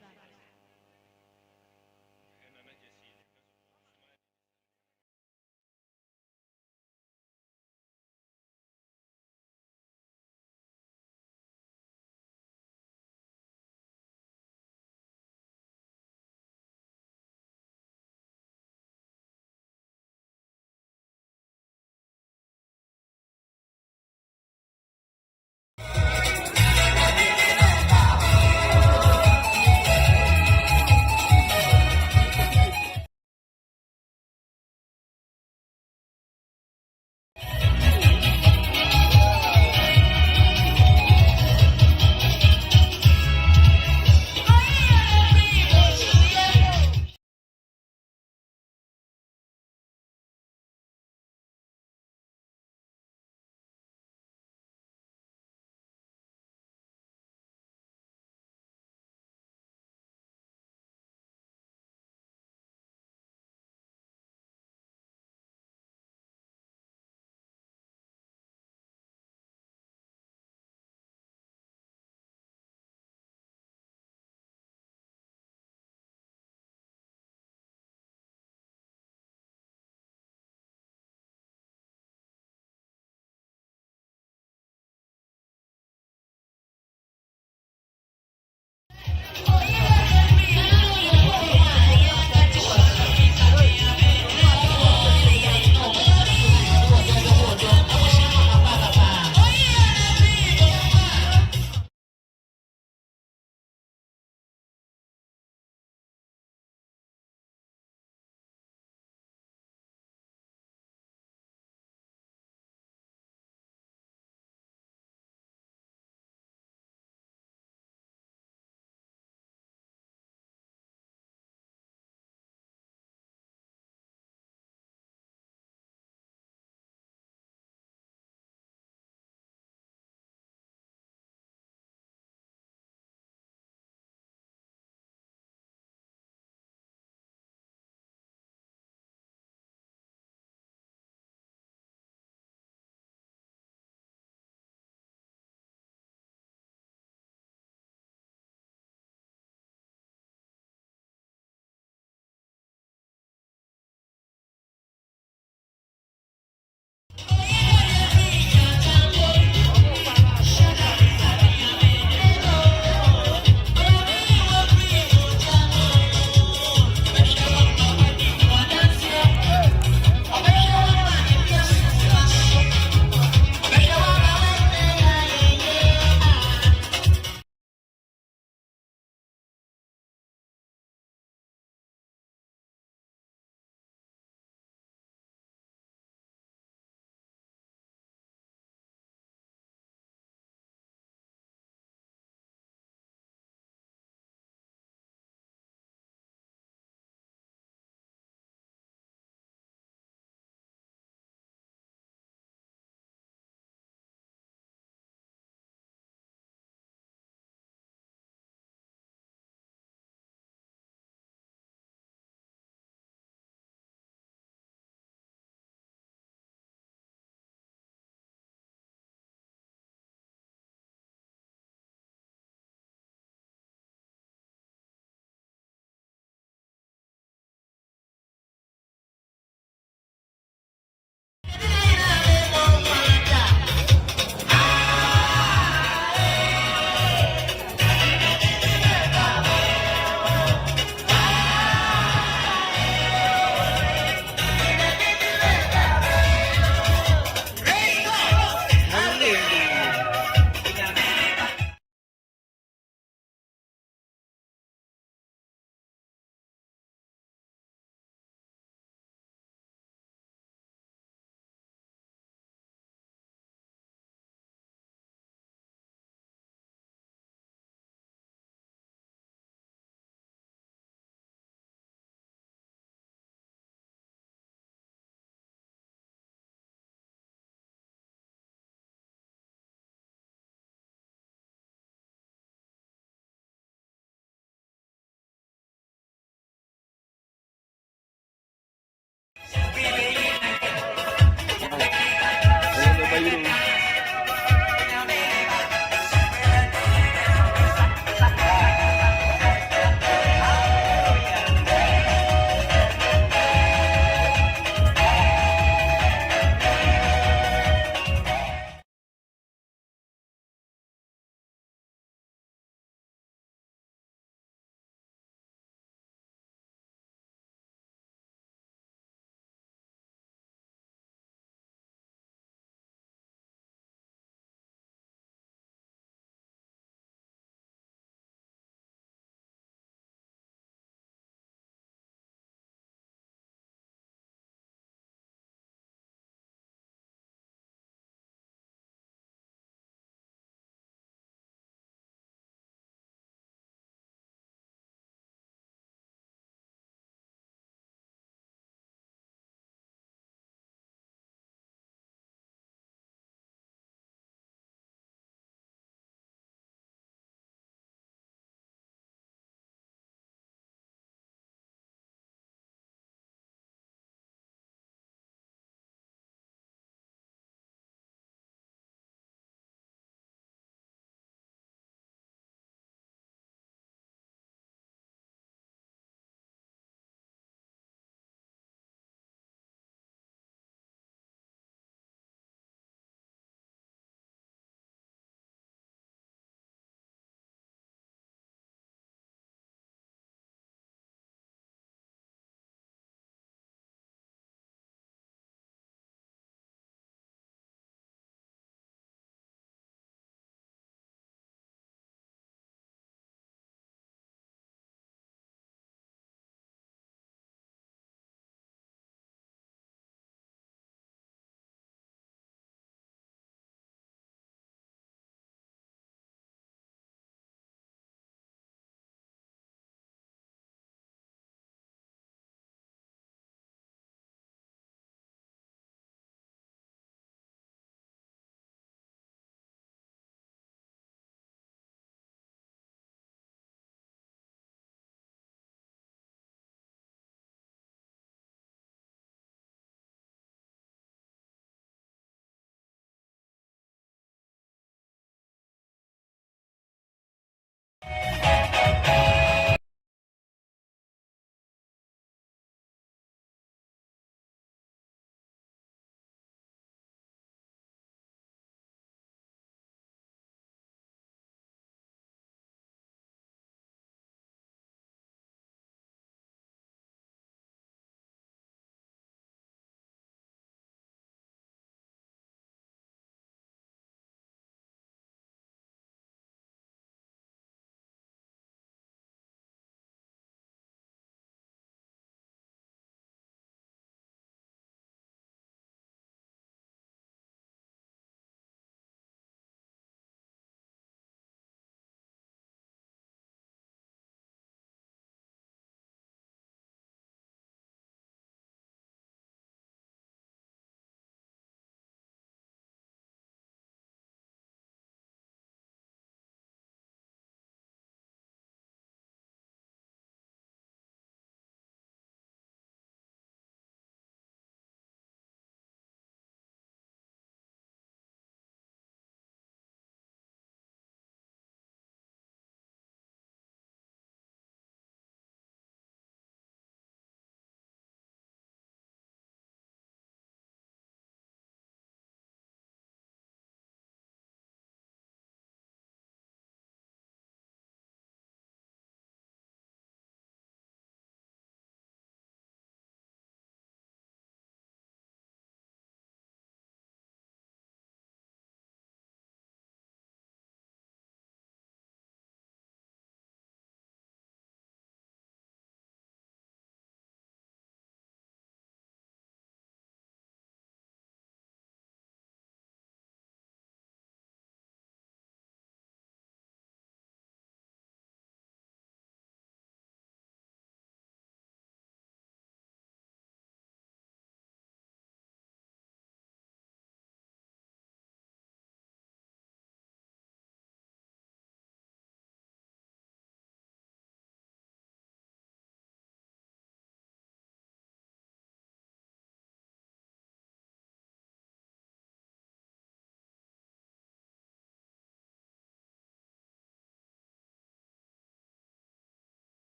ayiro